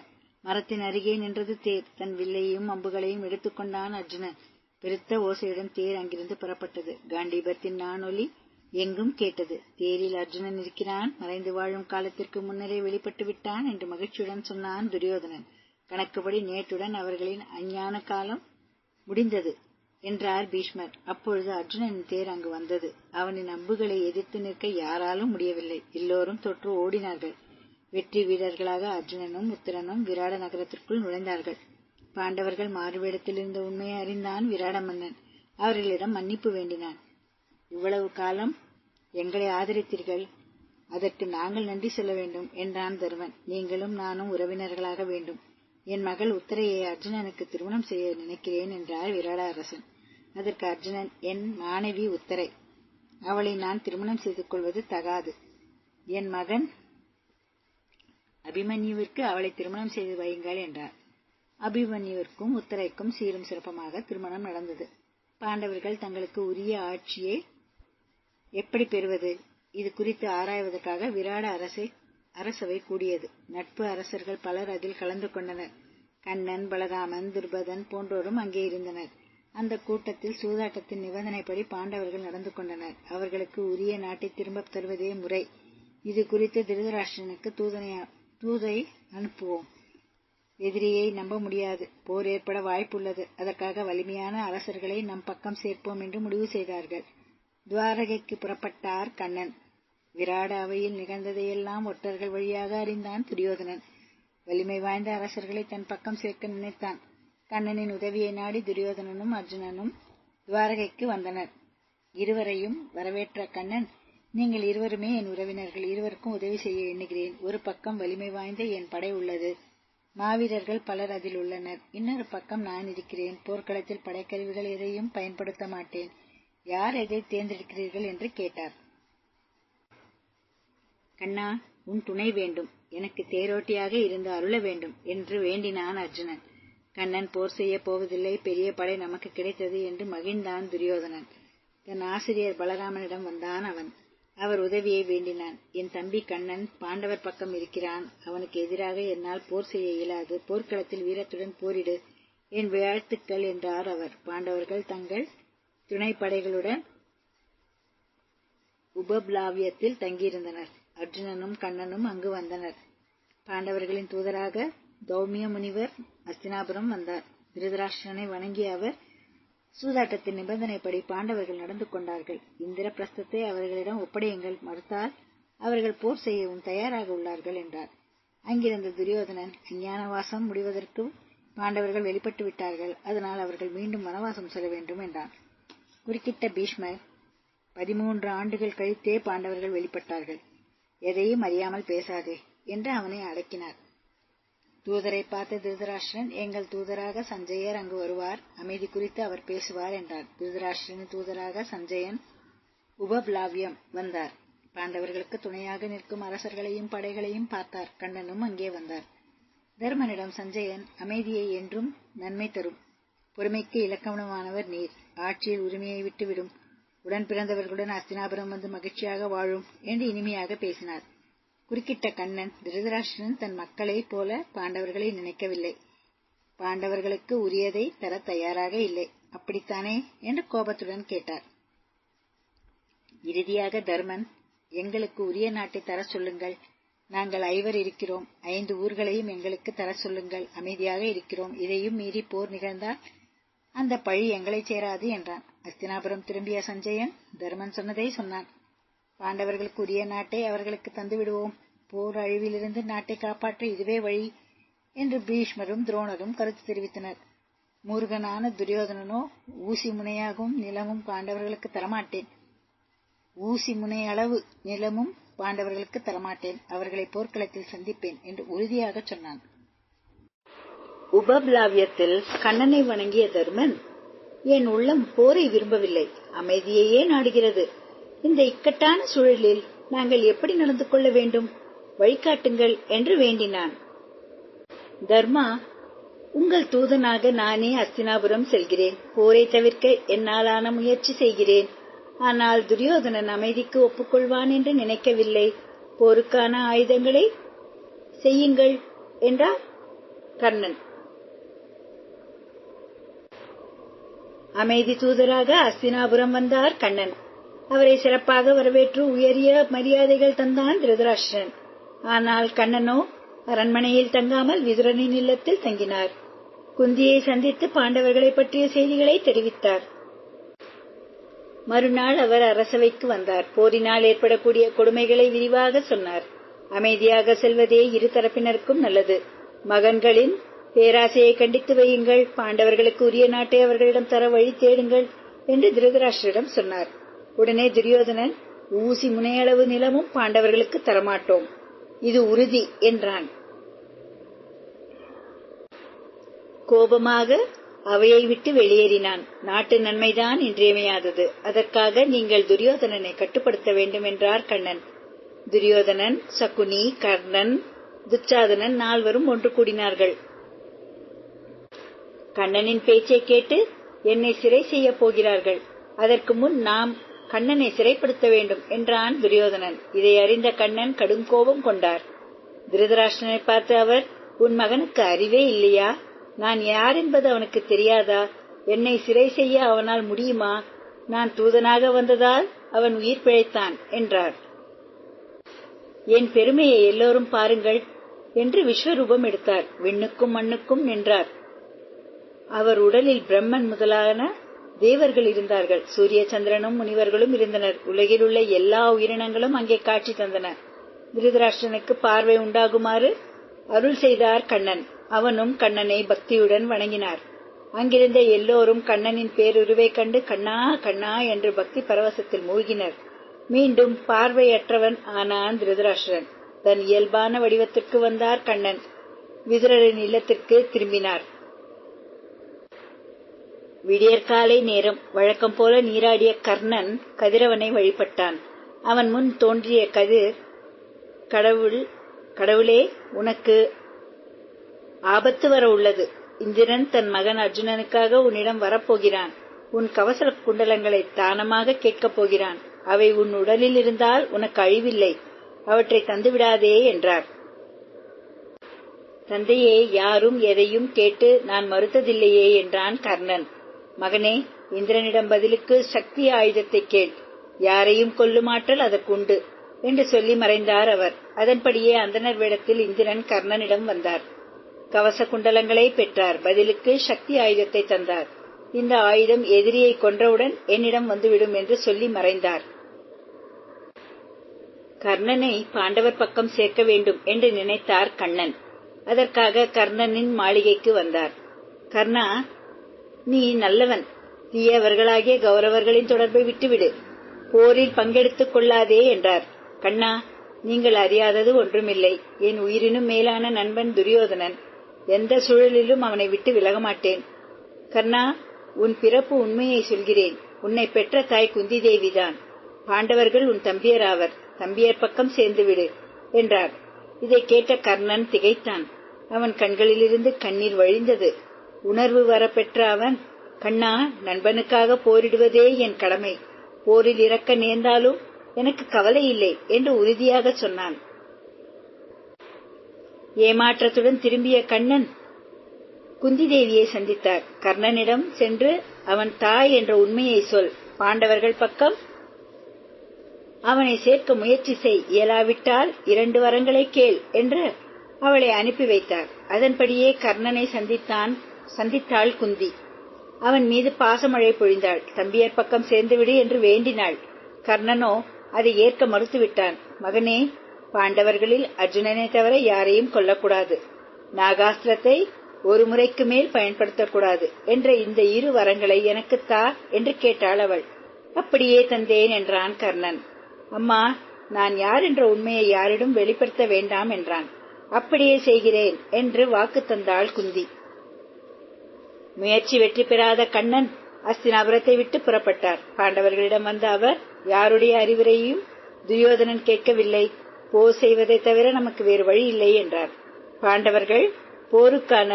மரத்தின் அருகே நின்றது தேர். தன் வில்லையும் அம்புகளையும் எடுத்துக்கொண்டான் அர்ஜுனன். பெருத்த ஓசையுடன் தேர் அங்கிருந்து புறப்பட்டது. காண்டீபத்தின் நானொலி எங்கும் கேட்டது. தேரில் அர்ஜுனன் இருக்கிறான், மறைந்து வாழும் காலத்திற்கு முன்னரே வெளிப்பட்டு விட்டான் என்று மகிழ்ச்சியுடன் சொன்னான் துரியோதனன். கணக்குப்படி நேற்றுடன் அவர்களின் அஞ்ஞான காலம் முடிந்தது என்றார் பீஷ்மர். அப்பொழுது அர்ஜுனனின் தேர் அங்கு வந்தது. அவனின் அம்புகளை எதிர்த்து நிற்க யாராலும் முடியவில்லை. எல்லோரும் தொற்று ஓடினார்கள். வெற்றி வீரர்களாக அர்ஜுனனும் உத்திரனும் விராட நகரத்திற்குள் நுழைந்தார்கள். பாண்டவர்கள் மாறுவேடத்தில் இருந்த உண்மையை அறிந்தான் விராட மன்னன். அவர்களிடம் மன்னிப்பு வேண்டினான். இவ்வளவு காலம் எங்களை ஆதரித்தீர்கள், அதற்கு நாங்கள் நன்றி சொல்ல வேண்டும் என்றான் தருமன். நீங்களும் நானும் உறவினர்களாக வேண்டும். என் மகள் உத்தரையை அர்ஜுனனுக்கு திருமணம் செய்ய நினைக்கிறேன் என்றார் விராட அரசன். அதற்கு அர்ஜுனன், என் மாணவி உத்தரை, அவளை நான் திருமணம் செய்து கொள்வது தகாது. என் மகன் அபிமன்யுவிற்கு அவளை திருமணம் செய்து வையுங்கள் என்றார். அபிமன்யுவிற்கும் உத்தரைக்கும் சீரும் சிறப்பமாக திருமணம் நடந்தது. பாண்டவர்கள் தங்களுக்கு உரிய ஆட்சியை எப்படி பெறுவது, இது குறித்து ஆராய்வதற்காக விராட அரசவை கூடியது. நட்பு அரசர்கள் பலர் அதில் கலந்து கொண்டனர். கண்ணன், பலராமன், துர்பதன் போன்றோரும் அங்கே இருந்தனர். அந்த கூட்டத்தில் சூதாட்டத்தின் நிபந்தனைப்படி பாண்டவர்கள் நடந்து கொண்டனர். அவர்களுக்கு உரிய நாட்டை திரும்பப் தருவதே முறை. இது குறித்து திருதராஷ்டிரனுக்கு தூதை அனுப்புவோம். எதிரியை நம்ப முடியாது, போர் ஏற்பட வாய்ப்புள்ளது. அதற்காக வலிமையான அரசர்களை நம் பக்கம் சேர்ப்போம் என்று முடிவு செய்தார்கள். துவாரகைக்கு புறப்பட்டார் கண்ணன். விராட அவையில் நிகழ்ந்ததையெல்லாம் ஒற்றர்கள் வழியாக அறிந்தான் துரியோதனன். வலிமை வாய்ந்த அரசர்களை தன் பக்கம் சேர்க்க நினைத்தான். கண்ணனின் உதவியை நாடி துரியோதனனும் அர்ஜுனனும் துவாரகைக்கு வந்தனர். இருவரையும் வரவேற்ற கண்ணன், நீங்கள் இருவருமே என் உறவினர்கள், இருவருக்கும் உதவி செய்ய எண்ணுகிறேன். ஒரு பக்கம் வலிமை வாய்ந்த என் படை உள்ளது, மாவீரர்கள் பலர் அதில் உள்ளனர். இன்னொரு பக்கம் நான் இருக்கிறேன். போர்க்களத்தில் படைக்கருவிகள் எதையும் பயன்படுத்த மாட்டேன். யார் எதை தேர்ந்தெடுக்கிறீர்கள் என்று கேட்டார். கண்ணா, உன் துணை வேண்டும், எனக்கு தேரோட்டியாக இருந்து அருள வேண்டும் என்று வேண்டினான் அர்ஜுனன். கண்ணன் போர் செய்ய போவதில்லை, பெரிய படை நமக்கு கிடைத்தது என்று மகிழ்ந்தான் துரியோதனன். தன் ஆசிரியர் பலராமனிடம் வந்தான் அவன். அவர் உதவியை வேண்டினான். என் தம்பி கண்ணன் பாண்டவர் பக்கம் இருக்கிறான். அவனுக்கு எதிராக என்னால் போர் செய்ய இயலாது. போர்க்களத்தில் வீரத்துடன் போரிடு, என் வாழ்த்துக்கள் என்றார் அவர். பாண்டவர்கள் தங்கள் துணைப்படைகளுடன் உபப்ளாவியத்தில் தங்கியிருந்தனர். அர்ஜுனனும் கண்ணனும் அங்கு வந்தனர். பாண்டவர்களின் தூதராக தௌமிய முனிவர் அஸ்தினாபுரம் வந்தார். திருதராஷ்டிரனை வணங்கிய அவர், சூதாட்டத்தின் நிபந்தனைப்படி பாண்டவர்கள் நடந்து கொண்டார்கள். இந்திரபிரஸ்தத்தை அவர்களிடம் ஒப்படையுங்கள், மறுத்தால் அவர்கள் போர் செய்யவும் தயாராக உள்ளார்கள் என்றார். அங்கிருந்த துரியோதனன், அஞ்ஞானவாசம் முடிவதற்கு பாண்டவர்கள் வெளிப்பட்டு விட்டார்கள், அதனால் அவர்கள் மீண்டும் வனவாசம் செல்ல வேண்டும் என்றான். குறுக்கிட்ட பீஷ்மர், 13 ஆண்டுகள் கழித்தே பாண்டவர்கள் வெளிப்பட்டார்கள், எதையும் அறியாமல் பேசாதே என்று அவனை அடக்கினார். தூதரை பார்த்த திருதராஷ்டிரன், எங்கள் தூதராக சஞ்சயர் அங்கு வருவார், அமைதி குறித்து அவர் பேசுவார் என்றார். திருதராஷ்டிரனின் தூதராக சஞ்சயன் உபப்ளாவியம் வந்தார். பாண்டவர்களுக்கு துணையாக நிற்கும் அரசர்களையும் படைகளையும் பார்த்தார். கண்ணனும் அங்கே வந்தார். தர்மனிடம் சஞ்சயன், அமைதியை என்றும் நன்மை தரும், பொறுமைக்கு இலக்கணமானவர் நீர், ஆட்சியில் உரிமையை விட்டுவிடும், உடன் பிறந்தவர்களுடன் அஸ்தினாபுரம் வந்து மகிழ்ச்சியாக வாழும் என்று இனிமையாக பேசினார். குறுக்கிட்ட கண்ணன், திருதராஷ்டிரன் தன் மக்களைப் போல பாண்டவர்களை நினைக்கவில்லை, பாண்டவர்களுக்கு உரியதை தர தயாராக இல்லை, அப்படித்தானே என்று கோபத்துடன் கேட்டார். இறுதியாக தர்மன், எங்களுக்கு உரிய நாட்டை தர சொல்லுங்கள், நாங்கள் 5 இருக்கிறோம், 5 ஊர்களையும் எங்களுக்கு தர சொல்லுங்கள், அமைதியாக இருக்கிறோம், இதையும் மீறி போர் நிகழ்ந்தால் அந்த பழி எங்களை சேராது என்றான். அஸ்தினாபுரம் திரும்பிய சஞ்சயன் தர்மன் சொன்னதை சொன்னான். பாண்டவர்களுக்கு உரிய நாட்டை அவர்களுக்கு தந்துவிடுவோம், போர் அழிவிலிருந்து நாட்டை காப்பாற்ற இதுவே வழி என்று பீஷ்மரும் துரோணரும் கருத்து தெரிவித்தனர். மூர்கனான துரியோதனனோ, ஊசி முனையாகவும் நிலமும் பாண்டவர்களுக்கு தரமாட்டேன், ஊசி முனை அளவு நிலமும் பாண்டவர்களுக்கு தரமாட்டேன், அவர்களை போர்க்களத்தில் சந்திப்பேன் என்று உறுதியாக சொன்னான். உபப்ளாவியத்தில் கண்ணனை வணங்கிய தர்மன், என் உள்ளம் போரை விரும்பவில்லை, அமைதியையே நாடுகிறது. இந்த இக்கட்டான சூழலில் நாங்கள் எப்படி நடந்து கொள்ள வேண்டும், வழிகாட்டுங்கள் என்று வேண்டினான். தர்மா, உங்கள் தூதனாக நானே அஸ்தினாபுரம் செல்கிறேன், போரை தவிர்க்க என்னாலான முயற்சி செய்கிறேன். ஆனால் துரியோதனன் அமைதிக்கு ஒப்புக்கொள்வான் என்று நினைக்கவில்லை, போருக்கான ஆயுதங்களை செய்யுங்கள் என்றார் கண்ணன். அமைதி தூதராக அஸ்தினாபுரம் வந்தார் கண்ணன். அவரை சிறப்பாக வரவேற்று உயரிய மரியாதைகள் தந்தான் திருதராஷ்டிரன். ஆனால் கண்ணனோ அரண்மனையில் தங்காமல் விதுரனின் இல்லத்தில் தங்கினார். குந்தியை சந்தித்து பாண்டவர்களை பற்றிய செய்திகளை தெரிவித்தார். மறுநாள் அவர் அரசவைக்கு வந்தார். போரினால் ஏற்படக்கூடிய கொடுமைகளை விரிவாக சொன்னார். அமைதியாக செல்வதே இரு தரப்பினருக்கும் நல்லது. மகன்களின் பேராசையை கண்டித்து வையுங்கள், பாண்டவர்களுக்கு உரிய நாட்டை அவர்களிடம் தர வழி தேடுங்கள் என்று திருதராஷ்டிரிடம் சொன்னார். உடனே துரியோதனன், ஊசி முனையளவு நிலமும் பாண்டவர்களுக்கு தரமாட்டோம், இது உறுதி என்றான். கோபமாக அவையை விட்டு வெளியேறினான். நாட்டு நன்மைதான் இன்றியமையாதது. அதற்காக நீங்கள் துரியோதனனை கட்டுப்படுத்த வேண்டும் என்றார் கண்ணன். துரியோதனன், சகுனி, கர்ணன், துச்சாதனன் 4 ஒன்று கூடினார்கள். கண்ணனின் பேச்சை கேட்டு என்னை சிறை செய்ய போகிறார்கள். அதற்கு முன் நாம் கண்ணனை சிறைப்படுத்த வேண்டும் என்றான் துரியோதனன். இதை அறிந்த கண்ணன் கடும் கோபம் கொண்டார். திருதராஷ்டிரனை பார்த்து அவர், உன் மகனுக்கு அறிவே இல்லையா? நான் யார் என்பது அவனுக்கு தெரியாதா? என்னை சிறை செய்ய அவனால் முடியுமா? நான் தூதனாக வந்ததால் அவன் உயிர் பிழைத்தான் என்றார். என் பெருமையை எல்லோரும் பாருங்கள் என்று விஸ்வரூபம் எடுத்தார். விண்ணுக்கும் மண்ணுக்கும் நின்றார். அவர் உடலில் பிரம்மன் முதலான தேவர்கள் இருந்தார்கள். சூரிய சந்திரனும் முனிவர்களும் இருந்தனர். உலகில் உள்ள எல்லா உயிரினங்களும் அங்கே காட்சி தந்தன. திருதராஷ்டிரனுக்கு பார்வை உண்டாகுமாறு அருள் செய்தார் கண்ணன். அவனும் கண்ணனை பக்தியுடன் வணங்கினார். அங்கிருந்த எல்லோரும் கண்ணனின் பேருருவை கண்டு கண்ணா கண்ணா என்று பக்தி பரவசத்தில் மூழ்கினர். மீண்டும் பார்வையற்றவன் ஆனான் திருதராஷ்டிரன். தன் இயல்பான வடிவத்திற்கு வந்தார் கண்ணன். விதுரரின் இல்லத்திற்கு திரும்பினார். விடியற்காலை நேரம். வழக்கம் போல நீராடிய கர்ணன் கதிரவனை வழிபட்டான். அவன் முன் தோன்றிய கதிர், கடவுளே, உனக்கு ஆபத்து வர உள்ளது. இந்திரன் தன் மகன் அர்ஜுனனுக்காக உன்னிடம் வரப்போகிறான். உன் கவச குண்டலங்களை தானமாக கேட்கப் போகிறான். அவை உன் உடலில் இருந்தால் உனக்கு அழிவில்லை. அவற்றை தந்துவிடாதே என்றார். தந்தையே, யாரும் எதையும் கேட்டு நான் மறுத்ததில்லையே என்றான் கர்ணன். மகனே, இந்திரனிடம் பதிலுக்கு சக்தி ஆயுதத்தை கேள். யாரையும் கொல்லும் ஆற்றல் அதற்குண்டு என்று சொல்லி மறைந்தார் அவர். அதன்படியே அந்தணர் வேடத்தில் இந்திரன் கர்ணனிடம் வந்தார். கவச குண்டலங்களை பெற்றார். பதிலுக்கு சக்தி ஆயுதத்தை தந்தார். இந்த ஆயுதம் எதிரியை கொன்றவுடன் என்னிடம் வந்துவிடும் என்று சொல்லி மறைந்தார். கர்ணனை பாண்டவர் பக்கம் சேர்க்க வேண்டும் என்று நினைத்தார் கண்ணன். அதற்காக கர்ணனின் மாளிகைக்கு வந்தார். கர்ணா, நீ நல்லவன். தீயவர்களாகிய கௌரவர்களின் தொடர்பை விட்டுவிடு. போரில் பங்கெடுத்துக் கொள்ளாதே என்றார். கண்ணா, நீங்கள் அறியாதது ஒன்றுமில்லை. என் உயிரினும் மேலான நண்பன் துரியோதனன். எந்த சூழலிலும் அவனை விட்டு விலக மாட்டேன். கர்ணா, உன் பிறப்பு உண்மையை சொல்கிறேன். உன்னை பெற்ற தாய் குந்தி தேவிதான். பாண்டவர்கள் உன் தம்பியராவர். தம்பியர் பக்கம் சேர்ந்துவிடு என்றார். இதை கேட்ட கர்ணன் திகைத்தான். அவன் கண்களிலிருந்து கண்ணீர் வழிந்தது. உணர்வு வரப்பெற்ற அவன், கண்ணா, நண்பனுக்காக போரிடுவதே என் கடமை. போரில் இறக்க நேர்ந்தாலும் எனக்கு கவலை இல்லை என்று உறுதியாக சொன்னான். ஏமாற்றத்துடன் திரும்பிய கண்ணன் குந்தி தேவியை சந்தித்தார். கர்ணனிடம் சென்று, அவன் தாய் என்ற உண்மையை சொல். பாண்டவர்கள் பக்கம் அவனை சேர்க்க முயற்சி செய். இயலாவிட்டால் 2 வரங்களை கேள் என்று அவளை அனுப்பி வைத்தார். அதன்படியே கர்ணனை சந்தித்தாள் குந்தி. அவன் மீது பாசமழை பொழிந்தாள். தம்பியர் பக்கம் சேர்ந்துவிடு என்று வேண்டினாள். கர்ணனோ அதை ஏற்க மறுத்துவிட்டான். மகனே, பாண்டவர்களில் அர்ஜுனனை தவிர யாரையும் கொல்லக்கூடாது. நாகாஸ்திரத்தை 1 முறைக்கு மேல் பயன்படுத்தக்கூடாது என்ற இந்த 2 வரங்களை எனக்கு தா என்று கேட்டாள் அவள். அப்படியே தந்தேன் என்றான் கர்ணன். அம்மா, நான் யார் என்ற உண்மையை யாரிடம் வெளிப்படுத்த வேண்டாம் என்றான். அப்படியே செய்கிறேன் என்று வாக்கு தந்தாள் குந்தி. முயற்சி வெற்றி பெறாத கண்ணன் அஸ்தினாபுரத்தை விட்டு புறப்பட்டார். பாண்டவர்களிடம் வந்த அவர் யாருடைய அறிவுரையையும் துரியோதனன் கேட்கவில்லை. போர் செய்வதை தவிர நமக்கு வேறு வழி இல்லை என்றார். பாண்டவர்கள் போருக்கான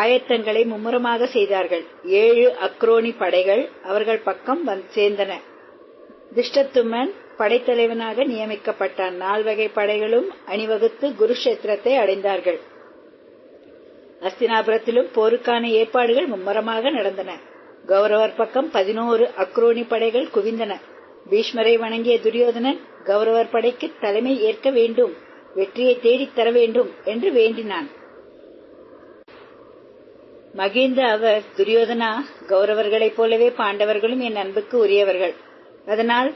ஆயத்தங்களை மும்முரமாக செய்தார்கள். 7 அக்ரோனி படைகள் அவர்கள் பக்கம் சேர்ந்தன. திஷ்டத்துமன் படைத்தலைவனாக நியமிக்கப்பட்டான். 4 வகை படைகளும் அணிவகுத்து குருஷேத்திரத்தை அடைந்தார்கள். அஸ்தினாபுரத்திலும் போருக்கான ஏற்பாடுகள் மும்முரமாக நடந்தன. கௌரவர் பக்கம் 11 அக்ரோனி படைகள் குவிந்தன. பீஷ்மரை வணங்கிய துரியோதனன் கௌரவர் படைக்கு தலைமை ஏற்க வேண்டும், வெற்றியை தேடித் தர வேண்டும் என்று வேண்டினான். மகிழ்ந்த அவர், துரியோதனா, கௌரவர்களைப் போலவே பாண்டவர்களும் என் அன்புக்கு உரியவர்கள். அதனால்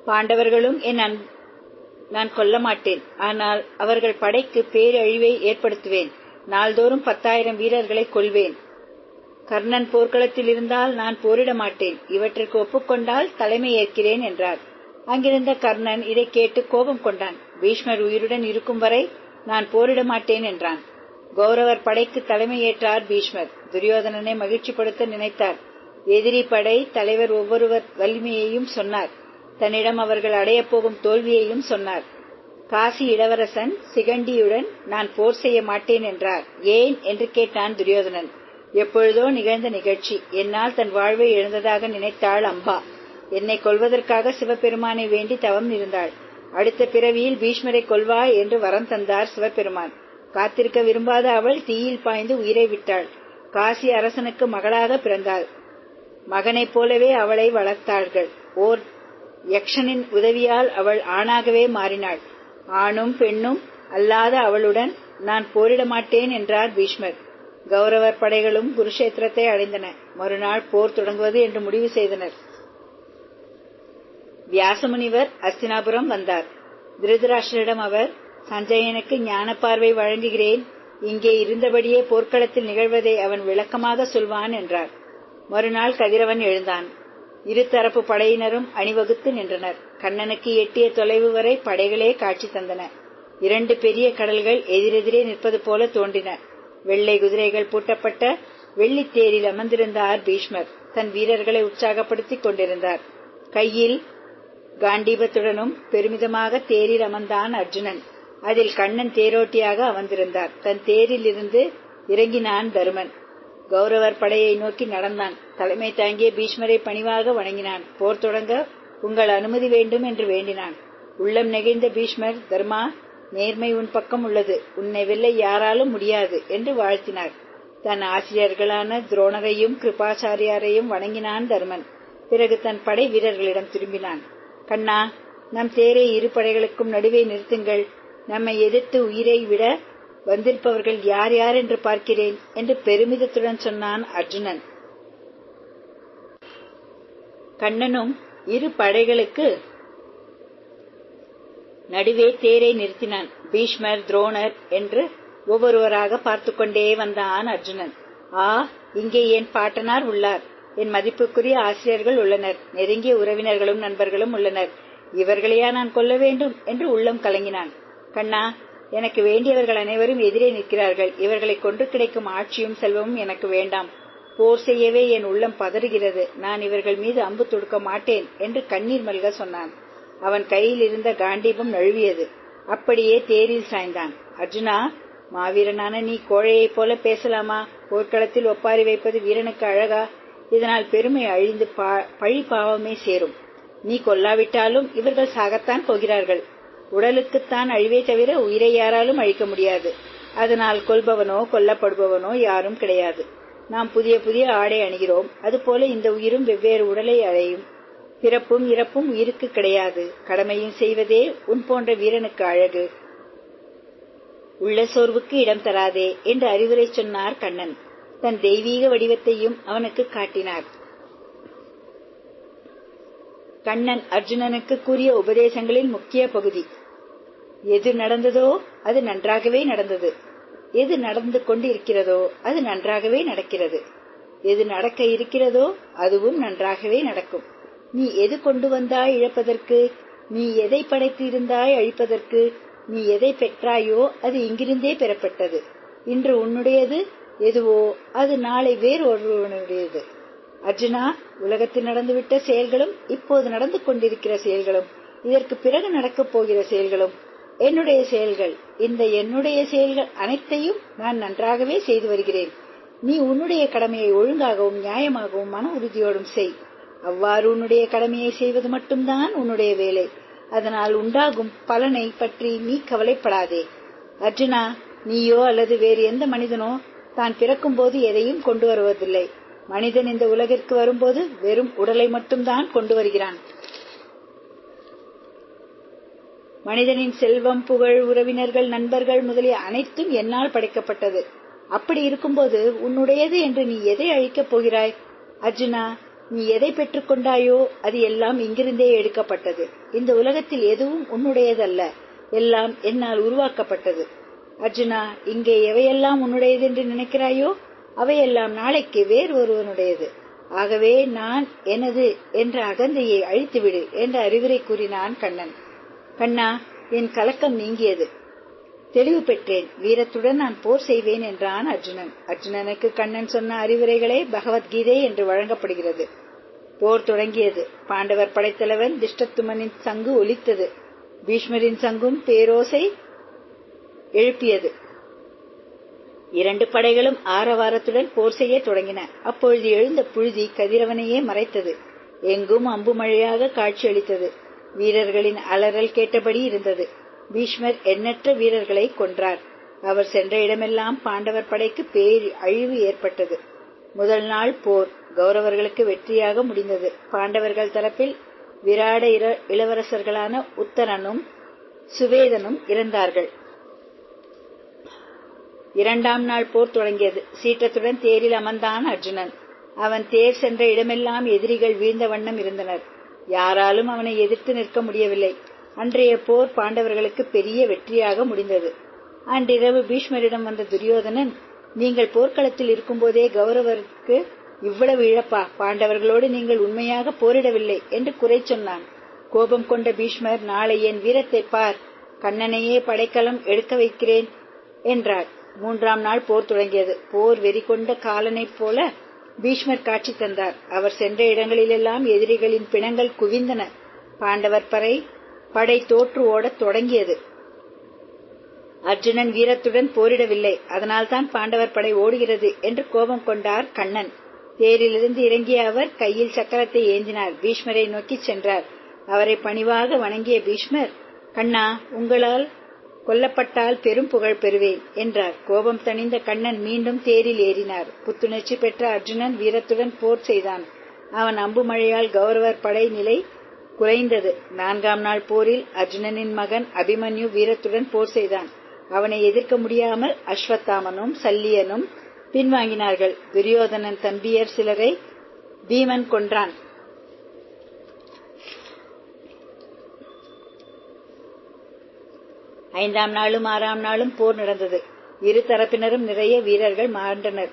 பாண்டவர்களும் நான் கொல்ல மாட்டேன். ஆனால் அவர்கள் படைக்கு பேரழிவை ஏற்படுத்துவேன். நாள்தோறும் 10,000 வீரர்களை கொல்வேன். கர்ணன் போர்க்களத்தில் இருந்தால் நான் போரிட மாட்டேன், இவற்றிற்கு ஒப்புக்கொண்டால் தலைமை ஏற்கிறேன் என்றார். அங்கிருந்த கர்ணன் இதை கேட்டு கோபம் கொண்டான். பீஷ்மர் உயிருடன் இருக்கும் வரை நான் போரிட மாட்டேன் என்றான். கௌரவர் படைக்கு தலைமை ஏற்றார் பீஷ்மர். துரியோதனனை மகிழ்ச்சிப்படுத்த நினைத்தார். எதிரி படை தலைவர் ஒவ்வொருவர் வலிமையையும் சொன்னார். தன்னிடம் அவர்கள் அடையப் போகும் தோல்வியையும் சொன்னார். காசி இளவரசன் சிகண்டியுடன் நான் போர் செய்ய மாட்டேன் என்றார். ஏன் என்று கேட்டான் துரியோதனன். எப்பொழுதோ நிகழ்ந்த நிகழ்ச்சி. என்னால் தன் வாழ்வை இழந்ததாக நினைத்தாள் அம்பா. என்னை கொல்வதற்காக சிவபெருமானை வேண்டி தவம் இருந்தாள். அடுத்த பிறவியில் பீஷ்மரை கொல்வாய் என்று வரம் தந்தார் சிவபெருமான். காத்திருக்க விரும்பாத அவள் தீயில் பாய்ந்து உயிரை விட்டாள். காசி அரசனுக்கு மகளாக பிறந்தாள். மகனைப் போலவே அவளை வளர்த்தார்கள். ஓர் யக்ஷனின் உதவியால் அவள் ஆணாகவே மாறினாள். ஆணும் பெண்ணும் அல்லாத அவளுடன் நான் போரிட மாட்டேன் என்றார் பீஷ்மர். கௌரவர் படைகளும் குருஷேத்திரத்தை அடைந்தன. மறுநாள் போர் தொடங்குவது என்று முடிவு செய்தனர். வியாசமுனிவர் அஸ்தினாபுரம் வந்தார். திருதராஷ்டிரரிடம் அவர், சஞ்சயனுக்கு ஞான பார்வை வழங்குகிறேன், இங்கே இருந்தபடியே போர்க்களத்தில் நிகழ்வதை அவன் விளக்கமாக சொல்வான் என்றார். மறுநாள் கதிரவன் எழுந்தான். இருதரப்பு படையினரும் அணிவகுத்து நின்றனர். கண்ணனுக்கு எட்டிய தொலைவு வரை படைகளே காட்சி தந்தன. 2 பெரிய கடல்கள் எதிரெதிரே நிற்பது போல தோன்றின. வெள்ளை குதிரைகள் பூட்டப்பட்ட வெள்ளித்தேரில் அமர்ந்திருந்தார் பீஷ்மர். தன் வீரர்களை உற்சாகப்படுத்திக் கொண்டிருந்தார். கையில் காண்டீபத்துடனும் பெருமிதமாக தேரில் அமர்ந்தான் அர்ஜுனன். அதில் கண்ணன் தேரோட்டியாக அமர்ந்திருந்தார். தன் தேரில் இருந்து இறங்கினான் தருமன். கௌரவர் படையை நோக்கி நடந்தான். தலைமை தாங்கிய பீஷ்மரை பணிவாக வணங்கினான். போர் தொடங்க உங்கள் அனுமதி வேண்டும் என்று வேண்டினான். உள்ளம் நெகிழ்ந்த பீஷ்மர், தர்மா, நேர்மை உன் பக்கம் உள்ளது, உன்னை வெல்ல யாராலும் முடியாது என்று வாழ்த்தினார். தன் ஆசிரியர்களான துரோணரையும் கிருபாச்சாரியாரையும் வணங்கினான் தர்மன். பிறகு தன் படை வீரர்களிடம் திரும்பினான். கண்ணா, நம் தேரை 2 படைகளுக்கும் நடுவே நிறுத்துங்கள். நம்மை எதிர்த்து உயிரை விட வந்திருப்பவர்கள் யார் யார் என்று பார்க்கிறேன் என்று பெருமிதத்துடன் சொன்னான் அர்ஜுனன். கண்ணனும் 2 படைகளுக்கு நடுவே தேரை நிறுத்தினான். பீஷ்மர், துரோணர் என்று ஒவ்வொருவராக பார்த்துக் கொண்டே வந்தான் அர்ஜுனன். ஆ, இங்கே என் பாட்டனார் உள்ளார், என் மதிப்புக்குரிய ஆசிரியர்கள் உள்ளனர், நெருங்கிய உறவினர்களும் நண்பர்களும் உள்ளனர். இவர்களையா நான் கொல்ல வேண்டும் என்று உள்ளம் கலங்கினான். கண்ணா, எனக்கு வேண்டியவர்கள் அனைவரும் எதிரே நிற்கிறார்கள். இவர்களை கொன்று கிடைக்கும் ஆட்சியும் செல்வமும் எனக்கு வேண்டாம். போர் செய்யவே என் உள்ளம் பதறுகிறது. நான் இவர்கள் மீது அம்பு தொடுக்க மாட்டேன் என்று கண்ணீர் மல்க சொன்னான். அவன் கையில் இருந்த காண்டீபம் நழுவியது. அப்படியே தேரில் சாய்ந்தான். அர்ஜுனா, மாவீரனான நீ கோழையைப் போல பேசலாமா? போர்க்களத்தில் ஒப்பாரி வைப்பது வீரனுக்கு அழகா? இதனால் பெருமை அழிந்து பழி பாவமே சேரும். நீ கொல்லாவிட்டாலும் இவர்கள் சாகத்தான் போகிறார்கள். உடலுக்குத்தான் அழிவே தவிர உயிரை யாராலும் அழிக்க முடியாது. அதனால் கொல்பவனோ கொல்லப்படுபவனோ யாரும் கிடையாது. நாம் புதிய புதிய ஆடை அணிகிறோம். அதுபோல இந்த உயிரும் வெவ்வேறு உடலை அடையும். பிறப்பும் இறப்பும் உயிருக்கு கிடையாது. கடமையும் செய்வதே உன் போன்ற வீரனுக்கு அழகு. உள்ள சோர்வுக்கு இடம் தராதே என்று அறிவுரை சொன்னார் கண்ணன். தன் தெய்வீக வடிவத்தையும் அவனுக்கு காட்டினார். கண்ணன் அர்ஜுனனுக்கு கூறிய உபதேசங்களில் முக்கிய பகுதி. எது நடந்ததோ அது நன்றாகவே நடந்தது. எது நடந்து கொண்டு இருக்கிறதோ அது நன்றாகவே நடக்கிறது. எது நடக்க இருக்கிறதோ அதுவும் நன்றாகவே நடக்கும். நீ எது கொண்டு வந்தாய் இழப்பதற்கு? நீ எதை படைத்து இருந்தாய் அழிப்பதற்கு? நீ எதை பெற்றாயோ அது இங்கிருந்தே பெறப்பட்டது. இன்று உன்னுடையது எதுவோ அது நாளை வேறொருவனுடையது. அர்ஜுனா, உலகத்தில் நடந்துவிட்ட செயல்களும் இப்போது நடந்து கொண்டிருக்கிற செயல்களும் இதற்கு பிறகு நடக்கப் போகிற செயல்களும் என்னுடைய செயல்கள். இந்த என்னுடைய செயல்கள் அனைத்தையும் நான் நன்றாகவே செய்து வருகிறேன். நீ உன்னுடைய கடமையை ஒழுங்காகவும் நியாயமாகவும் மன உறுதியோடும் செய். அவ்வாறு உன்னுடைய கடமையை செய்வது மட்டும்தான் உன்னுடைய வேலை. அதனால் உண்டாகும் பலனை பற்றி நீ கவலைப்படாதே. அர்ஜுனா, நீயோ அல்லது வேறு எந்த மனிதனோ தான் பிறக்கும் போது எதையும் கொண்டு வருவதில்லை. மனிதன் இந்த உலகிற்கு வரும்போது வெறும் உடலை மட்டும்தான் கொண்டு வருகிறான். மனிதனின் செல்வம், புகழ், உறவினர்கள், நண்பர்கள் முதலிய அனைத்தும் என்னால் படைக்கப்பட்டது. அப்படி இருக்கும்போது உன்னுடையது என்று நீ எதை அழிக்கப் போகிறாய்? அர்ஜுனா, நீ எதை பெற்றுக் கொண்டாயோ அது எல்லாம் இங்கிருந்தே எடுக்கப்பட்டது. இந்த உலகத்தில் எதுவும் உன்னுடையதல்ல, எல்லாம் என்னால் உருவாக்கப்பட்டது. அர்ஜுனா, இங்கே எவையெல்லாம் உன்னுடையது என்று நினைக்கிறாயோ அவையெல்லாம் நாளைக்கு வேறு ஒருவனுடையது. ஆகவே நான் எனது என்ற அகந்தையை அழித்துவிடு என்ற அறிவுரை கூறினான் கண்ணன். கண்ணா, என் கலக்கம் நீங்கியது, தெளிவு பெற்றேன், வீரத்துடன் நான் போர் செய்வேன் என்றான் அர்ஜுனன். அர்ஜுனனுக்கு கண்ணன் சொன்ன அறிவுரைகளே பகவத்கீதை என்று வழங்கப்படுகிறது. போர் தொடங்கியது. பாண்டவர் படைத்தலைவன் திஷ்டத்துமனின் சங்கு ஒலித்தது. பீஷ்மரின் சங்கும் பேரோசை எழுப்பியது. இரண்டு படைகளும் ஆரவாரத்துடன் போர் செய்ய தொடங்கின. அப்பொழுது எழுந்த புழுதி கதிரவனையே மறைத்தது. எங்கும் அம்பு மழையாக காட்சியளித்தது. வீரர்களின் அலறல் கேட்டபடி இருந்தது. பீஷ்மர் எண்ணற்ற வீரர்களை கொன்றார். அவர் சென்ற இடமெல்லாம் பாண்டவர் படைக்கு பேர் அழிவு ஏற்பட்டது. முதல் நாள் போர் கௌரவர்களுக்கு வெற்றியாக முடிந்தது. பாண்டவர்கள் தரப்பில் விராட இளவரசர்களான உத்தரனும் சுவேதனும் இறந்தார்கள். இரண்டாம் நாள் போர் தொடங்கியது. சீற்றத்துடன் தேரில் அமர்ந்தான் அர்ஜுனன். அவன் தேர் சென்ற இடமெல்லாம் எதிரிகள் வீழ்ந்த வண்ணம் இருந்தனர். யாராலும் அவனை எதிர்த்து நிற்க முடியவில்லை. அன்றைய போர் பாண்டவர்களுக்கு பெரிய வெற்றியாக முடிந்தது. அன்றிரவு பீஷ்மரிடம் வந்த துரியோதனன், நீங்கள் போர்க்களத்தில் இருக்கும்போதே கௌரவருக்கு இவ்வளவு இழப்பா? பாண்டவர்களோடு நீங்கள் உண்மையாக போரிடவில்லை என்று குறை சொன்னான். கோபம் கொண்ட பீஷ்மர், நாளை என் வீரத்தை பார், கண்ணனையே படைக்கலம் எடுக்க வைக்கிறேன் என்றார். மூன்றாம் நாள் போர் தொடங்கியது. போர் வெறி கொண்ட காலனைப் போல பீஷ்மர் காட்சி தந்தார். அவர் சென்ற இடங்களிலெல்லாம் எதிரிகளின் பிணங்கள் குவிந்தன. பாண்டவர் படை தோற்று ஓடத் தொடங்கியது. அர்ஜுனன் வீரத்துடன் போரிடவில்லை, அதனால்தான் பாண்டவர் படை ஓடுகிறது என்று கோபம் கொண்டார் கண்ணன். தேரிலிருந்து இறங்கிய அவர் கையில் சக்கரத்தை ஏந்தினார். பீஷ்மரை நோக்கிச் சென்றார். அவரை பணிவாக வணங்கிய பீஷ்மர், கண்ணா, உங்களால் கொல்லப்பட்டால் பெரும் புகழ் பெறுவேன் என்றார். கோபம் தணிந்த கண்ணன் மீண்டும் தேரில் ஏறினார். புத்துணர்ச்சி பெற்ற அர்ஜுனன் வீரத்துடன் போர் செய்தான். அவன் அம்பு மழையால் கௌரவர் படை நிலை குறைந்தது. நான்காம் நாள் போரில் அர்ஜுனனின் மகன் அபிமன்யு வீரத்துடன் போர் செய்தான். அவனை எதிர்க்க முடியாமல் அஸ்வத்தாமனும் சல்லியனும் பின்வாங்கினார்கள். துரியோதனன் தம்பியர் சிலரை பீமன் கொன்றான். ஐந்தாம் நாளும் ஆறாம் நாளும் போர் நடந்தது. இரு தரப்பினரும் நிறைய வீரர்கள் மாண்டனர்.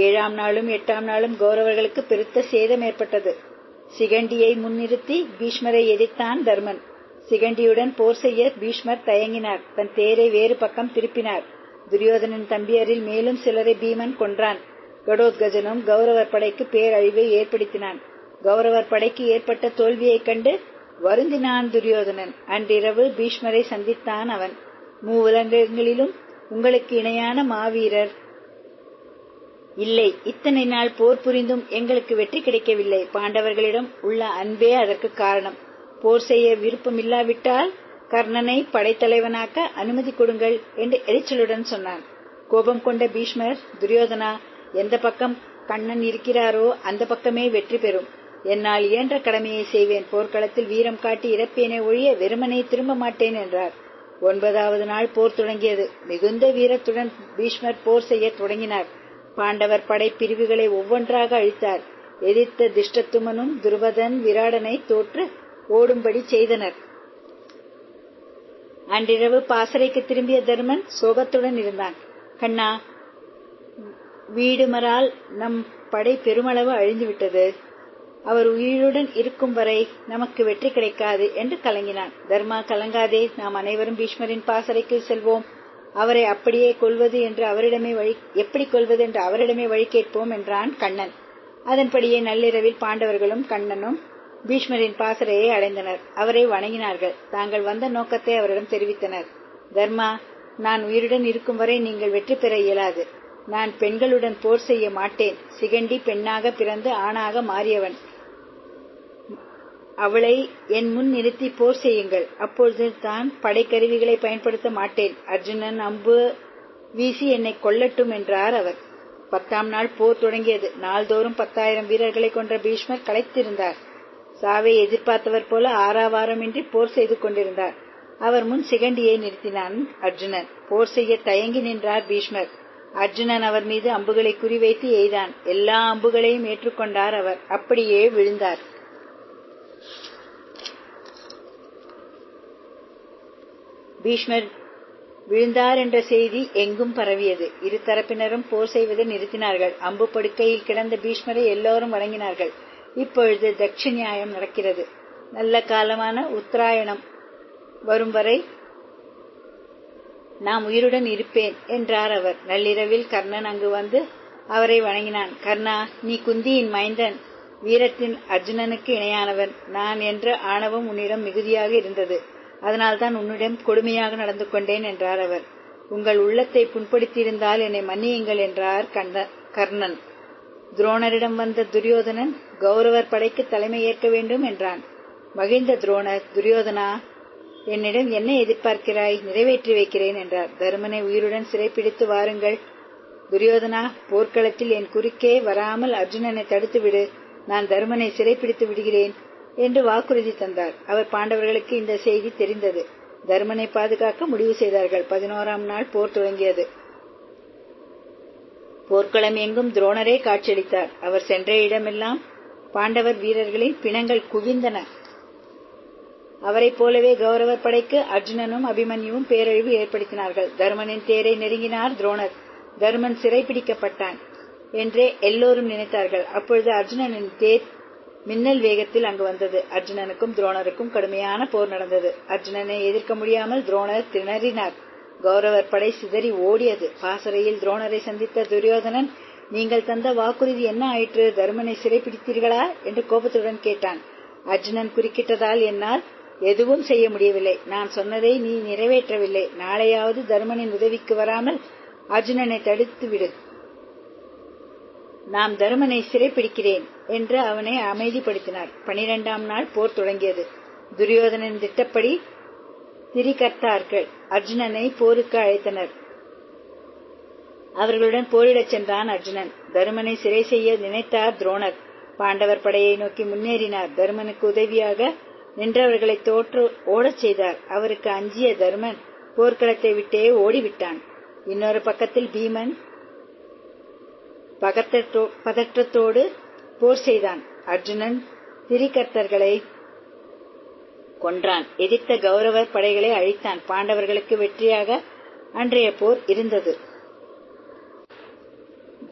ஏழாம் நாளும் எட்டாம் நாளும் கௌரவர்களுக்கு பெருத்த சேதம் ஏற்பட்டது. சிகண்டியை முன்னிறுத்தி பீஷ்மரை எதிர்த்தான் தர்மன். சிகண்டியுடன் போர் செய்ய பீஷ்மர் தயங்கினார். தன் தேரை வேறு பக்கம் திருப்பினார். துரியோதனன் தம்பியரில் மேலும் சிலரை பீமன் கொன்றான். கடோத்கஜனும் கௌரவர் படைக்கு பேரழிவை ஏற்படுத்தினான். கௌரவர் படைக்கு ஏற்பட்ட தோல்வியைக் கண்டு வருந்தினான் துரியோதனன். அன்றிரவு பீஷ்மரை சந்தித்தான் அவன். மூவுலகங்களிலும் உங்களுக்கு இணையான மாவீரர் இல்லை. இத்தனை நாள் போர் புரிந்தும் எங்களுக்கு வெற்றி கிடைக்கவில்லை. பாண்டவர்களிடம் உள்ள அன்பே அதற்கு காரணம். போர் செய்ய விருப்பமில்லாவிட்டால் கர்ணனை படைத்தலைவனாக்க அனுமதி கொடுங்கள் என்று எரிச்சலுடன் சொன்னான். கோபம் கொண்ட பீஷ்மர், துரியோதனா, எந்த பக்கம் கண்ணன் இருக்கிறாரோ அந்த பக்கமே வெற்றி பெறும். என்னால் இயன்ற கடமையை செய்வேன். போர்க்களத்தில் வீரம் காட்டி இறப்பேனே ஒழிய வெறுமனை திரும்ப மாட்டேன் என்றார். 9வது நாள் போர் தொடங்கியது. மிகுந்த வீரத்துடன் பீஷ்மர் போர் செய்ய தொடங்கினார். பாண்டவர் படை பிரிவுகளை ஒவ்வொன்றாக அழித்தார். எதிர்த்த திஷ்டத்துமனும் துருபதன் விராடனை தோற்று ஓடும்படி செய்தனர். அன்றிரவு பாசறைக்கு திரும்பிய தர்மன் சோகத்துடன் இருந்தான். கண்ணா, வீடுமரால் நம் படை பெருமளவு அழிந்துவிட்டது. அவர் உயிருடன் இருக்கும் வரை நமக்கு வெற்றி கிடைக்காது என்று கலங்கினான். தர்மா, கலங்காதே, நாம் அனைவரும் பீஷ்மரின் பாசறைக்கு செல்வோம். அவரை அப்படியே எப்படி கொல்வது என்று அவரிடமே வழி கேட்போம் என்றான் கண்ணன். அதன்படியே நள்ளிரவில் பாண்டவர்களும் கண்ணனும் பீஷ்மரின் பாசறையை அடைந்தனர். அவரை வணங்கினார்கள். தாங்கள் வந்த நோக்கத்தை அவரிடம் தெரிவித்தனர். தர்மா, நான் உயிருடன் இருக்கும் வரை நீங்கள் வெற்றி பெற இயலாது. நான் பெண்களுடன் போர் செய்ய மாட்டேன். சிகண்டி பெண்ணாக பிறந்து ஆணாக மாறியவன். அவளை என் முன் நிறுத்தி போர் செய்யுங்கள். அப்பொழுது தான் படைக்கருவிகளை பயன்படுத்த மாட்டேன். அர்ஜுனன் அம்பு வீசி என்னை கொல்லட்டும் என்றார் அவர். 10ஆம் நாள் போர் தொடங்கியது. நாள்தோறும் 10,000 வீரர்களை கொன்ற பீஷ்மர் களைத்திருந்தார். சாவை எதிர்பார்த்தவர் போல ஆறாவாரமின்றி போர் செய்து கொண்டிருந்தார். அவர் முன் சிகண்டியை நிறுத்தினான் அர்ஜுனன். போர் செய்ய தயங்கி நின்றார் பீஷ்மர். அர்ஜுனன் அவர் மீது அம்புகளை குறிவைத்து எய்தான். எல்லா அம்புகளையும் ஏற்றுக்கொண்டார் அவர். அப்படியே விழுந்தார். விழுந்தார் என்ற செய்தி எங்கும் பரவியது. இரு தரப்பினரும் போர் செய்வதை நிறுத்தினார்கள். அம்பு படுக்கையில் கிடந்த பீஷ்மரை எல்லோரும் வணங்கினார்கள். இப்பொழுது தட்சிணியாயம் நடக்கிறது. நல்ல காலமான உத்தராயணம் வரும் வரை நாம் உயிருடன் இருப்பேன் என்றார் அவர். நள்ளிரவில் கர்ணன் அங்கு வந்து அவரை வணங்கினான். கர்ணா, நீ குந்தியின் மைந்தன், வீரத்தின் அர்ஜுனனுக்கு இணையானவன். நான் என்ற ஆணவம் உன்னிடம் மிகுதியாக இருந்தது. அதனால்தான் உன்னிடம் கொடுமையாக நடந்து கொண்டேன் என்றார் அவர். உங்கள் உள்ளத்தை புண்படுத்தியிருந்தால் என்னை மன்னியுங்கள் என்றார் கர்ணன். துரோணரிடம் வந்த துரியோதனன் கௌரவர் படைக்கு தலைமை ஏற்க வேண்டும் என்றான். மகிழ்ந்த துரோணர், துரியோதனா, என்னிடம் என்ன எதிர்பார்க்கிறாய்? நிறைவேற்றி வைக்கிறேன் என்றார். தருமனை உயிருடன் சிறைப்பிடித்து வாருங்கள். துரியோதனா, போர்க்களத்தில் என் குறுக்கே வராமல் அர்ஜுனனை தடுத்துவிடு. நான் தருமனை சிறைப்பிடித்து விடுகிறேன் என்று வாக்குறுதி தந்தார். அவர் பாண்டவர்களுக்கு இந்த செய்தி தெரிந்தது. தருமனை பாதுகாக்க முடிவு செய்தார்கள். 11ஆம் நாள் போர் துவங்கியது. போர்க்களம் எங்கும் துரோணரே காட்சியளித்தார். அவர் சென்ற இடமெல்லாம் பாண்டவர் வீரர்களின் பிணங்கள் குவிந்தன. அவரைப் போலவே கௌரவர் படைக்கு அர்ஜுனனும் அபிமன்யுவும் பேரழிவு ஏற்படுத்தினார்கள். தருமனின் தேரை நெருங்கினார் துரோணர். தருமன் சிறைப்பிடிக்கப்பட்டான் என்றே எல்லோரும் நினைத்தார்கள். அப்பொழுது அர்ஜுனனின் தேர் மின்னல் வேகத்தில் அங்கு வந்தது. அர்ஜுனனுக்கும் துரோணருக்கும் கடுமையான போர் நடந்தது. அர்ஜுனனை எதிர்க்க முடியாமல் துரோணர் திணறினார். கௌரவர் படை சிதறி ஓடியது. பாசறையில் துரோணரை சந்தித்த துரியோதனன், நீங்கள் தந்த வாக்குறுதி என்ன ஆயிற்று? தருமனை சிறைப்பிடித்தீர்களா என்று கோபத்துடன் கேட்டான். அர்ஜுனன் குறுக்கிட்டதால் என்னால் எதுவும் செய்ய முடியவில்லை. நான் சொன்னதை நீ நிறைவேற்றவில்லை. நாளையாவது தருமனின் உதவிக்கு வராமல் அர்ஜுனனை தடுத்துவிடு. நாம் தருமனை சிறைப்பிடிக்கிறேன் என்று அவனை அமைதிப்படுத்தினார். 12ஆம் நாள் போர் தொடங்கியது. துரியோதனின் திட்டப்படி திரிகர்த்தார்கள் அர்ஜுனனை போருக்கு அழைத்தனர். அவர்களுடன் போரிடச் சென்றான் அர்ஜுனன். தருமனை சிறை செய்ய நினைத்தார் துரோணர். பாண்டவர் படையை நோக்கி முன்னேறினார். தருமனுக்கு உதவியாக நின்றவர்களை தோற்று ஓடச் செய்தார். அவருக்கு அஞ்சிய தருமன் போர்க்களத்தை விட்டே ஓடிவிட்டான். இன்னொரு பக்கத்தில் பீமன் பதற்றத்தோடு போர் செய்தான். அர்ஜுனன் திரிகர்த்தர்களை கொன்றான். எதிர்த்த கௌரவர் படைகளை அழித்தான். பாண்டவர்களுக்கு வெற்றியாக அன்றைய போர் இருந்தது.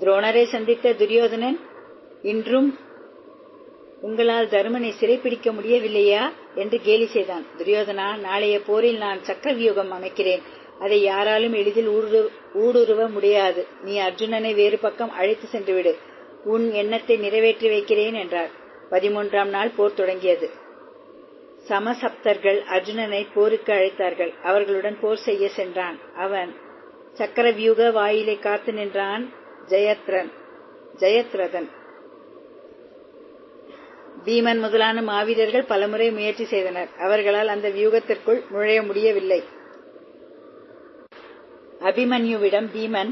துரோணரை சந்தித்த துரியோதனன், இன்றும் உங்களால் தருமனை சிறைப்பிடிக்க முடியவில்லையா என்று கேலி செய்தான். துரியோதனா, நாளைய போரில் நான் சக்கரவியூகம் அமைக்கிறேன். அதை யாராலும் எளிதில் ஊடுருவ முடியாது. நீ அர்ஜுனனை வேறு பக்கம் அழைத்து சென்றுவிடு. உன் எண்ணத்தை நிறைவேற்றி வைக்கிறேன் என்றார். 13ஆம் நாள் போர் தொடங்கியது. சமசப்தர்கள் அர்ஜுனனை போருக்கு அழைத்தார்கள். அவர்களுடன் போர் செய்ய சென்றான். அவன் சக்கரவியூக வாயிலை காத்து நின்றான். ஜெயத்ரதன், பீமன் முதலான மாவீரர்கள் பலமுறை முயற்சி செய்தனர். அவர்களால் அந்த வியூகத்திற்குள் நுழைய முடியவில்லை. அபிமன்யுவிடம் பீமன்,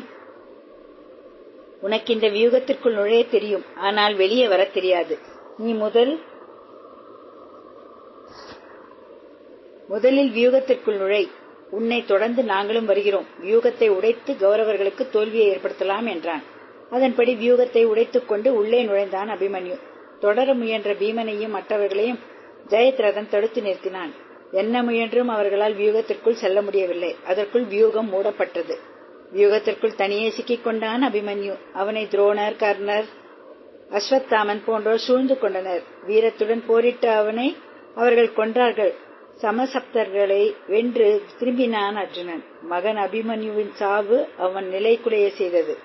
உனக்கு இந்த வியூகத்திற்குள் நுழைய தெரியும், ஆனால் வெளியே வர தெரியாது. நீ முதலில் வியூகத்திற்குள் நுழை. உன்னை தொடர்ந்து நாங்களும் வருகிறோம். வியூகத்தை உடைத்து கௌரவர்களுக்கு தோல்வியை ஏற்படுத்தலாம் என்றான். அதன்படி வியூகத்தை உடைத்துக் கொண்டு உள்ளே நுழைந்தான் அபிமன்யு. தொடர முயன்ற பீமனையும் மற்றவர்களையும் ஜெயத்ரதன் தடுத்து நிறுத்தினான். என்ன முயன்றும் அவர்களால் வியூகத்திற்குள் செல்ல முடியவில்லை. அதற்குள் வியூகம் மூடப்பட்டது. வியூகத்திற்குள் தனியே சிக்கிக் கொண்டான் அபிமன்யு. அவனை துரோணர், கர்ணர், அஸ்வத்தாமன் போன்றோர் சூழ்ந்து கொண்டனர். வீரத்துடன் போரிட்ட அவனை அவர்கள் கொன்றார்கள். சமசப்தர்களை வென்று திரும்பினான் அர்ஜுனன். மகன் அபிமன்யுவின் சாவு அவன் நிலைகுலைய செய்தது.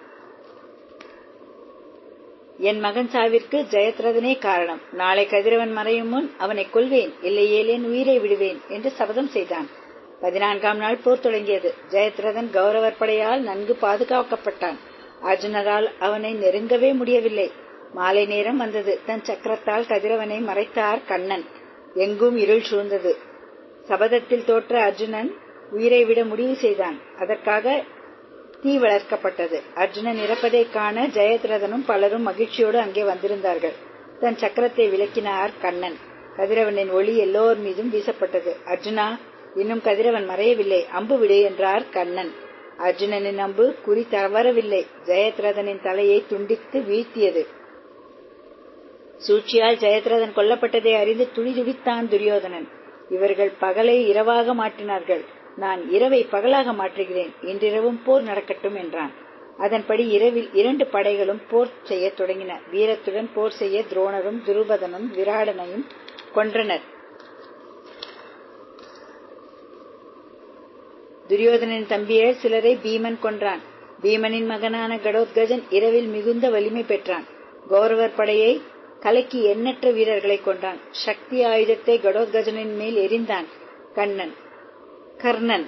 என் மகன் சாவிற்கு ஜெயத்ரதனே காரணம். நாளை கதிரவன் மறையும் முன் அவனை கொல்வேன், இல்லையேல் என் உயிரை விடுவேன் என்று சபதம் செய்தான். 14ஆம் நாள் போர் தொடங்கியது. ஜெயத்ரதன் கௌரவர் படையால் நன்கு பாதுகாக்கப்பட்டான். அர்ஜுனரால் அவனை நெருங்கவே முடியவில்லை. மாலை நேரம் வந்தது. தன் சக்கரத்தால் கதிரவனை மறைத்தார் கண்ணன். எங்கும் இருள் சூழ்ந்தது. சபதத்தில் தோற்ற அர்ஜுனன் உயிரை விட முடிவு செய்தான். அதற்காக தீ வளர்க்கப்பட்டது. அர்ஜுனன் இறப்பதைக் காண ஜெயத்ரதனும் பலரும் மகிழ்ச்சியோடு அங்கே வந்திருந்தார்கள். தன் சக்கரத்தை விளக்கினார் கண்ணன். கதிரவனின் ஒளி எல்லோர் மீதும் வீசப்பட்டது. அர்ஜுனா, இன்னும் கதிரவன் மறையவில்லை, அம்பு விடு என்றார் கண்ணன். அர்ஜுனனின் அம்பு குறி தவறவில்லை. ஜெயத்ரதனின் தலையை துண்டித்து வீழ்த்தியது. சூழ்ச்சியால் ஜெயத்ரதன் கொல்லப்பட்டதை அறிந்து துடிதுடித்தான் துரியோதனன். இவர்கள் பகலை இரவாக மாற்றினார்கள். நான் இரவை பகலாக மாற்றுகிறேன், இன்றிரவும் போர் நடக்கட்டும் என்றான். அதன்படி இரவில் 2 படைகளும் போர் செய்ய தொடங்கின. வீரத்துடன் போர் செய்ய துரோணரும் துருபதனும் விராடனையும் கொன்றனர். துரியோதனின் தம்பியர் சிலரை பீமன் கொன்றான். பீமனின் மகனான கடோத்கஜன் இரவில் மிகுந்த வலிமை பெற்றான். கௌரவர் படையை கலக்கி எண்ணற்ற வீரர்களை கொண்டான். சக்தி ஆயுதத்தை கடோத்கஜனின் மேல் எறிந்தான் கர்ணன்.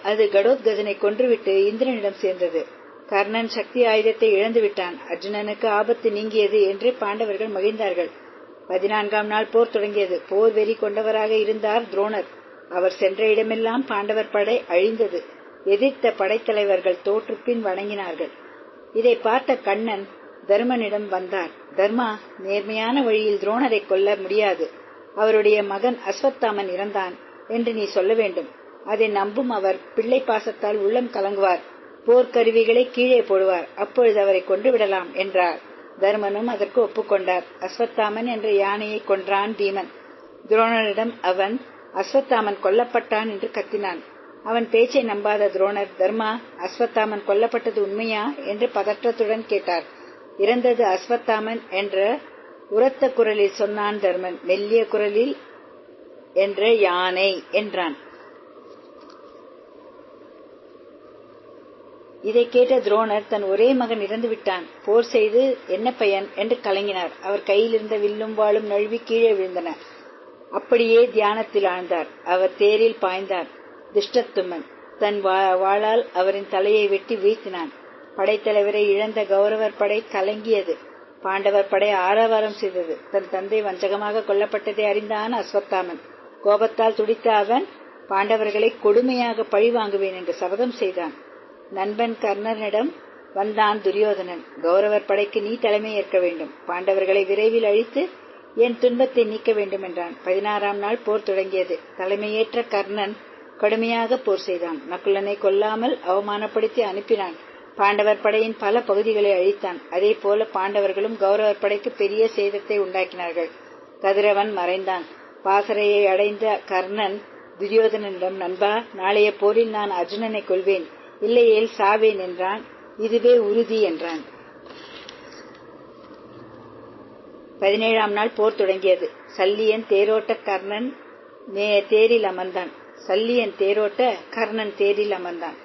அது கடோத்கஜனை கொன்றுவிட்டு இந்திரனிடம் சேர்ந்தது. கர்ணன் சக்தி ஆயுதத்தை இழந்து விட்டான். அர்ஜுனனுக்கு ஆபத்து நீங்கியது என்று பாண்டவர்கள் மகிழ்ந்தார்கள். 14ஆம் நாள் போர் தொடங்கியது. போர் வெறி கொண்டவராக இருந்தார் துரோணர். அவர் சென்ற இடமெல்லாம் பாண்டவர் படை அழிந்தது. எதிர்த்த படைத்தலைவர்கள் தோற்றுப்பின் வணங்கினார்கள். இதை பார்த்த கண்ணன் தர்மனிடம் வந்தார். தர்மா, நேர்மையான வழியில் துரோணரை கொல்ல முடியாது. அவருடைய மகன் அஸ்வத்தாமன் இறந்தான் என்று நீ சொல்ல வேண்டும். அதை நம்பும் அவர் பிள்ளை பாசத்தால் உள்ளம் கலங்குவார். போர்க்கருவிகளை கீழே போடுவார். அப்பொழுது அவரை கொண்டு விடலாம் என்றார். தர்மனும் அதற்கு ஒப்புக்கொண்டார். அஸ்வத்தாமன் என்ற யானையை கொன்றான் பீமன். துரோணரிடம் அவன் அஸ்வத்தாமன் கொல்லப்பட்டான் என்று கத்தினான். அவன் பேச்சை நம்பாத துரோணர், தர்மா, அஸ்வத்தாமன் கொல்லப்பட்டது உண்மையா என்று பதற்றத்துடன் கேட்டார். இறந்தது அஸ்வத்தாமன் என்ற உரத்த குரலில் சொன்னான் தர்மன். மெல்லிய குரலில் என்ற யானை என்றான். இதை கேட்ட துரோணர் தன் ஒரே மகன் இறந்து விட்டான், போர் செய்து என்ன பயன் என்று கலங்கினார். அவர் கையில் இருந்த வில்லும் வாளும் நழுவி கீழே விழுந்தன. அப்படியே தியானத்தில் ஆழ்ந்தார். அவர் தேரில் பாய்ந்தார். திஷ்டத்தும்மன் தன் வாளால் அவரின் தலையை வெட்டி வீழ்த்தினான். படைத்தலைவரை இழந்த கௌரவர் படை கலங்கியது. பாண்டவர் படை ஆரவாரம் செய்தது. தன் தந்தை வஞ்சகமாக கொல்லப்பட்டதை அறிந்தான் அஸ்வத்தாமன். கோபத்தால் துடித்த அவன் பாண்டவர்களை கொடுமையாக பழி வாங்குவேன் என்று சபதம் செய்தான். நண்பன் கர்ணனிடம் வந்தான் துரியோதனன். கௌரவர் படைக்கு நீ தலைமை ஏற்க வேண்டும். பாண்டவர்களை விரைவில் அழித்து என் துன்பத்தை நீக்க வேண்டும் என்றான். 16ஆம் நாள் போர் தொடங்கியது. தலைமையேற்ற கர்ணன் கடுமையாக போர் செய்தான். நகுலனை கொல்லாமல் அவமானப்படுத்தி அனுப்பினான். பாண்டவர் படையின் பல பகுதிகளை அழித்தான். அதே போல பாண்டவர்களும் கௌரவர் படைக்கு பெரிய சேதத்தை உண்டாக்கினார்கள். கதிரவன் மறைந்தான். பாசறையை அடைந்த கர்ணன் துரியோதனனிடம், நண்பா, நாளைய போரில் நான் அர்ஜுனனை கொல்வேன், இல்லையேல் சாவேன் என்றான். இதுவே உறுதி என்றான். 17ஆம் நாள் போர் தொடங்கியது. சல்லியன் தேரோட்ட கர்ணன் தேரில் அமர்ந்தான்.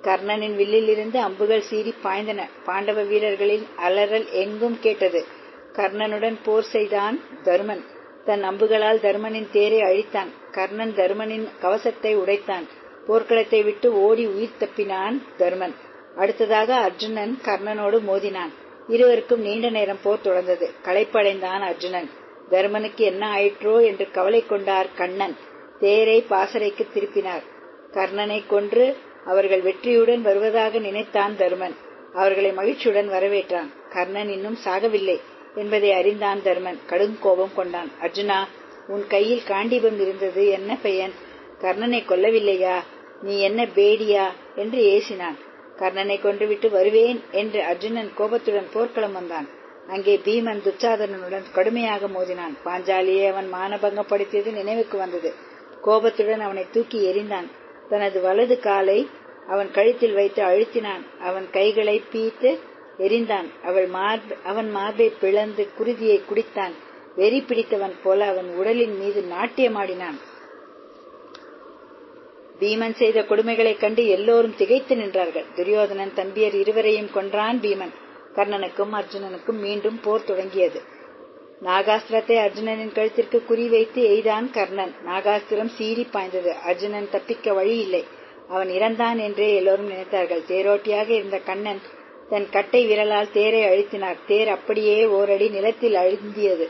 கர்ணனின் வில்லில் இருந்து அம்புகள் சீறி பாய்ந்தன. பாண்டவ வீரர்களின் அலறல் எங்கும் கேட்டது. கர்ணனுடன் போர் செய்தான் தருமன். தன் அம்புகளால் தருமனின் தேரை அழித்தான். கர்ணன் தருமனின் கவசத்தை உடைத்தான். போர்க்களத்தை விட்டு ஓடி உயிர் தப்பினான் தருமன். அடுத்ததாக அர்ஜுனன் கர்ணனோடு மோதினான். இருவருக்கும் நீண்ட நேரம் போர் தொடர்ந்தது. களைப்படைந்தான் அர்ஜுனன். தருமனுக்கு என்ன ஆயிற்றோ என்று கவலை கொண்டார் கண்ணன். தேரை பாசறைக்கு திருப்பினார். கர்ணனை கொன்று அவர்கள் வெற்றியுடன் வருவதாக நினைத்தான் தருமன். அவர்களை மகிழ்ச்சியுடன் வரவேற்றான். கர்ணன் இன்னும் சாகவில்லை என்பதை அறிந்தான் தருமன். கடும் கோபம் கொண்டான். அர்ஜுனா, உன் கையில் காண்டீபம் இருந்தது, என்ன பயன்? கர்ணனை கொல்லவில்லையா? நீ என்ன பேடியா என்று ஏசினான். கர்ணனை கொன்றுவிட்டு வருவேன் என்று அர்ஜுனன் கோபத்துடன் போர்க்களம் வந்தான். அங்கே பீமன் துச்சாதனனுடன் கடுமையாக மோதினான். பாஞ்சாலியை அவன் மானபங்கப்படுத்தியது நினைவுக்கு வந்தது. கோபத்துடன் அவனை தூக்கி எறிந்தான். தனது வலது காலை அவன் கழுத்தில் வைத்து அழுத்தினான். அவன் கைகளை பீத்து எறிந்தான். அவன் மார்பை பிளந்து குருதியை குடித்தான். வெறி பிடித்தவன் போல அவன் உடலின் மீது நாட்டியமாடினான். பீமன் செய்த கொடுமைகளைக் கண்டு எல்லோரும் திகைத்து நின்றார்கள். துரியோதனன் தம்பியர் இருவரையும் கொன்றான் பீமன். கர்ணனுக்கும் அர்ஜுனனுக்கும் மீண்டும் போர் தொடங்கியது. நாகாஸ்திரத்தை அர்ஜுனனின் கழுத்திற்கு குறிவைத்து எய்தான் கர்ணன். நாகாஸ்திரம் சீறி பாய்ந்தது. அர்ஜுனன் தப்பிக்க வழி இல்லை. அவன் இறந்தான் என்றே எல்லோரும் நினைத்தார்கள். தேரோட்டியாக இருந்த கண்ணன் தன் கட்டை விரலால் தேரை அழுத்தினார். தேர் அப்படியே ஓரடி நிலத்தில் அழுந்தியது.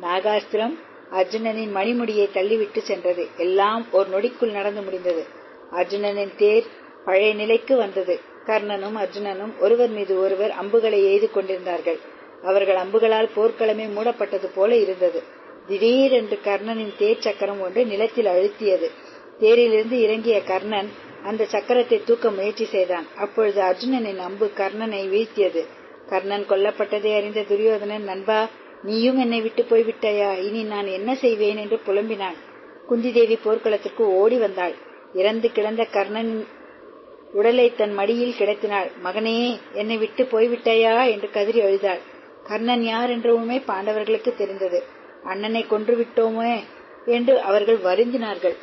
நாகாஸ்திரம் அர்ஜுனனின் மணிமுடியை தள்ளிவிட்டு சென்றது. எல்லாம் ஒரு நொடிக்குள் நடந்து முடிந்தது. அர்ஜுனனின் தேர் பழைய நிலைக்கு வந்தது. கர்ணனும் அர்ஜுனனும் ஒருவர் மீது ஒருவர் அம்புகளை எய்து கொண்டிருந்தார்கள். அவர்கள் அம்புகளால் போர்க்களமே மூடப்பட்டது போல இருந்தது. திடீரென்று கர்ணனின் தேர் சக்கரம் ஒன்று நிலத்தில் அழுத்தியது. தேரிலிருந்து இறங்கிய கர்ணன் அந்த சக்கரத்தை தூக்க முயற்சி செய்தான். அப்பொழுது அர்ஜுனனின் அம்பு கர்ணனை வீழ்த்தியது. கர்ணன் கொல்லப்பட்டதை அறிந்த துரியோதனன், நண்பா, நீயும் என்னை விட்டு போய்விட்டாயா? இனி நான் என்ன செய்வேன் என்று புலம்பினான். குந்தி தேவி போர்க்களத்திற்கு ஓடி வந்தாள். இறந்து கிடந்த கர்ணன் உடலை தன் மடியில் கிடத்தினாள். மகனே, என்னை விட்டு போய்விட்டாயா என்று கதறி அழுதாள். கர்ணன் யார் என்றவுமே பாண்டவர்களுக்கு தெரிந்தது. அண்ணனை கொன்று விட்டோமே என்று அவர்கள் வருந்தினார்கள்.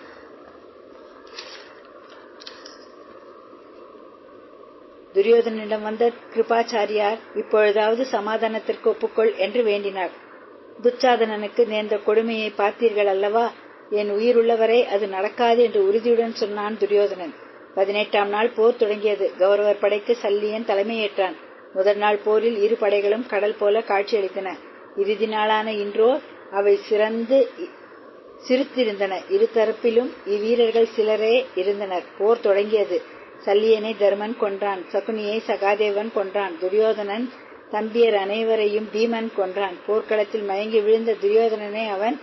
துரியோதனிடம் வந்த கிருபாச்சாரியார் இப்பொழுதாவது சமாதானத்திற்கு ஒப்புக்கொள் என்று வேண்டினார். துச்சாதனனுக்கு நேர்ந்த கொடுமையை பார்த்தீர்கள் அல்லவா? என் உயிர் உள்ளவரை அது நடக்காது என்று உறுதியுடன் சொன்னான் துரியோதனன். 18ஆம் நாள் போர் தொடங்கியது. கௌரவர் படைக்கு சல்லியன் தலைமையேற்றான். முதல் நாள் போரில் இரு படைகளும் கடல் போல காட்சியளித்தன. இறுதி நாளான இன்றோ அவை சிரித்திருந்தன. இரு தரப்பிலும் இவ்வீரர்கள் சிலரே இருந்தனர். போர் தொடங்கியது. சல்லியனை தர்மன் கொன்றான். சகுனியை சகாதேவன் கொன்றான். துரியோதனன் தம்பியர் அனைவரையும் பீமன் கொன்றான். போர்க்களத்தில் மயங்கி விழுந்த துரியோதனனை அவன்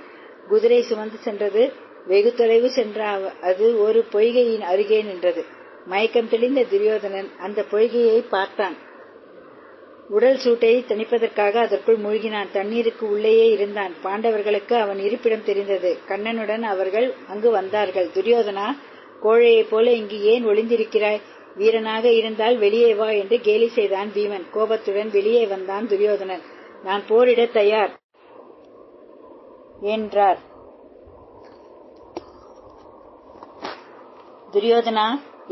குதிரை சுமந்து சென்றது. வெகு தொலைவு சென்ற அது ஒரு பொய்கையின் அருகே நின்றது. மயக்கம் தெளிந்த துரியோதனன் அந்த பொய்கையை பார்த்தான். உடல் சூட்டை தணிப்பதற்காக அதற்குள் மூழ்கினான். தண்ணீருக்கு உள்ளேயே இருந்தான். பாண்டவர்களுக்கு அவன் இருப்பிடம் தெரிந்தது. கண்ணனுடன் அவர்கள் அங்கு வந்தார்கள். துரியோதனா, கோழையைப் போல இங்கு ஏன் ஒளிந்திருக்கிறாய்? வீரனாக இருந்தால் வெளியே வா என்று கேலி செய்தான் பீமன். கோபத்துடன் வெளியே வந்தான் துரியோதனன். நான் போரிட தயார் என்றார். துரியோதனா,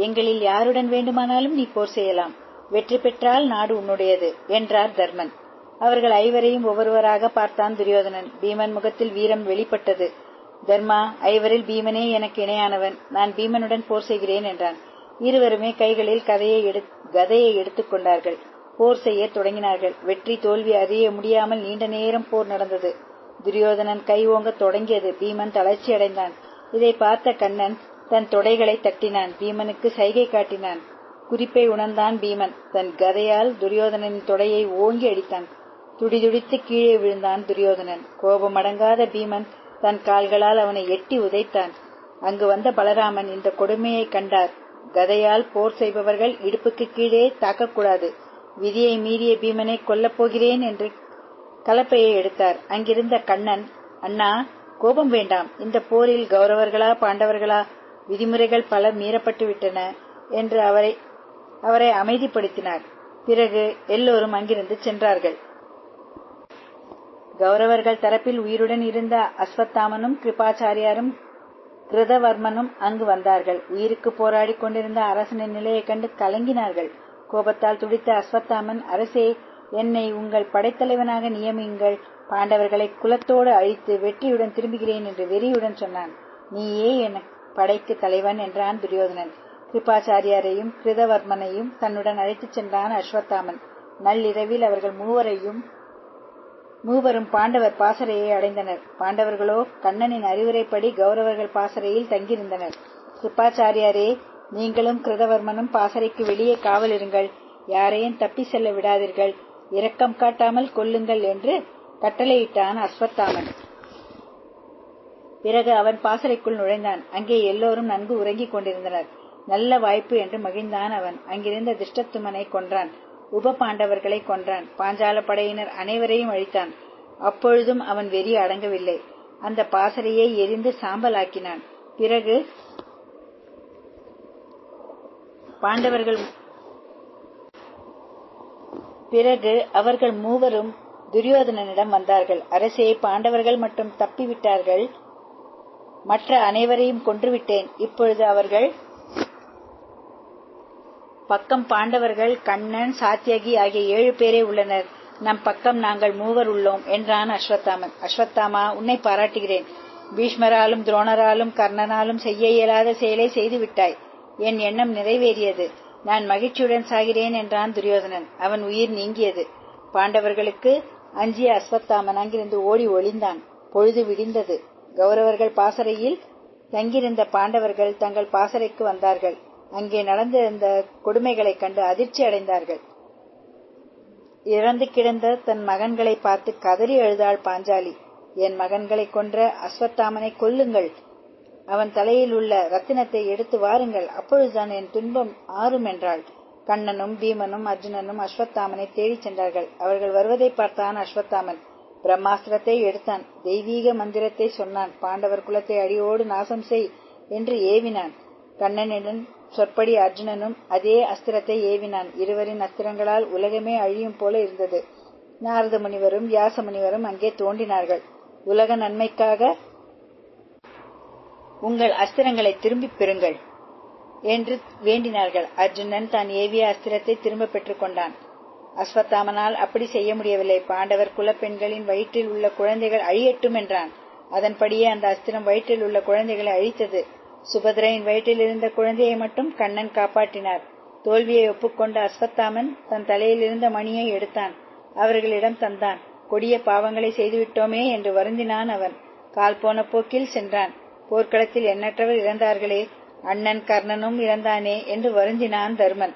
எங்களில் யாருடன் வேண்டுமானாலும் நீ போர் செய்யலாம். வெற்றி பெற்றால் நாடு உன்னுடையது என்றார் தர்மன். அவர்கள் ஐவரையும் ஒவ்வொருவராக பார்த்தான் துரியோதனன். பீமன் முகத்தில் வீரம் வெளிப்பட்டது. தர்மா, ஐவரில் பீமனே எனக்கு இணையானவன். நான் பீமனுடன் போர் செய்கிறேன் என்றான். இருவருமே கைகளில் கதையை எடுத்துக் கொண்டார்கள். போர் செய்ய தொடங்கினார்கள். வெற்றி தோல்வி அறிய முடியாமல் நீண்ட நேரம் போர் நடந்தது. துரியோதனன் கை ஓங்க தொடங்கியது. பீமன் தளர்ச்சி அடைந்தான். இதை பார்த்த கண்ணன் தன் தொடைகளை தட்டினான். பீமனுக்கு சைகை காட்டினான். குறிப்பை உணர்ந்தான் பீமன். தன் கதையால் துரியோதனனின் தொடையை ஓங்கி அடித்தான். துடிதுடித்து கீழே விழுந்தான் துரியோதனன். கோபமடங்காத பீமன் தன் கால்களால் அவனை எட்டி உதைத்தான். அங்கு வந்த பலராமன் இந்த கொடுமையை கண்டார். கதையால் போர் செய்பவர்கள் இடுப்புக்கு கீழே தாக்கக்கூடாது. விதியை மீறிய பீமனை கொல்லப் போகிறேன் என்று கலப்பையை எடுத்தார். அங்கிருந்த கண்ணன், அண்ணா, கோபம் வேண்டாம். இந்த போரில் கௌரவர்களா பாண்டவர்களா? விதிமுறைகள் பல மீறப்பட்டு விட்டன என்று அவரை அமைதிப்படுத்தினார். பிறகு எல்லோரும் அங்கிருந்து சென்றார்கள். கௌரவர்கள் தரப்பில் உயிருடன் இருந்த அஸ்வத்தாமனும் கிருபாச்சாரியாரும் கிருதவர்மனும் அங்கு வந்தார்கள். உயிருக்கு போராடி கொண்டிருந்த அரசனின் நிலையைக் கண்டு கலங்கினார்கள். கோபத்தால் துடித்த அஸ்வத்தாமன், அரசே, என்னை உங்கள் படைத்தலைவனாக நியமியுங்கள். பாண்டவர்களை குலத்தோடு அழித்து வெற்றியுடன் திரும்புகிறேன் என்று வெறியுடன் சொன்னான். நீயே என் படைக்கு தலைவன் என்றான் துரியோதனன். கிருபாச்சாரியாரையும் கிருதவர்மனையும் தன்னுடன் அழைத்துச் சென்றான் அஸ்வத்தாமன். நள்ளிரவில் அவர்கள் மூவரும் பாண்டவர் பாசறையை அடைந்தனர். பாண்டவர்களோ கண்ணனின் அறிவுரைப்படி கௌரவர்கள் பாசறையில் தங்கியிருந்தனர். கிருபாச்சாரியாரே, நீங்களும் கிருதவர்மனும் பாசறைக்கு வெளியே காவல் இருங்கள். யாரையும் தப்பி செல்ல விடாதீர்கள். இரக்கம் காட்டாமல் கொல்லுங்கள் என்று கட்டளையிட்டான் அஸ்வத்தாமன். பிறகு அவன் பாசறைக்குள் நுழைந்தான். அங்கே எல்லோரும் நன்கு உறங்கிக் கொண்டிருந்தனர். நல்ல வாய்ப்பு என்று மகிழ்ந்தான் அவன். அங்கிருந்த திருஷ்டத்துமனை கொன்றான். உப பாண்டவர்களை கொன்றான். பாஞ்சால படையினர் அனைவரையும் அழித்தான். அப்பொழுதும் அவன் வெறி அடங்கவில்லை. அந்த பாசறையை எரிந்து சாம்பலாக்கினான். பிறகு அவர்கள் மூவரும் துரியோதனனிடம் வந்தார்கள். அரசே, பாண்டவர்கள் மட்டும் தப்பிவிட்டார்கள். மற்ற அனைவரையும் கொன்றுவிட்டேன். இப்பொழுது அவர்கள் பக்கம் பாண்டவர்கள், கண்ணன், சாத்தியகி ஆகிய 7 பேரே உள்ளனர். நம் பக்கம் நாங்கள் 3 உள்ளோம் என்றான் அஸ்வத்தாமன். அஸ்வத்தாமா, உன்னை பாராட்டுகிறேன். பீஷ்மராலும் துரோணராலும் கர்ணனாலும் செய்ய இயலாத செயலை செய்துவிட்டாய். என் எண்ணம் நிறைவேறியது. நான் மகிழ்ச்சியுடன் சாகிறேன் என்றான் துரியோதனன். அவன் உயிர் நீங்கியது. பாண்டவர்களுக்கு அஞ்சிய அஸ்வத்தாமன் அங்கிருந்து ஓடி ஒளிந்தான். பொழுது விடிந்தது. கௌரவர்கள் பாசறையில் தங்கியிருந்த பாண்டவர்கள் தங்கள் பாசறைக்கு வந்தார்கள். அங்கே நடந்திருந்த கொடுமைகளைக் கண்டு அதிர்ச்சி அடைந்தார்கள். இறந்து கிடந்த தன் மகன்களை பார்த்து கதறி அழுதாள் பாஞ்சாலி. என் மகன்களை கொன்ற அஸ்வத்தாமனை கொல்லுங்கள். அவன் தலையில் உள்ள ரத்தினத்தை எடுத்து வாருங்கள். அப்பொழுதுதான் என் துன்பம் ஆறும் என்றாள். கண்ணனும் பீமனும் அர்ஜுனனும் அஸ்வத்தாமனை தேடிச் சென்றார்கள். அவர்கள் வருவதை பார்த்தான் அஸ்வத்தாமன். பிரம்மாஸ்திரத்தை எடுத்தான். தெய்வீக மந்திரத்தை சொன்னான். பாண்டவர் குலத்தை அடியோடு நாசம் செய் என்று ஏவினான். கண்ணனிடம் சொற்படி அர்ஜுனனும் அதே அஸ்திரத்தை ஏவினான். இருவரின் அஸ்திரங்களால் உலகமே அழியும் போல இருந்தது. நாரத முனிவரும் வியாச முனிவரும் அங்கே தோன்றினார்கள். உலக நன்மைக்காக உங்கள் அஸ்திரங்களை திரும்பிப் பெறுங்கள் என்று வேண்டினார்கள். அர்ஜுனன் தான் ஏவிய அஸ்திரத்தை திரும்ப பெற்றுக் கொண்டான். அஸ்வத்தாமனால் அப்படி செய்ய முடியவில்லை. பாண்டவர் குலப்பெண்களின் வயிற்றில் உள்ள குழந்தைகள் அழியட்டும் என்றான். அதன்படியே அந்த அஸ்திரம் வயிற்றில் உள்ள குழந்தைகளை அழித்தது. சுபத்ரையின் வயிற்றில் இருந்த குழந்தையை மட்டும் கண்ணன் காப்பாற்றினார். தோல்வியை ஒப்புக்கொண்ட அஸ்வத்தாமன் தன் தலையில் இருந்த மணியை எடுத்தான். அவர்களிடம் தந்தான். கொடிய பாவங்களை செய்துவிட்டோமே என்று வருந்தினான் அவன். கால் போன போக்கில் சென்றான். போர்க்களத்தில் எண்ணற்றவர் இறந்தார்களே, அண்ணன் கர்ணனும் இறந்தானே என்று வருந்தினான் தர்மன்.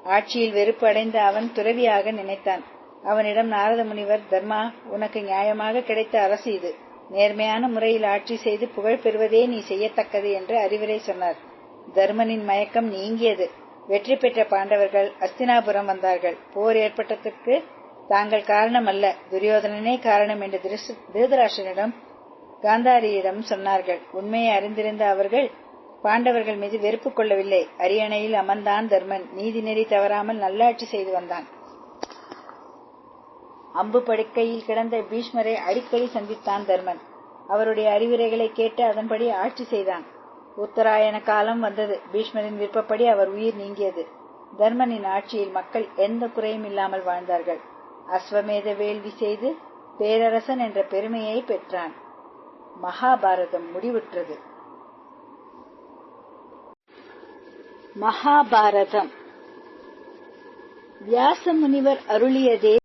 ஆட்சியில் வெறுப்பு அடைந்த அவன் துறவியாக நினைத்தான். அவனிடம் நாரத முனிவர், தர்மா, உனக்கு நியாயமாக கிடைத்த அரசு இது. நேர்மையான முறையில் ஆட்சி செய்து புகழ் பெறுவதே நீ செய்யத்தக்கது என்று அறிவுரை சொன்னார். தர்மனின் மயக்கம் நீங்கியது. வெற்றி பெற்ற பாண்டவர்கள் அஸ்தினாபுரம் வந்தார்கள். போர் ஏற்பட்டதற்கு தாங்கள் காரணம் அல்ல, துரியோதனனே காரணம் என்று திருதராஷ்டிரனிடம் காந்தாரியிடம் சொன்னார்கள். உண்மையை அறிந்திருந்த அவர்கள் பாண்டவர்கள் மீது வெறுப்பு கொள்ளவில்லை. அரியணையில் அமர்ந்தான் தர்மன். நீதி நெறி தவறாமல் நல்லாட்சி செய்து வந்தான். அம்பு படுக்கையில் கிடந்த பீஷ்மரை அடிக்கடி சந்தித்தான் தர்மன். அவருடைய அறிவுரைகளை கேட்டு அதன்படி ஆட்சி செய்தான். உத்தராயண காலம் வந்தது. பீஷ்மரின் விருப்பப்படி அவர் உயிர் நீங்கியது. தர்மனின் ஆட்சியில் மக்கள் எந்த குறையும் இல்லாமல் வாழ்ந்தார்கள். அஸ்வமேத வேள்வி செய்து பேரரசன் என்ற பெருமையை பெற்றான். மகாபாரதம் முடிவுற்றது. மகாபாரதம் வியாச முனிவர் அருளியதே